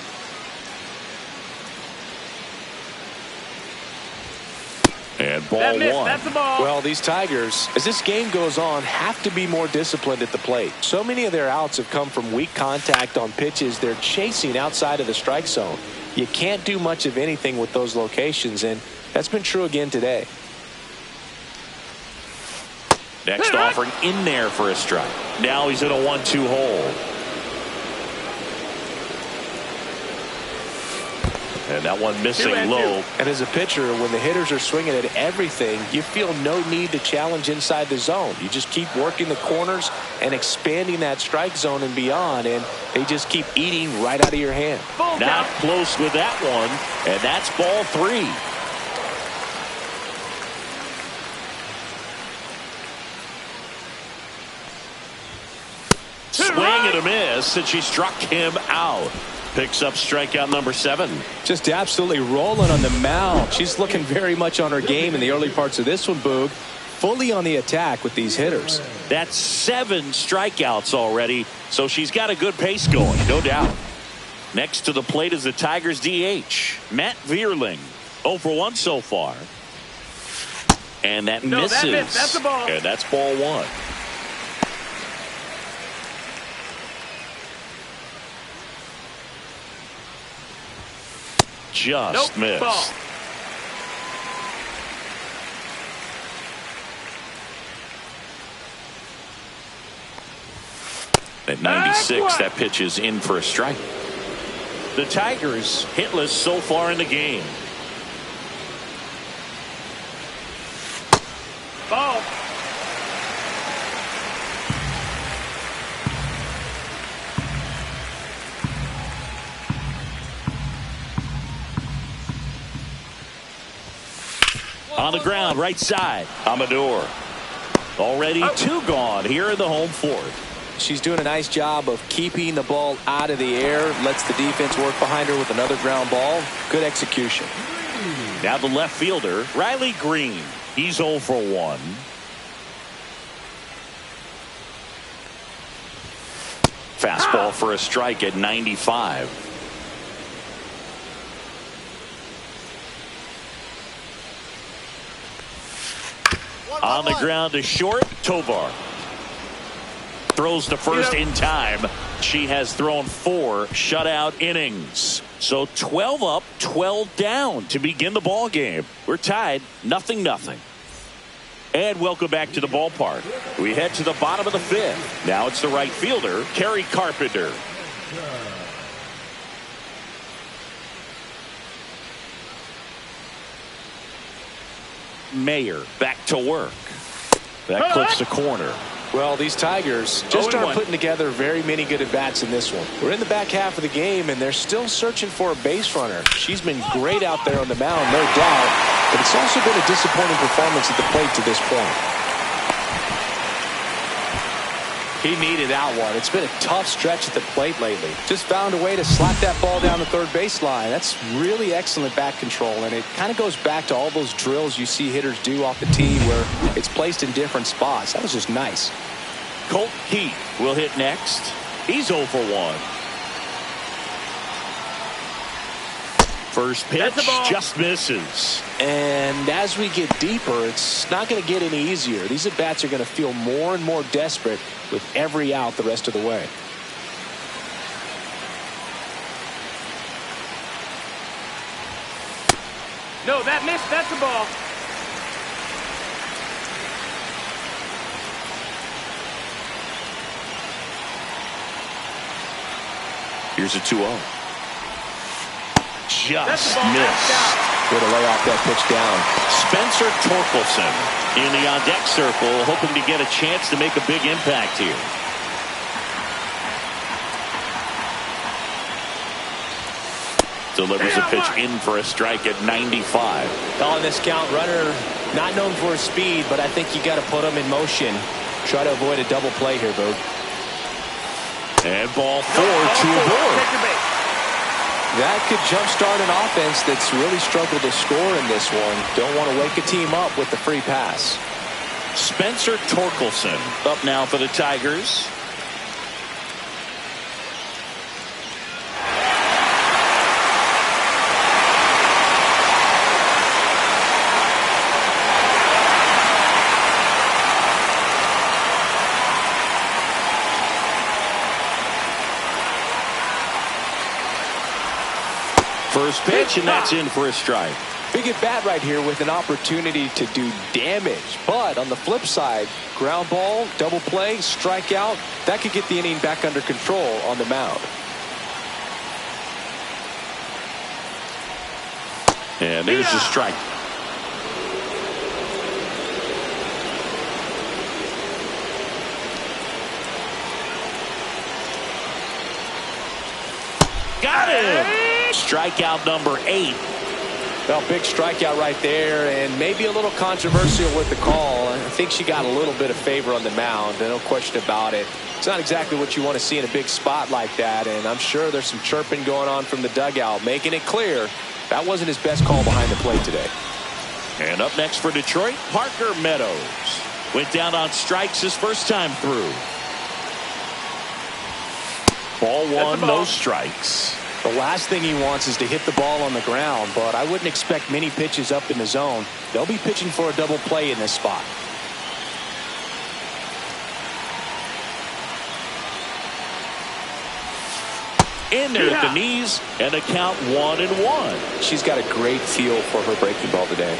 And ball one. That's the ball. Well, these Tigers, as this game goes on, have to be more disciplined at the plate. So many of their outs have come from weak contact on pitches they're chasing outside of the strike zone. You can't do much of anything with those locations, and that's been true again today. Next offering in there for a strike. Now he's in a 1-2 hole. And that one missing low. And as a pitcher, when the hitters are swinging at everything, you feel no need to challenge inside the zone. You just keep working the corners and expanding that strike zone and beyond, and they just keep eating right out of your hand. Not close with that one, and that's ball 3. Swing and a miss, and she struck him out. Picks up strikeout number 7. Just absolutely rolling on the mound. She's looking very much on her game in the early parts of this one, Boog. Fully on the attack with these hitters. That's 7 strikeouts already, so she's got a good pace going, no doubt. Next to the plate is the Tigers DH, Matt Vierling. 0 for 1 so far. And that misses. That missed. That's a ball. And that's ball 1. Just missed. Ball. At 96, that pitch is in for a strike. The Tigers hitless so far in the game. Ball. On the ground, right side. Amador. Already 2 gone here in the home fourth. She's doing a nice job of keeping the ball out of the air. Lets the defense work behind her with another ground ball. Good execution. Now the left fielder, Riley Green. He's 0 for 1. Fastball for a strike at 95. On the ground to short, Tovar. Throws to first in time. She has thrown 4 shutout innings. So 12 up, 12 down to begin the ball game. We're tied 0-0. And welcome back to the ballpark. We head to the bottom of the 5th. Now it's the right fielder, Kerry Carpenter. Mayer back to work. That clips the corner. Well, these Tigers just aren't putting together very many good at-bats in this one. We're in the back half of the game, and they're still searching for a base runner. She's been great out there on the mound, no doubt, but it's also been a disappointing performance at the plate to this point. He needed that one. It's been a tough stretch at the plate lately. Just found a way to slap that ball down the third baseline. That's really excellent bat control, and it kind of goes back to all those drills you see hitters do off the tee where it's placed in different spots. That was just nice. Colt Keith will hit next. He's 0 for 1. First pitch just misses. And as we get deeper, it's not going to get any easier. These at-bats are going to feel more and more desperate with every out the rest of the way. No, that missed. That's a ball. Here's a 2-0. Just missed. Way to lay off that pitch down. Spencer Torkelson in the on-deck circle, hoping to get a chance to make a big impact here. Delivers a pitch in for a strike at 95. On this count, runner not known for his speed, but I think you got to put him in motion. Try to avoid a double play here, Boog. And ball 4 to a board. That could jumpstart an offense that's really struggled to score in this one. Don't want to wake a team up with the free pass. Spencer Torkelson up now for the Tigers. First pitch, and that's in for a strike. Big at bat right here with an opportunity to do damage. But on the flip side, ground ball, double play, strikeout, that could get the inning back under control on the mound. And there's the strike. Got him! Strikeout number 8. Well, big strikeout right there, and maybe a little controversial with the call. I think she got a little bit of favor on the mound, no question about it. It's not exactly what you want to see in a big spot like that, and I'm sure there's some chirping going on from the dugout, making it clear that wasn't his best call behind the plate today. And up next for Detroit, Parker Meadows. Went down on strikes his first time through. Ball one, no strikes. The last thing he wants is to hit the ball on the ground, but I wouldn't expect many pitches up in the zone. They'll be pitching for a double play in this spot. In there at the knees, and a count 1-1. She's got a great feel for her breaking ball today.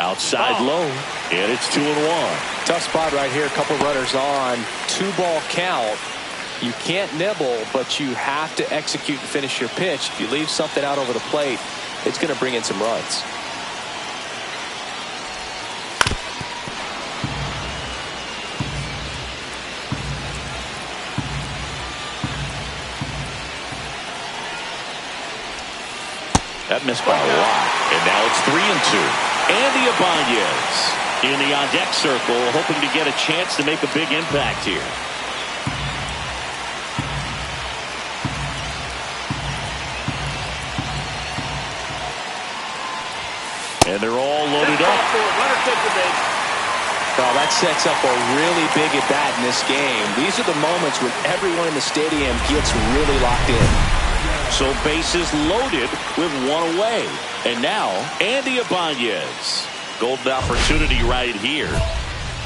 Outside low, and it's 2-1. Tough spot right here. A couple runners on. 2-ball count. You can't nibble, but you have to execute and finish your pitch. If you leave something out over the plate, it's going to bring in some runs. That missed by a lot. And now it's 3-2. Andy Ibanez in the on-deck circle, hoping to get a chance to make a big impact here. And they're all loaded up. Oh, that sets up a really big at-bat in this game. These are the moments when everyone in the stadium gets really locked in. So bases loaded with one away. And now, Andy Ibanez. Golden opportunity right here.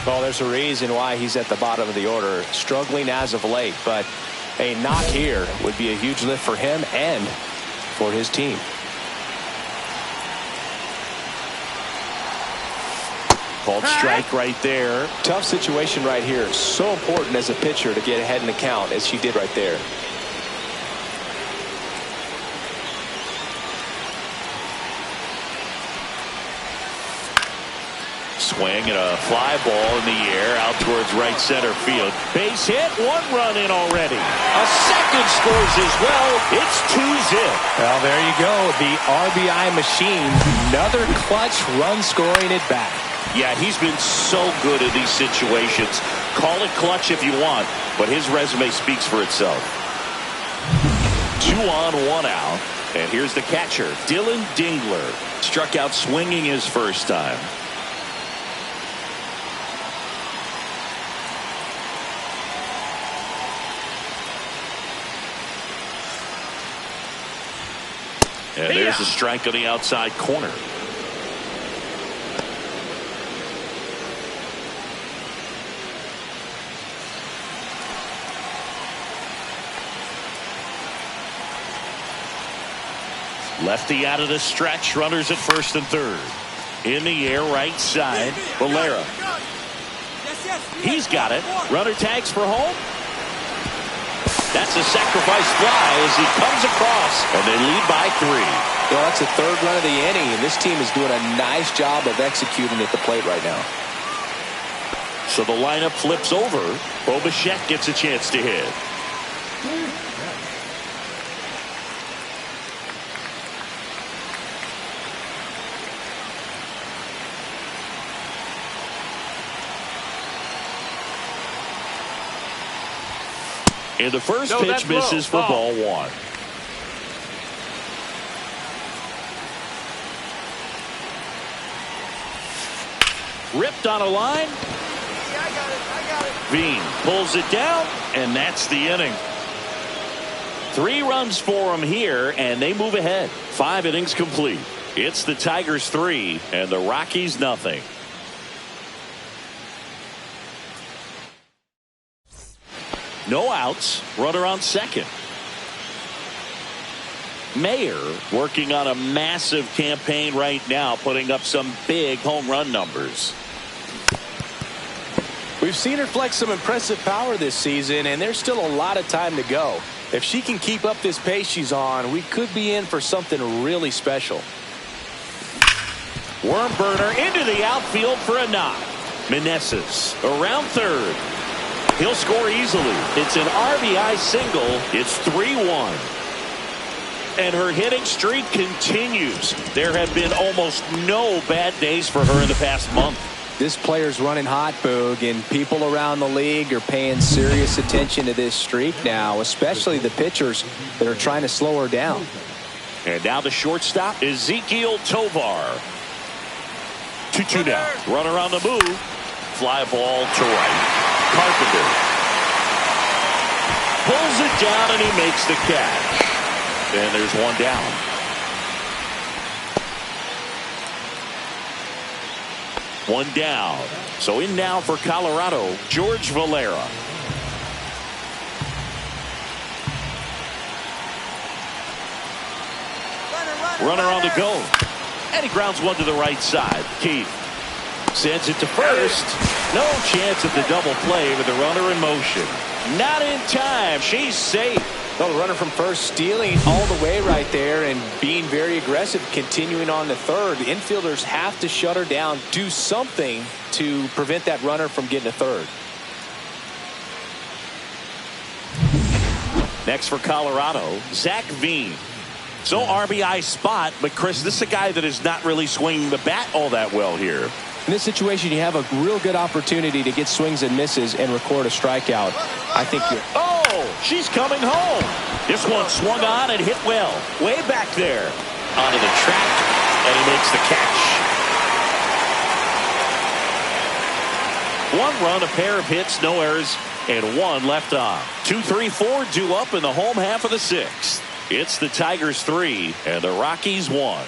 Well, there's a reason why he's at the bottom of the order. Struggling as of late, but a knock here would be a huge lift for him and for his team. Called strike right there. Tough situation right here. So important as a pitcher to get ahead in the count as she did right there. Swing and a fly ball in the air out towards right center field. Base hit, 1 run in already. A second scores as well. It's 2-zip. Well, there you go. The RBI machine. Another clutch run scoring at bat. Yeah, he's been so good in these situations. Call it clutch if you want, but his resume speaks for itself. 2 on, 1 out. And here's the catcher, Dylan Dingler. Struck out swinging his first time. And there's a strike on the outside corner. Lefty out of the stretch. Runners at first and third. In the air, right side. Valera. He's got it. Runner tags for home. That's a sacrifice fly as he comes across, and they lead by 3. Well, that's the 3rd run of the inning, and this team is doing a nice job of executing at the plate right now. So the lineup flips over. Bo Bichette gets a chance to hit. And the first pitch misses for ball 1. Ripped on a line. I got it. Bean pulls it down, and that's the inning. 3 runs for him here, and they move ahead. 5 innings complete. It's the Tigers 3 and the Rockies nothing. No outs. Runner on second. Mayer working on a massive campaign right now, putting up some big home run numbers. We've seen her flex some impressive power this season, and there's still a lot of time to go. If she can keep up this pace she's on, we could be in for something really special. Worm burner into the outfield for a knock. Meneses around third. He'll score easily. It's an RBI single. It's 3-1. And her hitting streak continues. There have been almost no bad days for her in the past month. This player's running hot, Boog, and people around the league are paying serious attention to this streak now, especially the pitchers that are trying to slow her down. And now the shortstop, Ezekiel Tovar. 2-2 now. Runner on the move. Fly ball to right. Carpenter pulls it down, and he makes the catch. And there's one down. One down. So in now for Colorado, George Valera. Runner on the go. And he grounds one to the right side. Keith sends it to first. No chance of the double play with the runner in motion. Not in time. She's safe. Well, the runner from first stealing all the way right there and being very aggressive, continuing on to third. The infielders have to shut her down, do something to prevent that runner from getting to third. Next for Colorado, Zach Veen. So RBI spot, but Chris, this is a guy that is not really swinging the bat all that well here. In this situation, you have a real good opportunity to get swings and misses and record a strikeout. I think you're... Oh, she's coming home. This one swung on and hit well. Way back there. Onto the track, and he makes the catch. One run, a pair of hits, no errors, and one left on. 2, 3, 4 due up in the home half of the sixth. It's the Tigers 3 and the Rockies 1.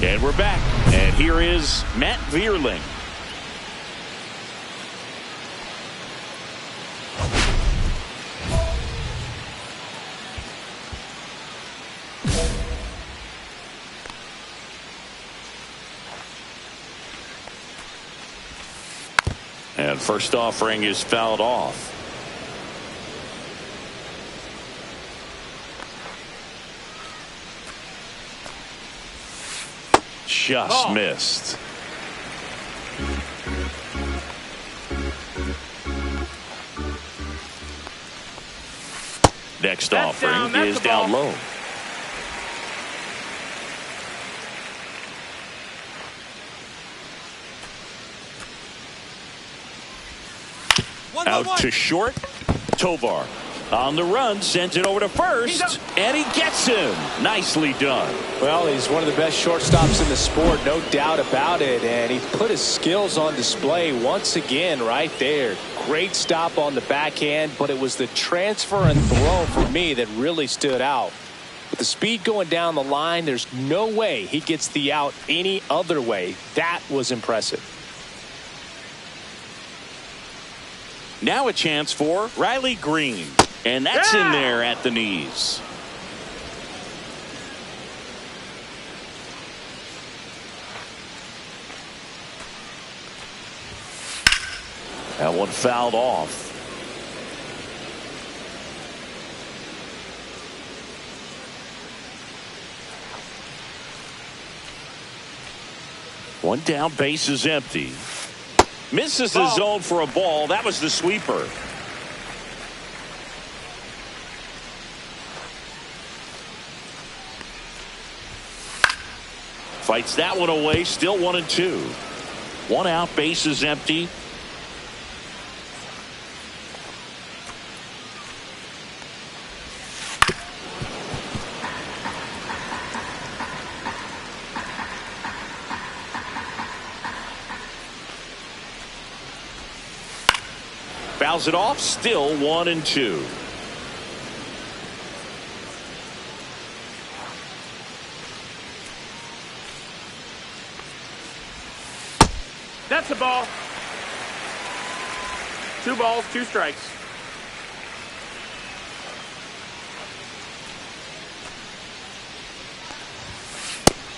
And we're back. And here is Matt Vierling. And first offering is fouled off. Just missed. Next offering is down low. Out to short. Tovar on the run, sends it over to first, and he gets him. Nicely done. Well, he's one of the best shortstops in the sport, no doubt about it, and he put his skills on display once again right there. Great stop on the backhand, but it was the transfer and throw for me that really stood out. With the speed going down the line, there's no way he gets the out any other way. That was impressive. Now a chance for Riley Green. And that's in there at the knees. That one fouled off. One down, base is empty. Misses the zone for a ball. That was the sweeper. Fights that one away. Still 1-2. One out, base is empty. Fouls it off. Still 1-2. That's a ball. 2 balls, 2 strikes.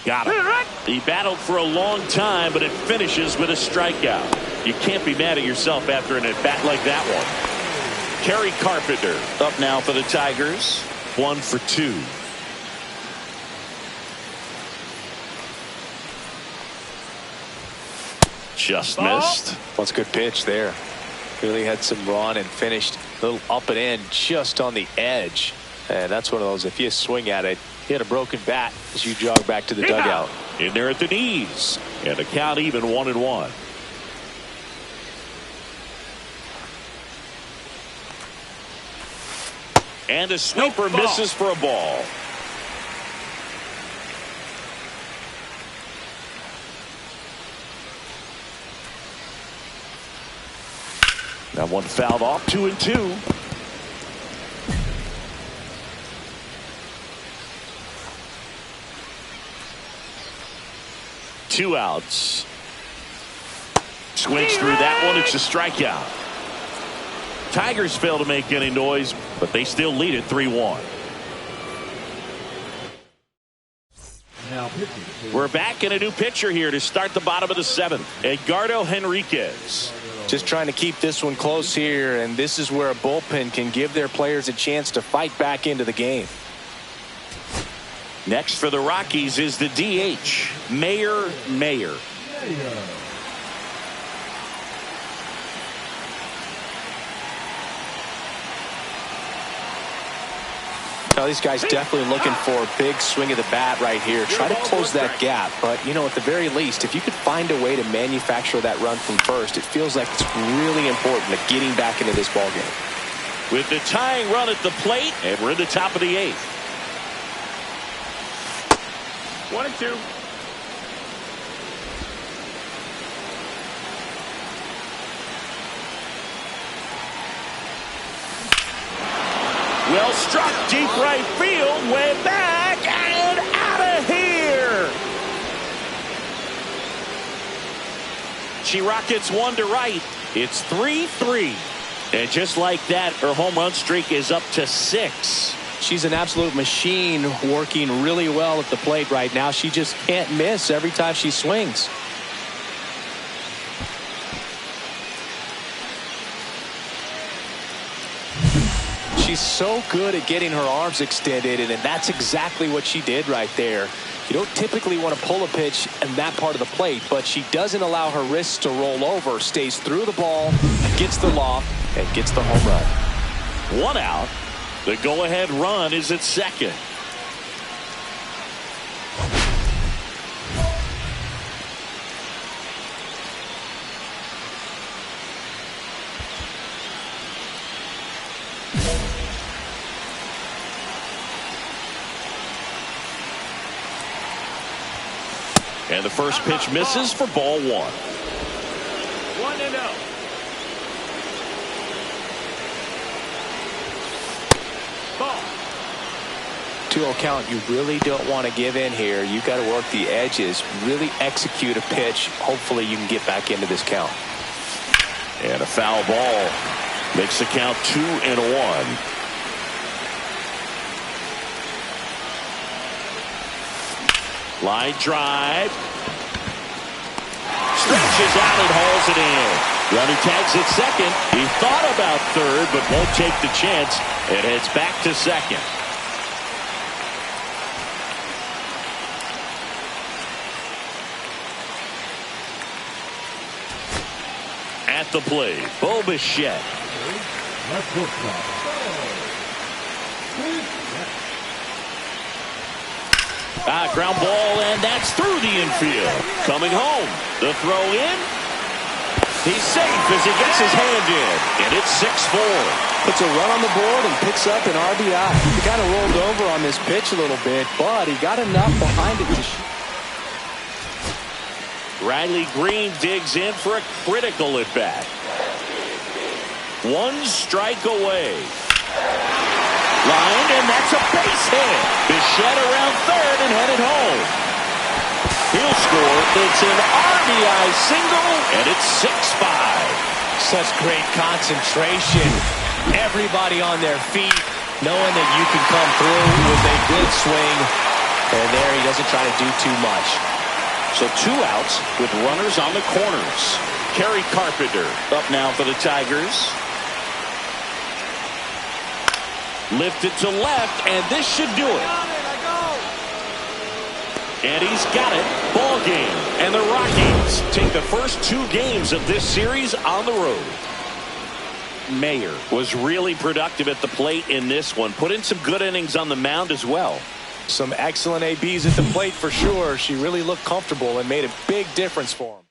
Got him. He battled for a long time, but it finishes with a strikeout. You can't be mad at yourself after an at-bat like that one. Kerry Carpenter up now for the Tigers. 1 for 2. Just missed. Well, it's a good pitch there. Really had some run and finished little up and in just on the edge. And that's one of those, if you swing at it, hit a broken bat as you jog back to the dugout. In there at the knees. And the count even 1-1. And a sweeper misses for a ball. That one fouled off, 2-2. Two outs. Swings through that one. It's a strikeout. Tigers fail to make any noise, but they still lead it 3-1. Now pitching. We're back in a new pitcher here to start the bottom of the seventh. Edgardo Henriquez. Just trying to keep this one close here, and this is where a bullpen can give their players a chance to fight back into the game. Next for the Rockies is the DH, Mayer. Now these guys definitely looking for a big swing of the bat right here. Try to close that gap, but you know, at the very least, if you could find a way to manufacture that run from first, it feels like it's really important to getting back into this ball game. With the tying run at the plate, and we're in the top of the eighth. 1-2. Well struck, deep right field, way back and out of here. She rockets one to right. It's 3-3. And just like that, her home run streak is up to 6. She's an absolute machine, working really well at the plate right now. She just can't miss every time she swings. She's so good at getting her arms extended, and that's exactly what she did right there. You don't typically want to pull a pitch in that part of the plate, but she doesn't allow her wrists to roll over, stays through the ball, gets the loft, and gets the home run. One out. The go-ahead run is at second. And the first pitch misses for ball 1. 1-0. 2-0 count. You really don't want to give in here. You got to work the edges, really execute a pitch. Hopefully you can get back into this count. And a foul ball makes the count 2-1. Line drive. Stretches out and hauls it in. Runner tags at second. He thought about third, but won't take the chance and heads back to second. At the plate, Bo Bichette. Let's go, stop. Ground ball, and that's through the infield. Coming home, the throw in. He's safe as he gets his hand in, and it's 6-4. Puts a run on the board and picks up an RBI. He kind of rolled over on this pitch a little bit, but he got enough behind it to Riley Green digs in for a critical at bat. 1 strike away. Line, and that's a base hit. Bichette around third and headed home. He'll score. It's an RBI single, and it's 6-5. Such great concentration. Everybody on their feet, knowing that you can come through with a good swing. And there he doesn't try to do too much. So 2 outs with runners on the corners. Kerry Carpenter up now for the Tigers. Lifted to left, and this should do it. And he's got it. Ball game. And the Rockies take the first 2 games of this series on the road. Mayer was really productive at the plate in this one. Put in some good innings on the mound as well. Some excellent ABs at the plate for sure. She really looked comfortable and made a big difference for him.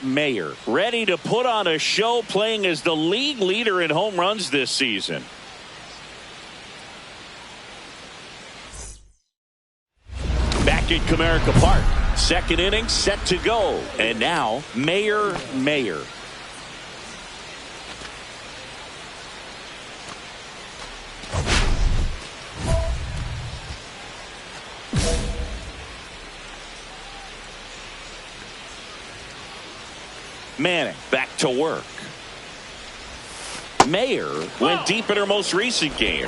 Mayer, ready to put on a show, playing as the league leader in home runs this season. Back at Comerica Park, second inning set to go, and now Mayer. Manning back to work. Mayer went deep in her most recent game.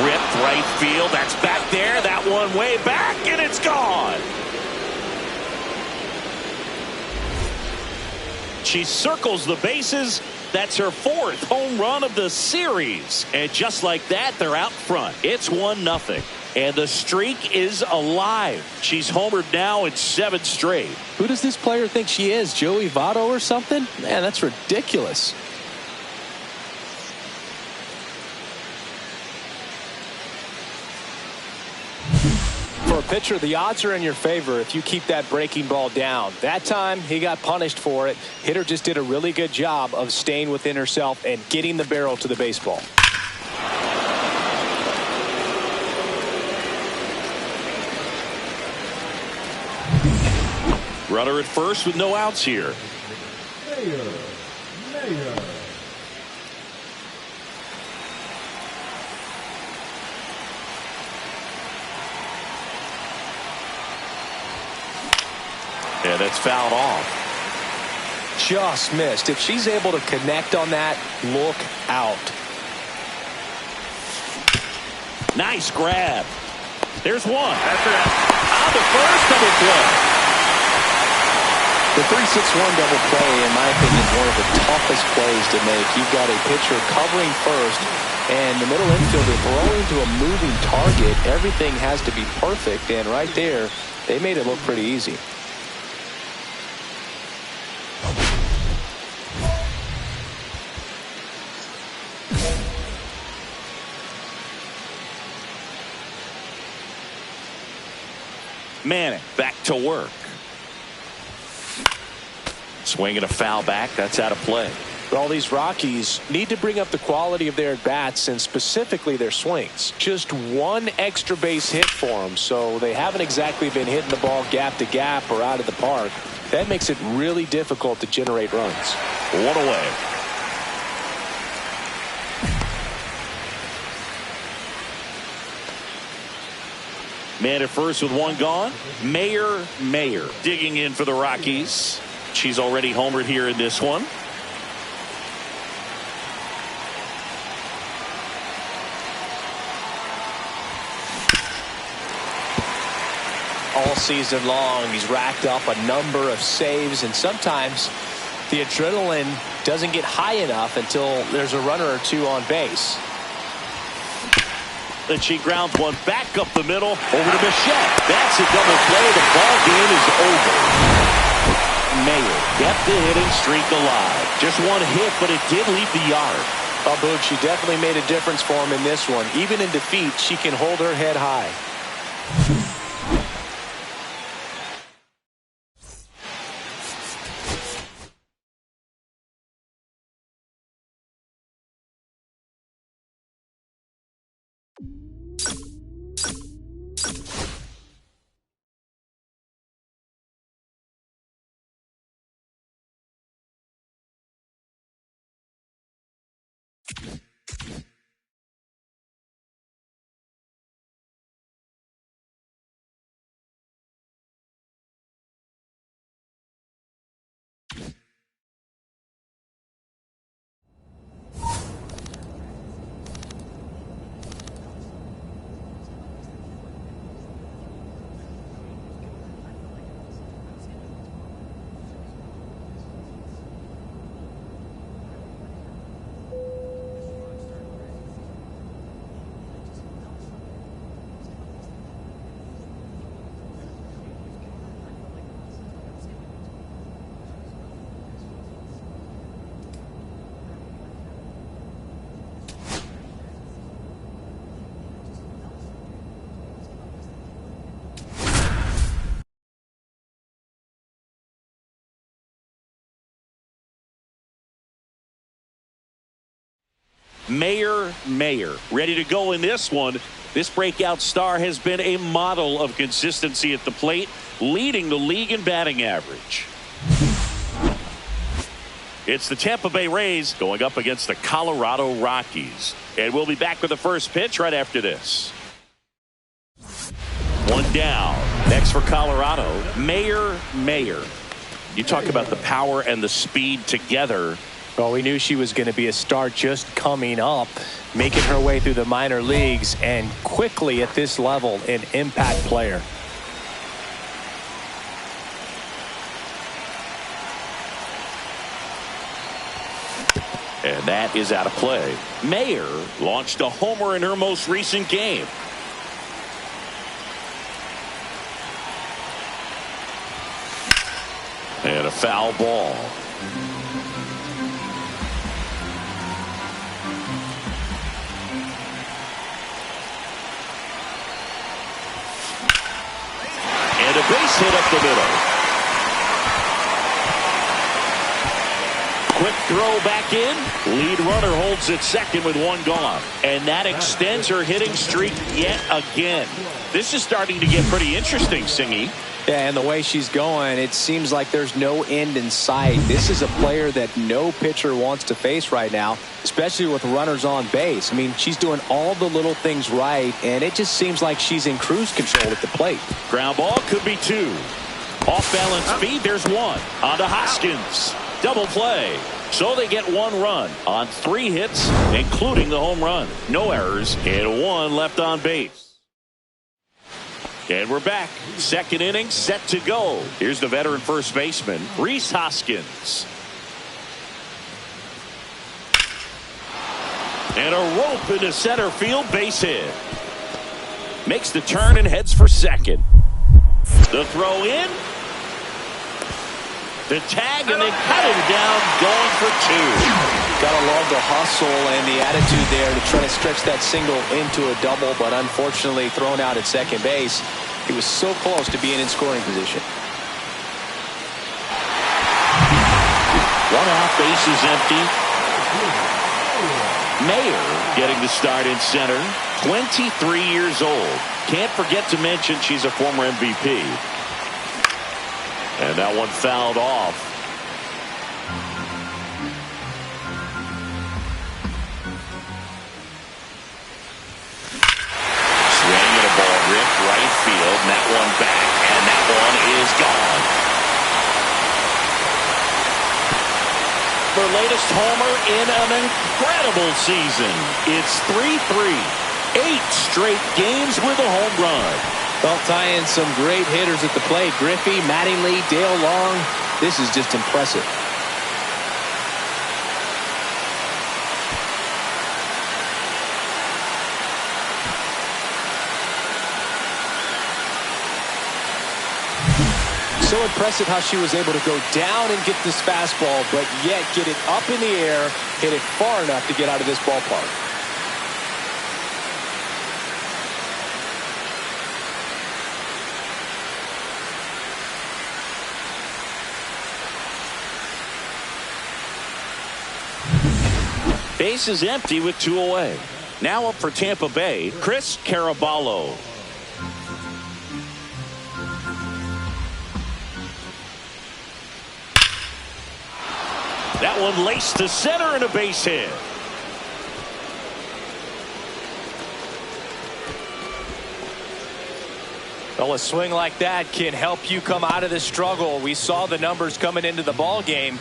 Ripped right field. That's back there. That one way back, and it's gone. She circles the bases. That's her fourth home run of the series. And just like that, they're out front. It's 1-0. And the streak is alive. She's homered now in 7 straight. Who does this player think she is? Joey Votto or something? Man, that's ridiculous. For a pitcher, the odds are in your favor if you keep that breaking ball down. That time, he got punished for it. Hitter just did a really good job of staying within herself and getting the barrel to the baseball. Runner at first with no outs here. Mayer. And it's fouled off. Just missed. If she's able to connect on that, look out. Nice grab. There's one. After that, on the first, double play. The 3-6-1 double play, in my opinion, is one of the toughest plays to make. You've got a pitcher covering first, and the middle infielder throwing to a moving target. Everything has to be perfect, and right there, they made it look pretty easy. Manning back to work. Swinging a foul back. That's out of play. All these Rockies need to bring up the quality of their at-bats and specifically their swings. Just one extra base hit for them, so they haven't exactly been hitting the ball gap to gap or out of the park. That makes it really difficult to generate runs. One away. Man at first with one gone. Mayer digging in for the Rockies. She's already homered here in this one. All season long, he's racked up a number of saves, and sometimes the adrenaline doesn't get high enough until there's a runner or two on base. And she grounds one back up the middle over to Michelle. That's a double play. The ball game is over. Mayer kept the hitting streak alive. Just one hit, but it did leave the yard. Oh, Boog, she definitely made a difference for him in this one. Even in defeat, she can hold her head high. Mayer, ready to go in this one. This breakout star has been a model of consistency at the plate, leading the league in batting average. It's the Tampa Bay Rays going up against the Colorado Rockies. And we'll be back with the first pitch right after this. One down. Next for Colorado, Mayer. You talk about the power and the speed together. Well, we knew she was going to be a star just coming up, making her way through the minor leagues, and quickly at this level, an impact player. And that is out of play. Mayer launched a homer in her most recent game. And a foul ball. And a base hit up the middle. Quick throw back in. Lead runner holds at second with one gone. And that extends her hitting streak yet again. This is starting to get pretty interesting, Singy. Yeah, and the way she's going, it seems like there's no end in sight. This is a player that no pitcher wants to face right now, especially with runners on base. I mean, she's doing all the little things right, and it just seems like she's in cruise control at the plate. Ground ball could be two. Off balance speed, there's one. On to Hoskins. Double play. So they get one run on 3 hits, including the home run. No errors, and 1 left on base. And we're back. Second inning set to go. Here's the veteran first baseman, Rhys Hoskins. And a rope into center field, base hit. Makes the turn and heads for second. The throw in. The tag, and they cut him down, going for 2. Gotta love the hustle and the attitude there to try to stretch that single into a double, but unfortunately thrown out at second base. He was so close to being in scoring position. One out, base is empty. Mayer getting the start in center. 23 years old. Can't forget to mention she's a former MVP. And that one fouled off. Swing and a ball ripped right field. And that one back. And that one is gone. Her latest homer in an incredible season. It's 3-3. 8 straight games with a home run. Well, tying some great hitters at the plate. Griffey, Mattingly, Dale Long. This is just impressive. So impressive how she was able to go down and get this fastball, but yet get it up in the air, hit it far enough to get out of this ballpark. Base is empty with 2 away. Now up for Tampa Bay, Chris Caraballo. That one laced to center and a base hit. Well, a swing like that can help you come out of the struggle. We saw the numbers coming into the ball game.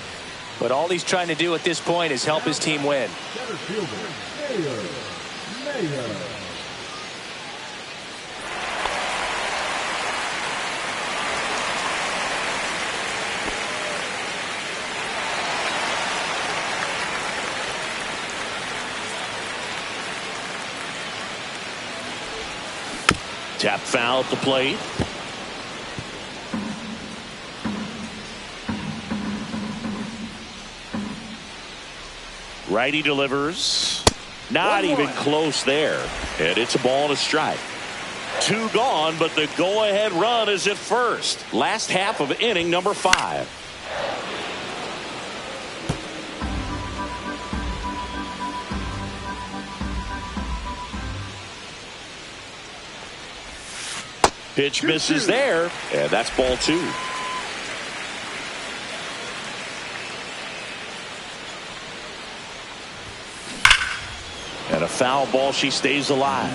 But all he's trying to do at this point is help his team win. Center fielder, Mayer. Tap foul at the plate. Righty delivers. Not even close there. And it's a ball and a strike. 2 gone, but the go-ahead run is at first. Last half of inning number 5. Pitch misses there, and that's ball 2. And a foul ball, she stays alive.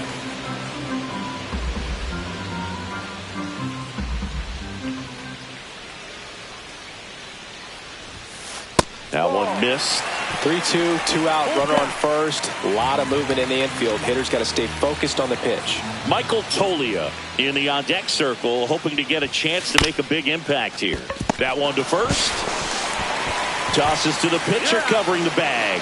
That one missed. 3-2, 2 out, runner on first. A lot of movement in the infield. Hitter's got to stay focused on the pitch. Michael Tolia in the on-deck circle, hoping to get a chance to make a big impact here. That one to first. Tosses to the pitcher, covering the bag.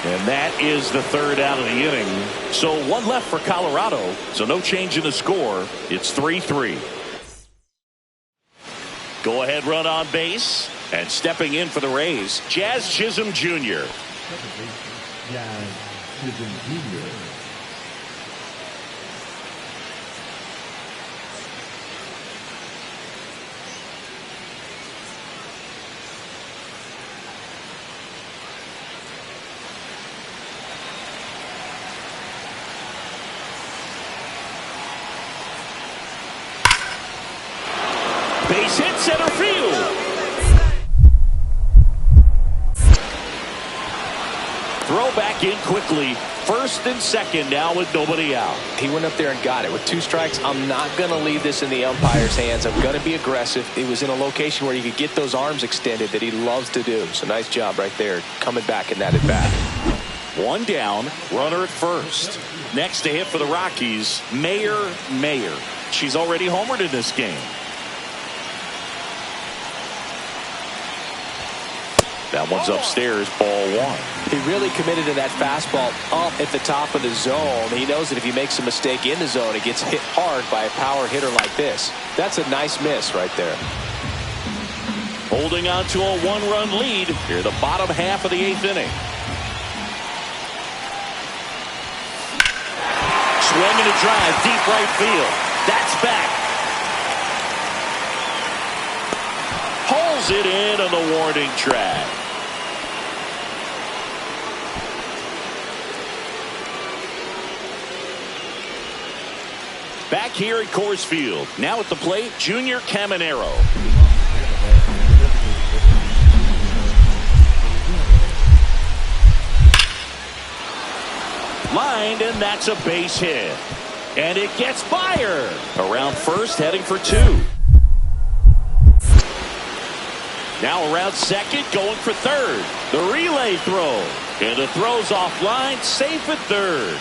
And that is the 3rd out of the inning. So 1 left for Colorado. So no change in the score. It's 3-3. Go ahead run on base. And stepping in for the Rays, Jazz Chisholm Jr. Jazz Chisholm Jr. Base hit center field. Throw back in quickly. 1st and 2nd now with nobody out. He went up there and got it. With 2 strikes, I'm not going to leave this in the umpire's hands. I'm going to be aggressive. It was in a location where he could get those arms extended that he loves to do. So nice job right there, coming back in that at bat. 1 down, runner at first. Next to hit for the Rockies, Mayer. She's already homered in this game. That one's upstairs, ball 1. He really committed to that fastball up at the top of the zone. He knows that if he makes a mistake in the zone, it gets hit hard by a power hitter like this. That's a nice miss right there. Holding on to a 1-run lead here, the bottom half of the 8th inning. Swinging a drive, deep right field. That's back. Pulls it in on the warning track. Back here at Coors Field. Now at the plate, Junior Caminero. Lined, and that's a base hit. And it gets by her. Around first, heading for 2. Now around second, going for 3rd. The relay throw. And the throw's offline, safe at 3rd.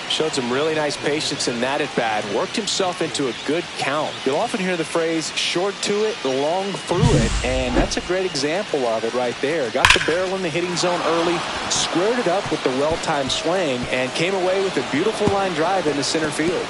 Showed some really nice patience in that at bat. Worked himself into a good count. You'll often hear the phrase short to it, long through it, and that's a great example of it right there. Got the barrel in the hitting zone early, squared it up with the well-timed swing, and came away with a beautiful line drive into center field.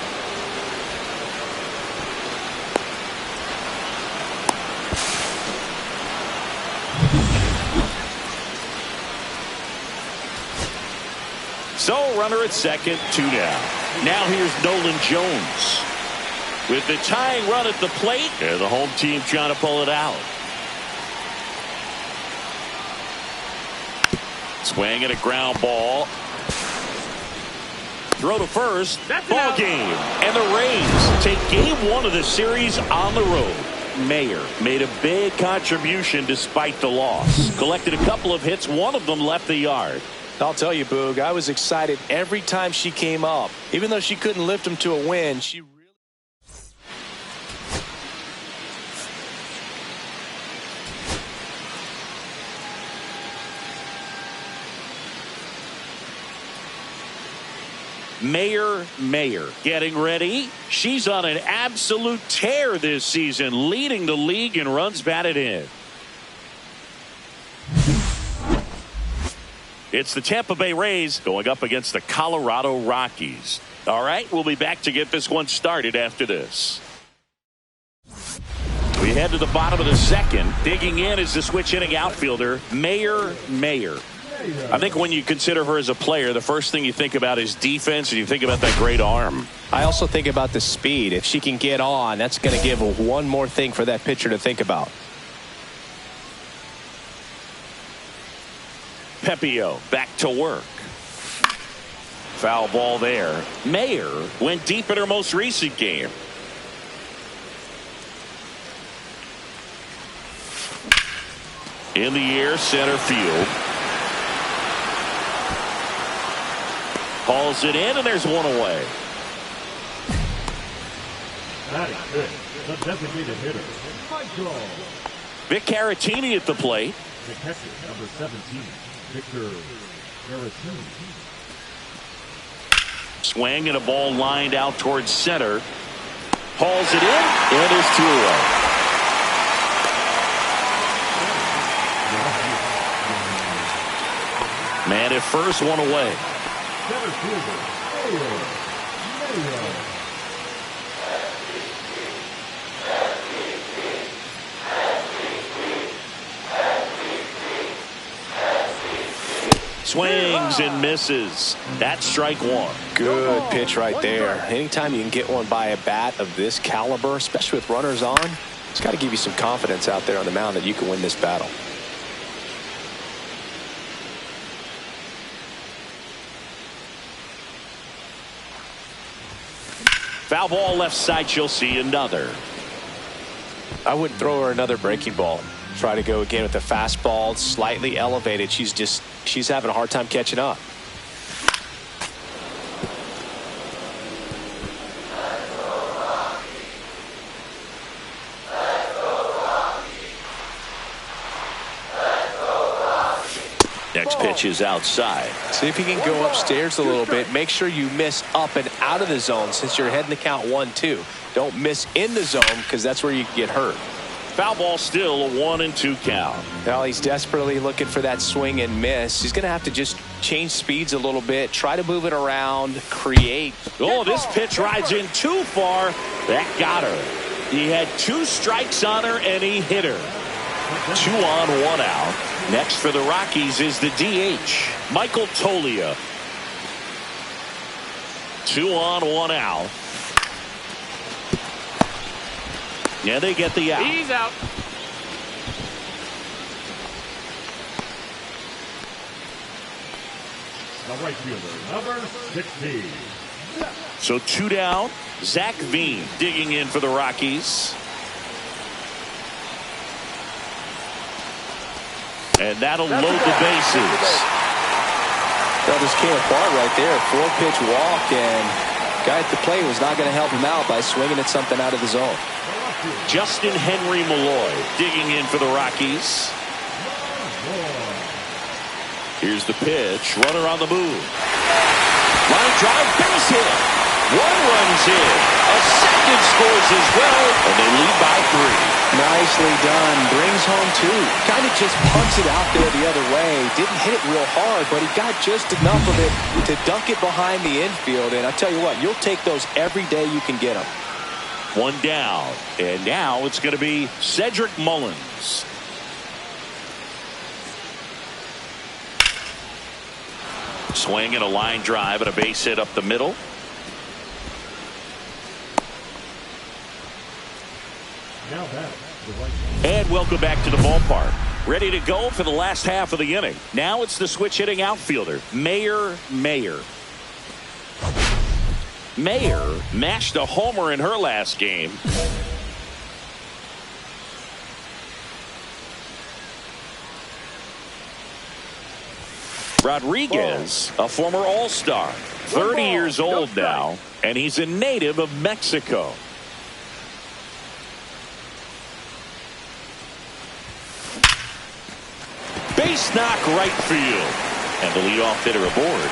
So runner at second, 2 down. Now here's Nolan Jones with the tying run at the plate. And the home team trying to pull it out. Swing and a ground ball. Throw to first. Ball game. And the Rays take game 1 of the series on the road. Mayer made a big contribution despite the loss. Collected a couple of hits. One of them left the yard. I'll tell you, Boog, I was excited every time she came up. Even though she couldn't lift him to a win, she really... Mayer getting ready. She's on an absolute tear this season, leading the league in runs batted in. It's the Tampa Bay Rays going up against the Colorado Rockies. All right, we'll be back to get this one started after this. We head to the bottom of the 2nd. Digging in is the switch hitting outfielder, Mayer. I think when you consider her as a player, the first thing you think about is defense, and you think about that great arm. I also think about the speed. If she can get on, that's going to give one more thing for that pitcher to think about. Pepio back to work. Foul ball there. Mayer went deep in her most recent game. In the air, center field. Hauls it in, and there's one away. That is good. The designated hitter, Michael. Vic Caratini at the plate. The catcher, number 17, Victor Caratini. Swing and a ball lined out towards center. Hauls it in, and there's 2 away. Man at first, 1 away. Center fielder, Mayer. Swings and misses. That's strike 1. Good pitch right there. Anytime you can get one by a bat of this caliber, especially with runners on, it's got to give you some confidence out there on the mound that you can win this battle. Foul ball left side, she'll see another. I wouldn't throw her another breaking ball. Try to go again with the fastball, slightly elevated. She's having a hard time catching up. Next pitch is outside. See if you can go upstairs a little bit. Make sure you miss up and out of the zone since you're heading to count 1-2. Don't miss in the zone because that's where you can get hurt. Foul ball still, a 1-2 count. Now he's desperately looking for that swing and miss. He's going to have to just change speeds a little bit, try to move it around, create. Oh, this pitch rides in too far. That got her. He had 2 strikes on her, and he hit her. 2 on, 1 out. Next for the Rockies is the DH, Michael Tolia. 2 on, 1 out. Yeah, they get the out. He's out. The right fielder, number 16. So 2 down. Zach Veen digging in for the Rockies. And that'll load the bases. That just came apart right there. 4-pitch walk, and guy at the plate was not going to help him out by swinging at something out of the zone. Justin Henry Malloy digging in for the Rockies. Here's the pitch. Runner on the move. Line drive, base hit. 1 run's in. A second scores as well, and they lead by 3. Nicely done. Brings home 2. Kind of just punts it out there the other way. Didn't hit it real hard, but he got just enough of it to dunk it behind the infield. And I tell you what, you'll take those every day you can get them. 1 down, and now it's going to be Cedric Mullins. Swing and a line drive and a base hit up the middle. Now back to the right. And welcome back to the ballpark. Ready to go for the last half of the inning. Now it's the switch hitting outfielder, Mayer. Mayer mashed a homer in her last game. Rodriguez, a former All-Star, 30 years old now, and he's a native of Mexico. Base knock right field, and the leadoff hitter aboard.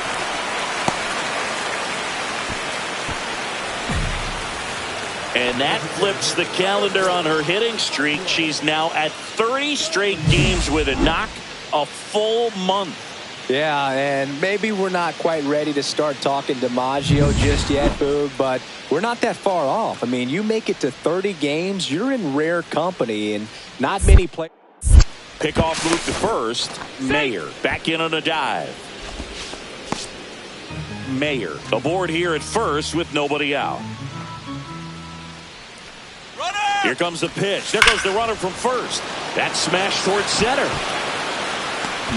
And that flips the calendar on her hitting streak. She's now at 30 straight games with a knock, a full month. Yeah, and maybe we're not quite ready to start talking DiMaggio just yet, Boog, but we're not that far off. I mean, you make it to 30 games, you're in rare company, and not many players. Pickoff move to first. Mayer back in on a dive. Mayer aboard here at first with nobody out. Runner! Here comes the pitch. There goes the runner from first. That's smashed towards center.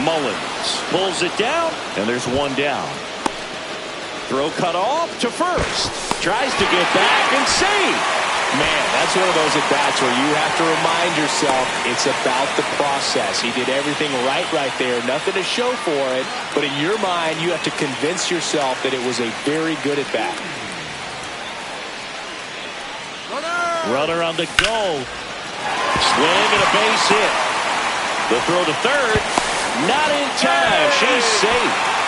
Mullins pulls it down, and there's 1 down. Throw cut off to first. Tries to get back and save. Man, that's one of those at-bats where you have to remind yourself it's about the process. He did everything right there. Nothing to show for it. But in your mind, you have to convince yourself that it was a very good at-bat. Runner on the go. Swing and a base hit. The throw to third. Not in time. She's safe.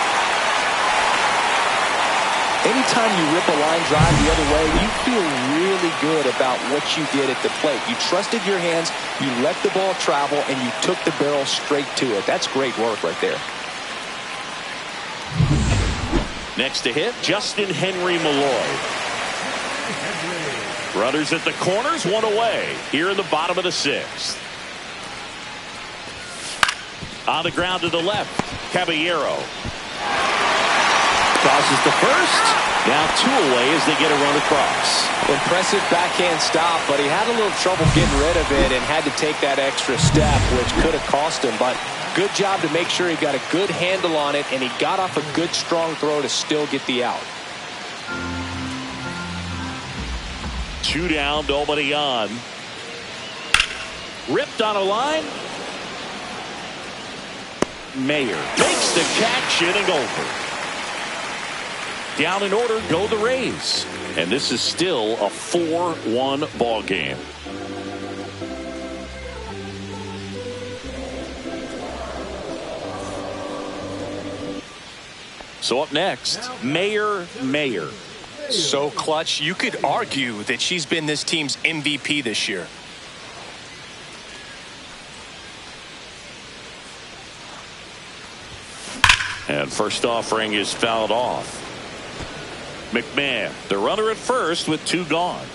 Anytime you rip a line drive the other way, you feel really good about what you did at the plate. You trusted your hands, you let the ball travel, and you took the barrel straight to it. That's great work right there. Next to hit, Justin Henry Malloy. Runners at the corners, one away. Here in the bottom of the sixth. On the ground to the left, Caballero. Tosses to first. Now two away as they get a run across. Impressive backhand stop, but he had a little trouble getting rid of it and had to take that extra step, which could have cost him. But good job to make sure he got a good handle on it, and he got off a good, strong throw to still get the out. 2 down, nobody on. Ripped on a line. Mayer makes the catch, inning over. Down in order go the Rays. And this is still a 4-1 ball game. So up next, Mayer. So clutch, you could argue that she's been this team's MVP this year. And first offering is fouled off. McMahon, the runner at first with 2 gone.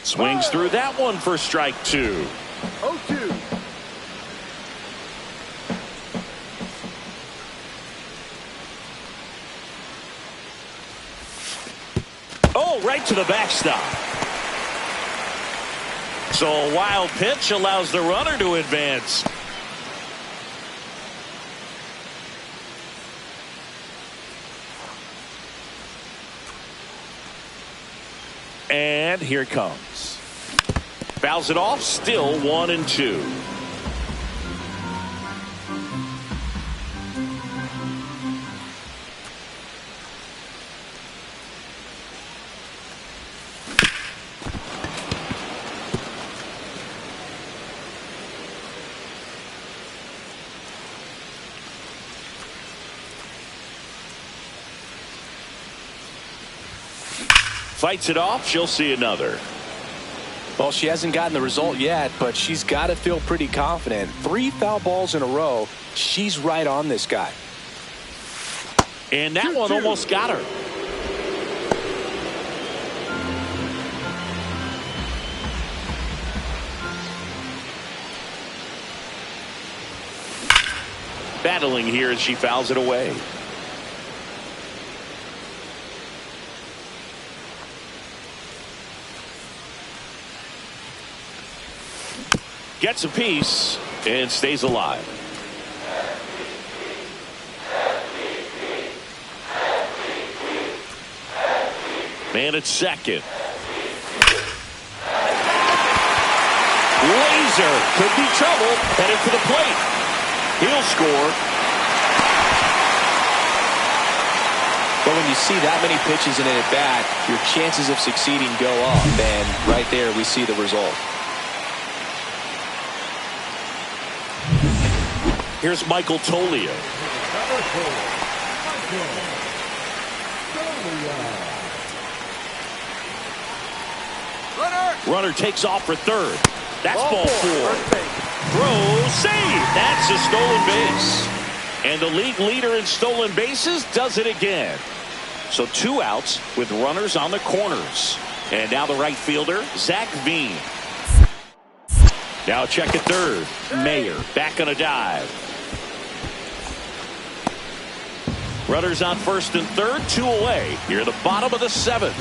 Swings through that one for strike 2. 0-2. Oh, right to the backstop. So a wild pitch allows the runner to advance. And here it comes. Fouls it off, still 1-2. Fights it off, she'll see another. Well, she hasn't gotten the result yet, but she's got to feel pretty confident. 3 foul balls in a row. She's right on this guy. And that one almost got her. Battling here as she fouls it away. Gets a piece and stays alive. Man at second. Laser could be trouble. Headed for the plate. He'll score. But when you see that many pitches in an at-bat, your chances of succeeding go up. And right there we see the result. Here's Michael Toglia. Runner takes off for third. That's ball 4. Throw, save. That's a stolen base. And the league leader in stolen bases does it again. So 2 outs with runners on the corners. And now the right fielder, Zach Veen. Now check at third. Mayer back on a dive. Runners on first and third, 2 away. Here at the bottom of the 7th.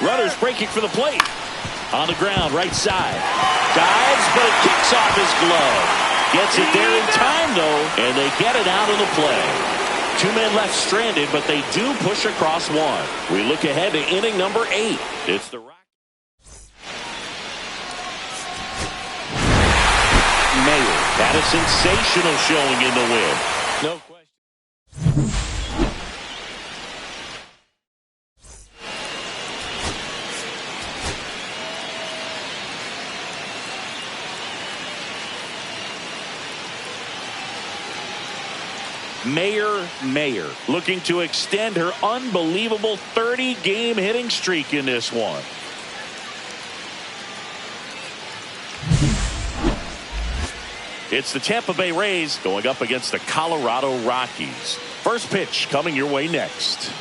Runners breaking for the plate. On the ground, right side. Dives, but it kicks off his glove. Gets it there in time, though, and they get it out of the play. 2 men left stranded, but they do push across one. We look ahead to inning number 8. It's the Mayer had a sensational showing in the win. No question. Mayer looking to extend her unbelievable 30-game hitting streak in this one. It's the Tampa Bay Rays going up against the Colorado Rockies. First pitch coming your way next.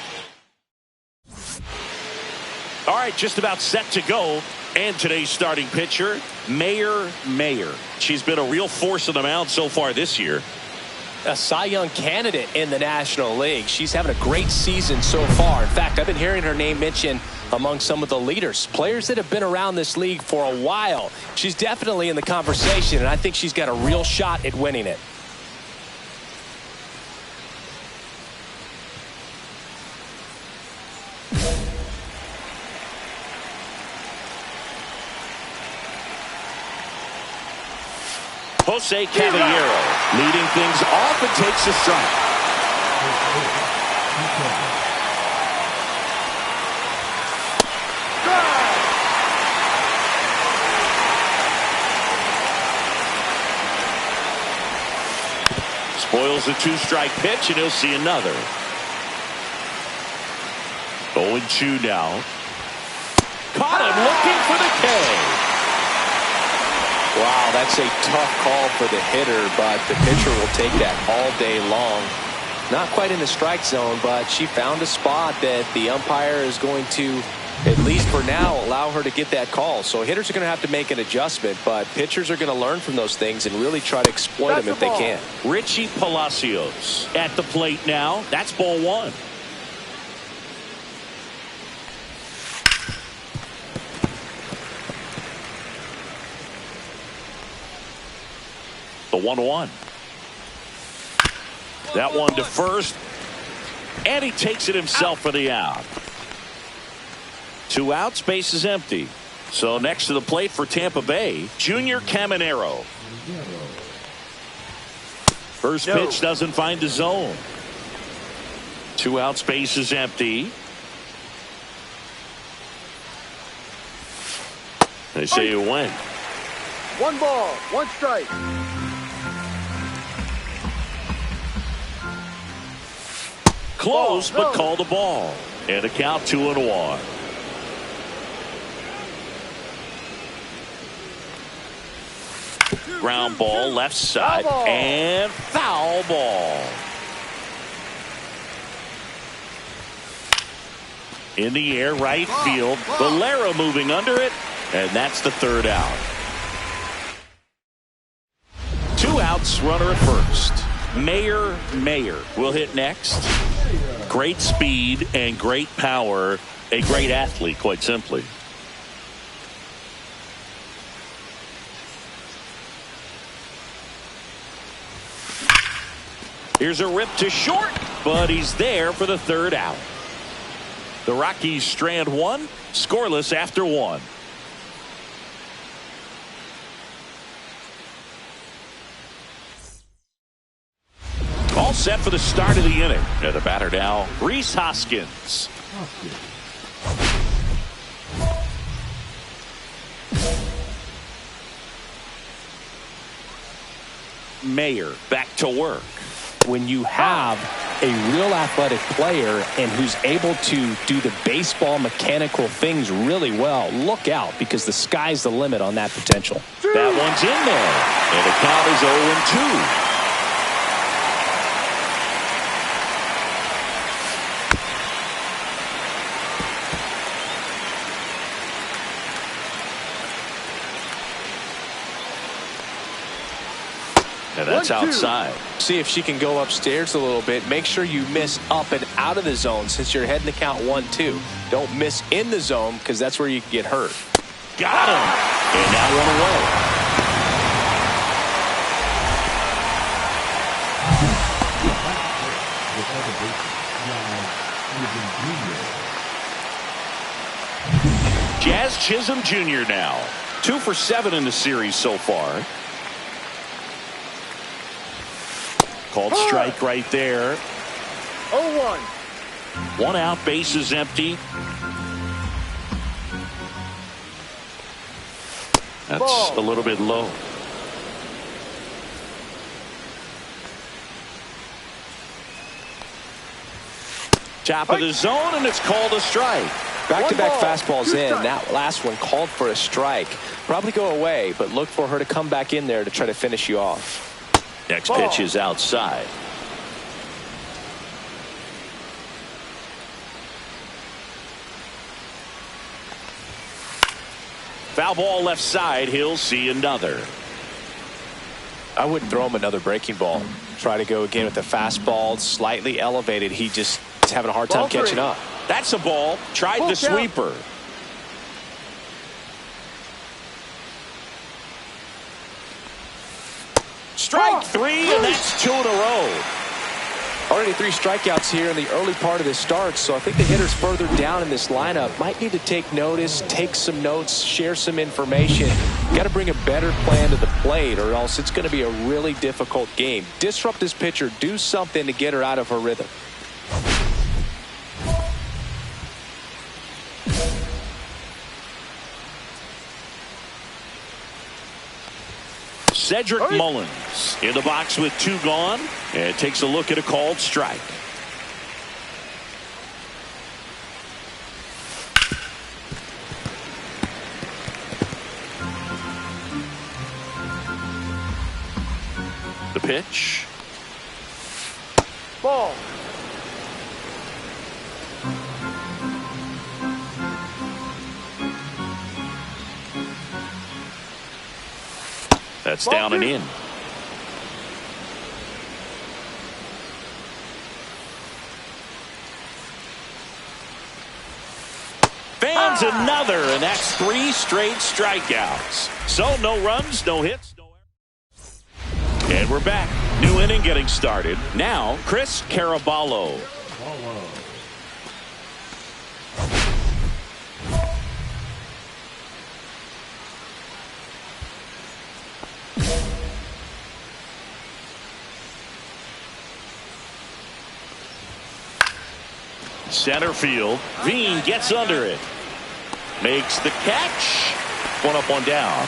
All right, just about set to go. And today's starting pitcher, Mayer. She's been a real force on the mound so far this year. A Cy Young candidate in the National League. She's having a great season so far. In fact, I've been hearing her name mentioned among some of the leaders, players that have been around this league for a while. She's definitely in the conversation, and I think she's got a real shot at winning it. Jose Caballero leading things off and takes a strike. Spoils the 2-strike pitch, and he'll see another. 0-2 now. Caught him looking for the K. Wow, that's a tough call for the hitter, but the pitcher will take that all day long. Not quite in the strike zone, but she found a spot that the umpire is going to, at least for now, allow her to get that call. So hitters are going to have to make an adjustment, but pitchers are going to learn from those things and really try to exploit them if they can. Richie Palacios at the plate now. That's ball 1. The 1-1. That one to first, and he takes it himself for the out. 2 outs, base is empty. So next to the plate for Tampa Bay, Junior Caminero. First pitch doesn't find the zone. 2 outs, base is empty. They say you win. 1 ball, 1 strike. Close, but called a ball. And a count 2-1. Ground ball, left side, and foul ball. In the air, right field. Valera moving under it, and that's the 3rd out. 2 outs, runner at first. Mayer will hit next. Great speed and great power. A great athlete, quite simply. Here's a rip to short, but he's there for the 3rd out. The Rockies strand 1, scoreless after 1. All set for the start of the inning. And the batter now, Rhys Hoskins. Mayer back to work. When you have a real athletic player and who's able to do the baseball mechanical things really well, look out, because the sky's the limit on that potential. That one's in there. And the count is 0-2. And that's outside. See if she can go upstairs a little bit. Make sure you miss up and out of the zone since you're heading to count 1-2. Don't miss in the zone because that's where you can get hurt. Got him. And now one away. Jazz Chisholm Jr. now. 2 for 7 in the series so far. Called strike right there. 0-1. 1 out, base is empty. That's Ball. a little bit low. Top of the zone, and it's called a strike. Back-to-back fastballs in. That last one called for a strike. Probably go away, but look for her to come back in there to try to finish you off. Next pitch is outside. Foul ball left side. He'll see another. I wouldn't throw him another breaking ball. Try to go again with the fastball, slightly elevated. He just is having a hard time catching up. That's a ball. Tried the sweeper. Strike 3, and that's 2 in a row. Already 3 strikeouts here in the early part of this start, so I think the hitters further down in this lineup might need to take notice, take some notes, share some information. Got to bring a better plan to the plate, or else it's going to be a really difficult game. Disrupt this pitcher, do something to get her out of her rhythm. Cedric Mullins in the box with 2 gone, and takes a look at a called strike. The pitch. Ball. That's down and in. Fans another, and that's 3 straight strikeouts. So no runs, no hits, no errors. And we're back. New inning getting started. Now, Chris Caraballo. Center field. Veen gets under it. Makes the catch. 1 up, 1 down.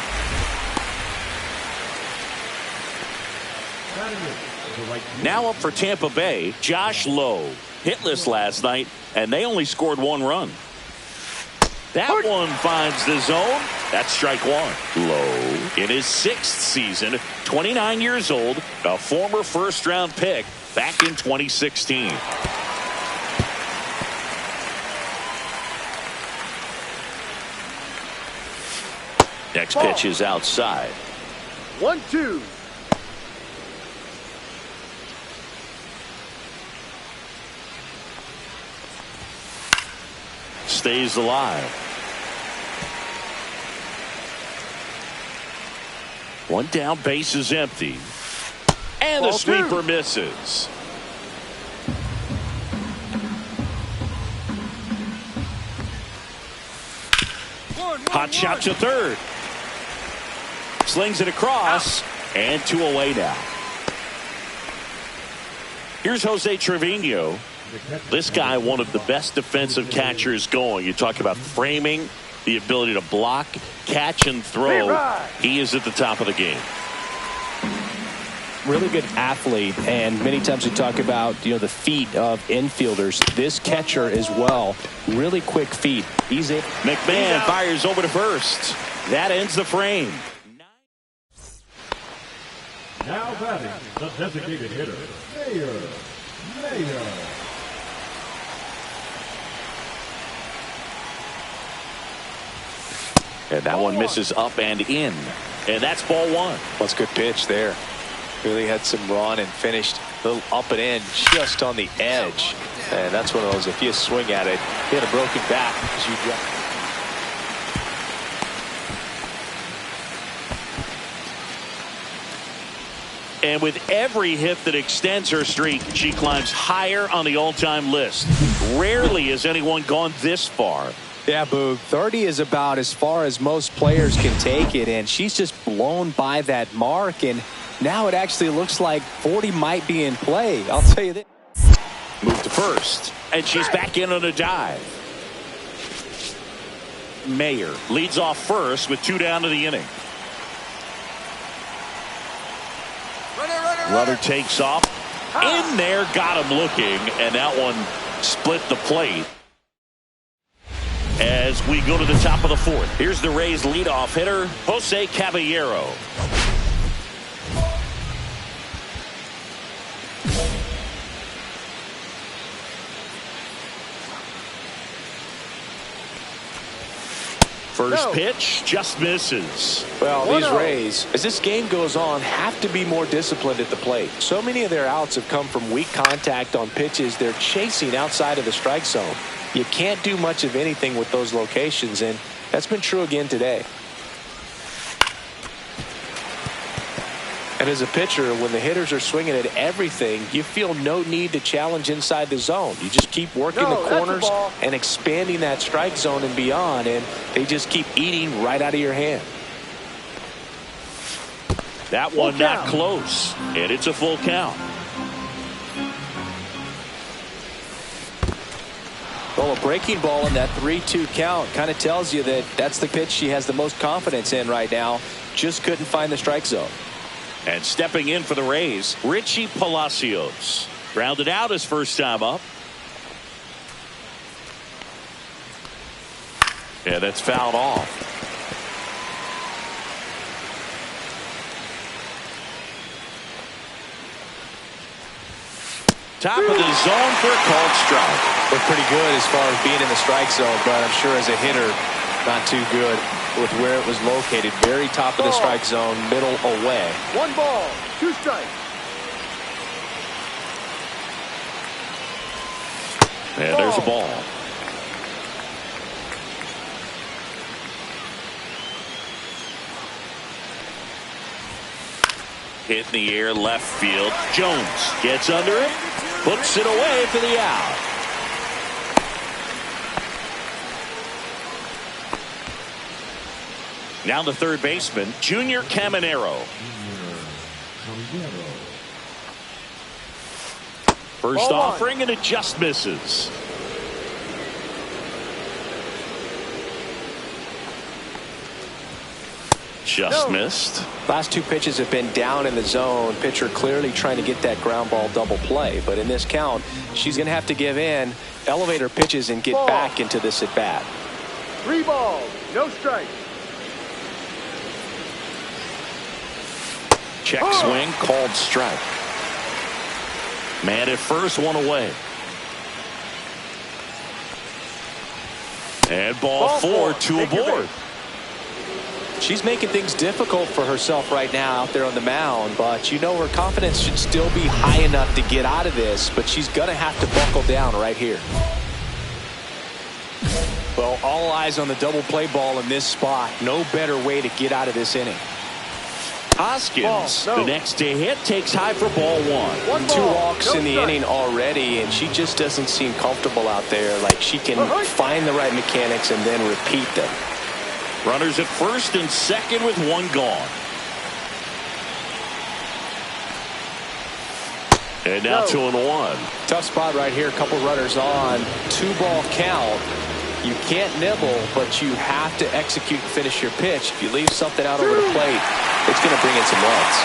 Now up for Tampa Bay, Josh Lowe. Hitless last night, and they only scored 1 run. That one finds the zone. That's strike 1. Lowe in his 6th season, 29 years old, a former first-round pick back in 2016. Next pitch is outside. 1-2. Stays alive. 1 down, base is empty. And the sweeper misses. Hot shot to third. Slings it across, and 2 away now. Here's Jose Trevino. This guy, one of the best defensive catchers going. You talk about framing, the ability to block, catch, and throw. He is at the top of the game. Really good athlete, and many times we talk about, the feet of infielders. This catcher as well, really quick feet. Easy. McMahon fires over to first. That ends the frame. Now batting, the designated hitter, Mayer. And that one misses up and in. And that's ball 1. That's a good pitch there. Really had some run and finished a little up and in just on the edge. And that's one of those, if you swing at it, he had a broken back. And with every hit that extends her streak, she climbs higher on the all-time list. Rarely has anyone gone this far. Yeah, Boog, 30 is about as far as most players can take it, and she's just blown by that mark, and now it actually looks like 40 might be in play. I'll tell you that. Move to first, and she's back in on a dive. Mayer leads off first with 2 down to the inning. Runner takes off. In there, got him looking, and that one split the plate. As we go to the top of the 4th, here's the Rays' leadoff hitter, Jose Caballero. First pitch just misses. Well, these Rays, as this game goes on, have to be more disciplined at the plate. So many of their outs have come from weak contact on pitches they're chasing outside of the strike zone. You can't do much of anything with those locations, and that's been true again today. And as a pitcher, when the hitters are swinging at everything, you feel no need to challenge inside the zone. You just keep working the corners and expanding that strike zone and beyond, and they just keep eating right out of your hand. That one not close, and it's a full count. Well, a breaking ball in that 3-2 count kind of tells you that that's the pitch she has the most confidence in right now. Just couldn't find the strike zone. And stepping in for the Rays, Richie Palacios. Grounded out his first time up. Yeah, that's fouled off. Top of the zone for a called strike. Looked pretty good as far as being in the strike zone, but I'm sure as a hitter, not too good with where it was located. Very top of the strike zone, middle away. 1 ball, 2 strikes. And there's a ball. Hit in the air, left field. Jones gets under it, puts it away for the out. Now the third baseman, Junior Caminero. First offering, and it just misses. Just missed. Last 2 pitches have been down in the zone. Pitcher clearly trying to get that ground ball double play. But in this count, she's going to have to give in, elevate her pitches, and get back into this at bat. 3 balls, no strikes. Check swing, called strike. Man at first, 1 away. And ball 4, 2 aboard. She's making things difficult for herself right now out there on the mound, but you know her confidence should still be high enough to get out of this, but she's going to have to buckle down right here. Well, all eyes on the double play ball in this spot. No better way to get out of this inning. Hoskins, the next to hit, takes high for ball 1. 2 walks in the inning already, and she just doesn't seem comfortable out there. Like she can find the right mechanics and then repeat them. Runners at first and second with 1 gone. And now 2-1. Tough spot right here. A couple runners on. 2-ball count. You can't nibble, but you have to execute and finish your pitch. If you leave something out over the plate, it's going to bring in some runs.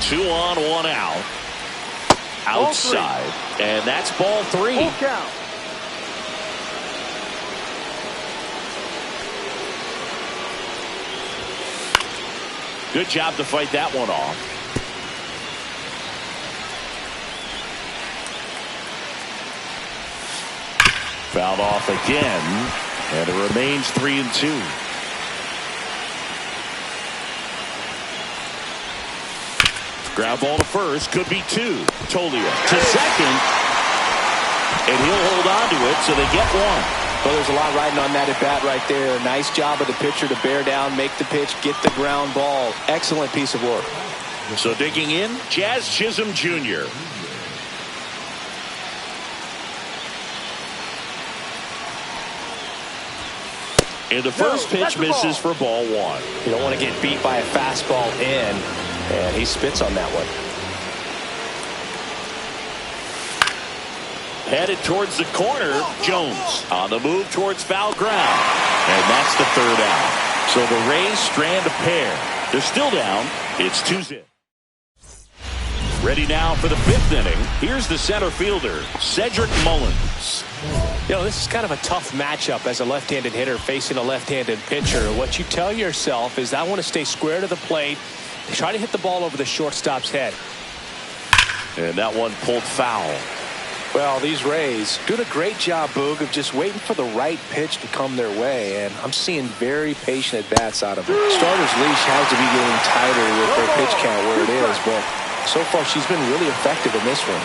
Two on, 1 out. Outside. And that's ball 3. Full count. Good job to fight that one off. Fouled off again, and it remains 3-2. Ground ball to first, could be two. Tolia to second, and he'll hold on to it, so they get one. Well, there's a lot riding on that at bat right there. Nice job of the pitcher to bear down, make the pitch, get the ground ball. Excellent piece of work. So digging in, Jazz Chisholm Jr. And the first pitch misses for ball one. You don't want to get beat by a fastball in, and he spits on that one. Headed towards the corner, Jones on the move towards foul ground. And that's the third out. So the Rays strand a pair. They're still down. It's 2-0. Ready now for the fifth inning. Here's the center fielder, Cedric Mullins. You know, this is kind of a tough matchup as a left-handed hitter facing a left-handed pitcher. What you tell yourself is I want to stay square to the plate, try to hit the ball over the shortstop's head. And that one pulled foul. Well, these Rays doing a great job, Boog, of just waiting for the right pitch to come their way, and I'm seeing very patient at-bats out of them. Starter's leash has to be getting tighter with their pitch count where it is, but so far she's been really effective in this one.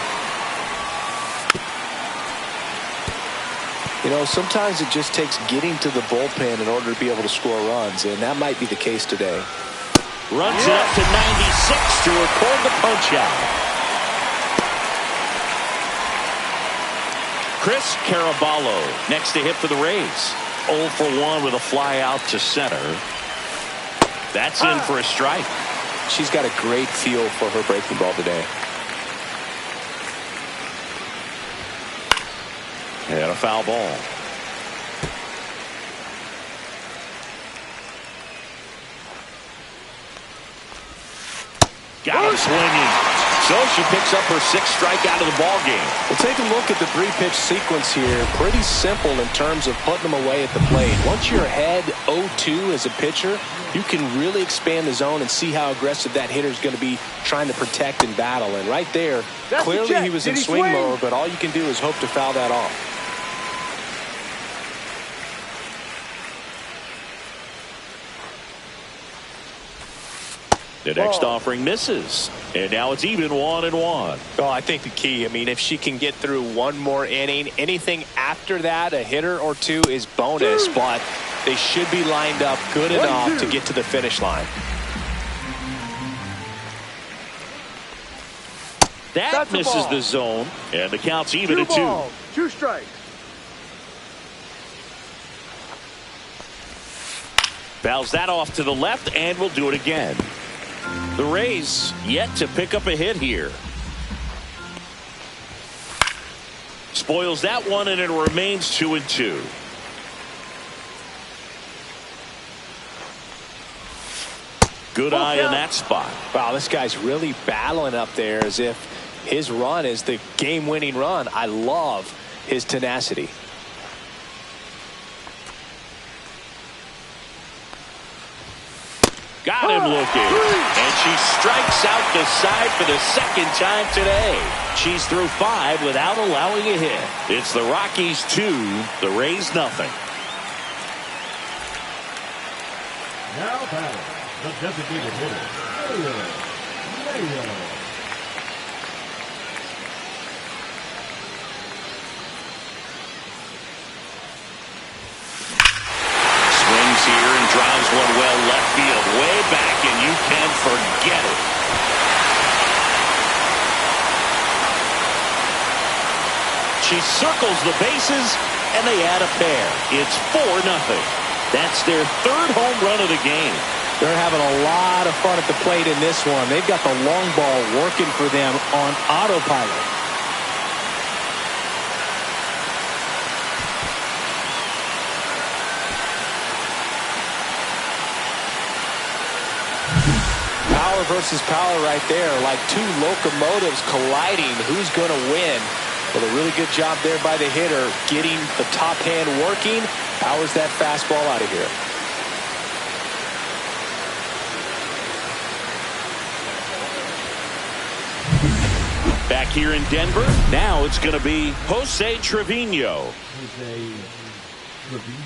You know, sometimes it just takes getting to the bullpen in order to be able to score runs, and that might be the case today. Runs it up to 96 to record the punch-out. Chris Caraballo next to hit for the Rays. 0 for 1 with a fly out to center. That's in for a strike. She's got a great feel for her breaking ball today. And a foul ball. Got him swinging. So she picks up her sixth strikeout of the ball game. Well, take a look at the three-pitch sequence here. Pretty simple in terms of putting them away at the plate. Once you're ahead 0-2 as a pitcher, you can really expand the zone and see how aggressive that hitter is going to be trying to protect and battle. And right there, clearly he was in swing mode, but all you can do is hope to foul that off. The next offering misses, and now it's even 1-1. Oh, I think the key, I mean, if she can get through one more inning, anything after that, a hitter or two is bonus, but they should be lined up good enough to get to the finish line. That misses the zone, and the count's even at 2. 2 strikes. Fouls that off to the left, and will do it again. The Rays yet to pick up a hit here. Spoils that one, and it remains 2-2. Good eye in that spot. Wow, this guy's really battling up there as if his run is the game-winning run. I love his tenacity. Got him looking. And she strikes out the side for the second time today. She's through 5 without allowing a hit. It's the Rockies 2, the Rays nothing. Now batting, the designated hitter, Mayo. Swings here and drives one well left field, way back, and you can forget it. She circles the bases, and they add a pair. It's 4-0. That's their third home run of the game. They're having a lot of fun at the plate in this one. They've got the long ball working for them on autopilot. Power versus power right there, like two locomotives colliding. Who's going to win? Well, a really good job there by the hitter, getting the top hand working. Powers that fastball out of here. Back here in Denver, now it's going to be Jose Trevino.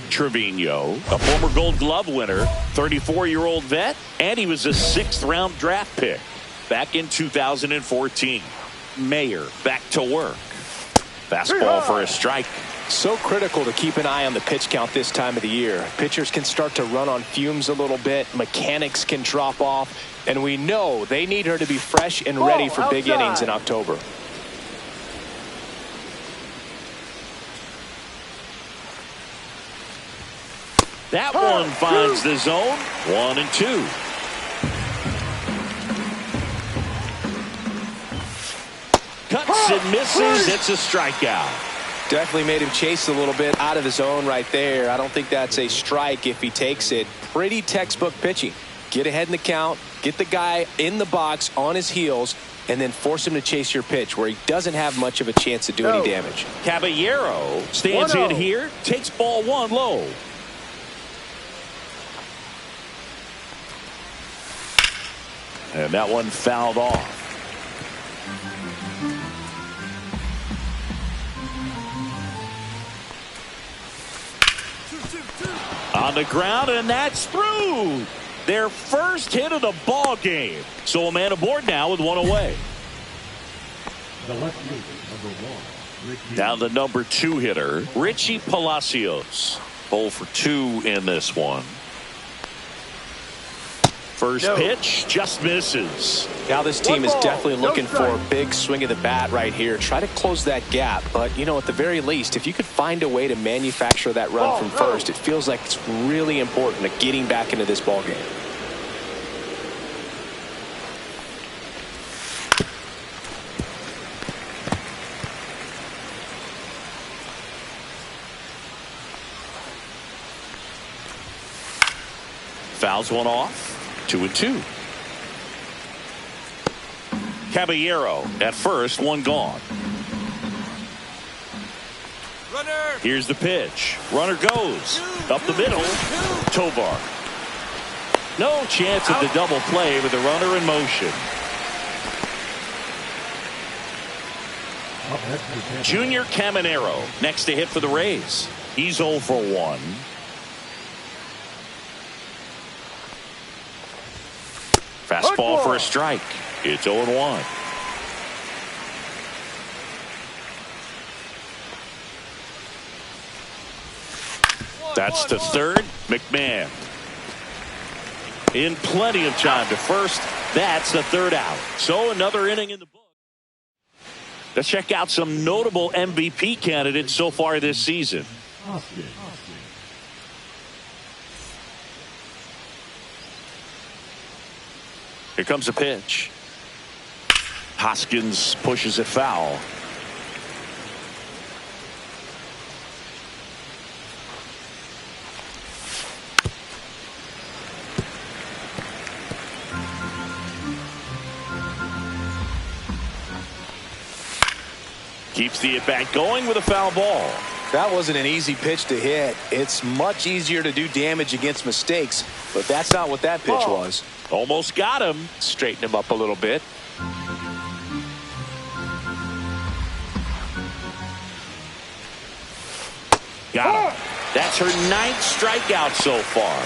Trevino, a former Gold Glove winner, 34-year-old vet, and he was a 6th-round draft pick. back in 2014. Mayer back to work. Fastball for a strike. So critical to keep an eye on the pitch count this time of the year. Pitchers can start to run on fumes a little bit. Mechanics can drop off. And we know they need her to be fresh and ready for big innings in October. That one finds the zone. 1-2. Cuts and misses. It's a strikeout. Definitely made him chase a little bit out of the zone right there. I don't think that's a strike if he takes it. Pretty textbook pitching. Get ahead in the count, get the guy in the box on his heels, and then force him to chase your pitch where he doesn't have much of a chance to do any damage. Caballero stands in here, takes ball one low. And that one fouled off. On the ground, and that's through. Their first hit of the ball game. So a man aboard now with one away. The left fielder, number 1, Richie. Now the number 2 hitter, Richie Palacios. 0 for 2 in this one. First pitch just misses. Now this team is definitely looking for a big swing of the bat right here. Try to close that gap. But, you know, at the very least, if you could find a way to manufacture that run from first, it feels like it's really important to getting back into this ball game. Fouls one off. 2-2. Caballero at first, one gone. Runner. Here's the pitch. Runner goes up the middle. Tovar. No chance of the double play with the runner in motion. Junior Caminero next to hit for the Rays. He's 0 for 1. Fastball for a strike. It's 0-1. That's the third. McMahon in plenty of time to first. That's the third out. So another inning in the book. Let's check out some notable MVP candidates so far this season. Here comes a pitch. Hoskins pushes it foul. Keeps the at-bat going with a foul ball. That wasn't an easy pitch to hit. It's much easier to do damage against mistakes, but that's not what that pitch was. Almost got him. Straighten him up a little bit. Got him. That's her 9th strikeout so far.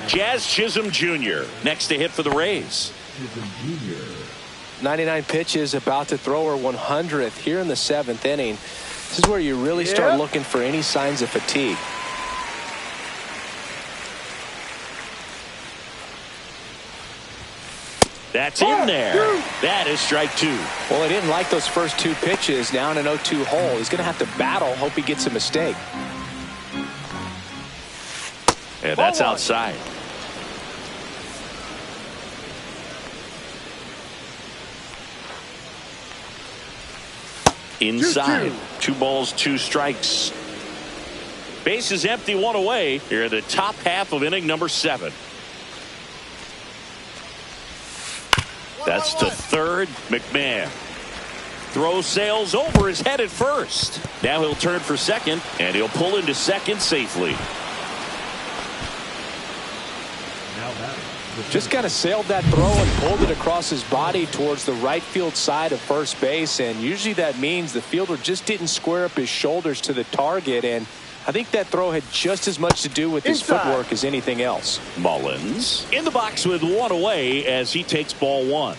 Jazz Chisholm Jr. next to hit for the Rays. 99 pitches, about to throw her 100th here in the 7th inning. This is where you really start looking for any signs of fatigue. That's in there. That is strike 2. Well, he didn't like those first 2 pitches. Now in an 0-2 hole. He's going to have to battle. Hope he gets a mistake. And that's outside. Inside. 2 balls, 2 strikes. Base is empty, 1 away. Here in the top half of inning number 7. That's the third. McMahon. Throw sails over his head at first. Now he'll turn for second, and he'll pull into second safely. Just kind of sailed that throw and pulled it across his body towards the right field side of first base. And usually that means the fielder just didn't square up his shoulders to the target. And I think that throw had just as much to do with his footwork as anything else. Mullins in the box with one away as he takes ball one.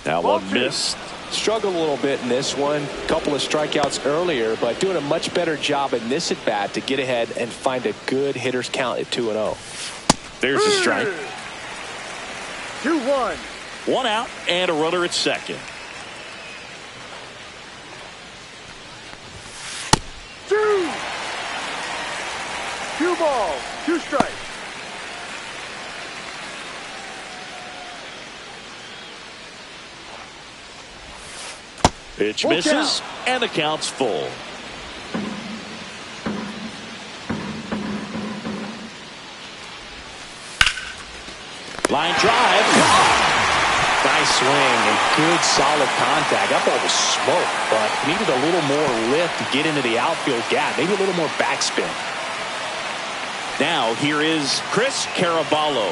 Now one missed. Struggled a little bit in this one. Couple of strikeouts earlier, but doing a much better job in this at bat to get ahead and find a good hitter's count at 2-0. There's a strike. 2-1. One out and a runner at second. 2 balls, 2 strikes. Pitch misses, and the count's full. Line drive. Nice swing and good solid contact. That ball was smoke, but needed a little more lift to get into the outfield gap. Maybe a little more backspin. Now here is Chris Caraballo.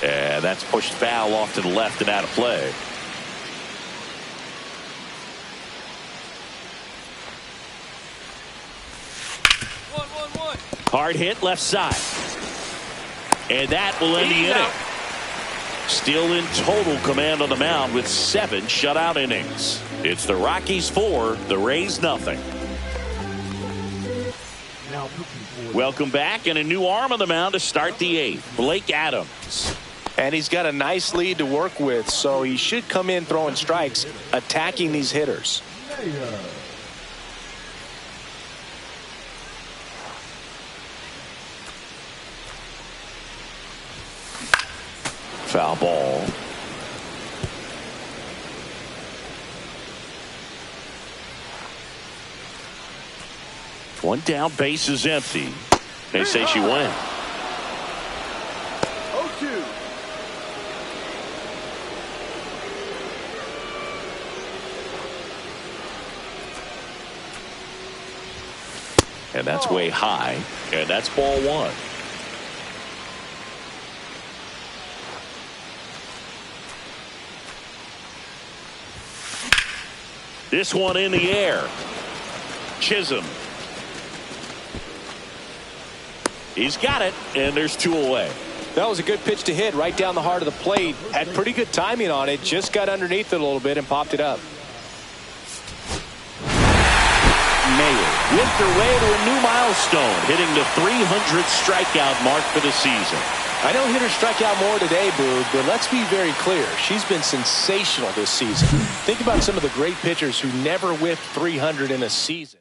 And that's pushed foul off to the left and out of play. Hard hit left side. And that will end the inning. Still in total command on the mound with 7 shutout innings. It's the Rockies 4, the Rays nothing. Welcome back, and a new arm on the mound to start the 8th, Blake Adams. And he's got a nice lead to work with, so he should come in throwing strikes, attacking these hitters. Foul ball. One down, base is empty. They say she went. 0-2. And that's way high. And that's ball 1. This one in the air. Chisholm. He's got it, and there's 2 away. That was a good pitch to hit right down the heart of the plate. Had pretty good timing on it. Just got underneath it a little bit and popped it up. Mayer with their way to a new milestone, hitting the 300 strikeout mark for the season. I know hitters strike out more today, Boog, but let's be very clear. She's been sensational this season. Think about some of the great pitchers who never whiffed 300 in a season.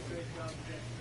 Great job today.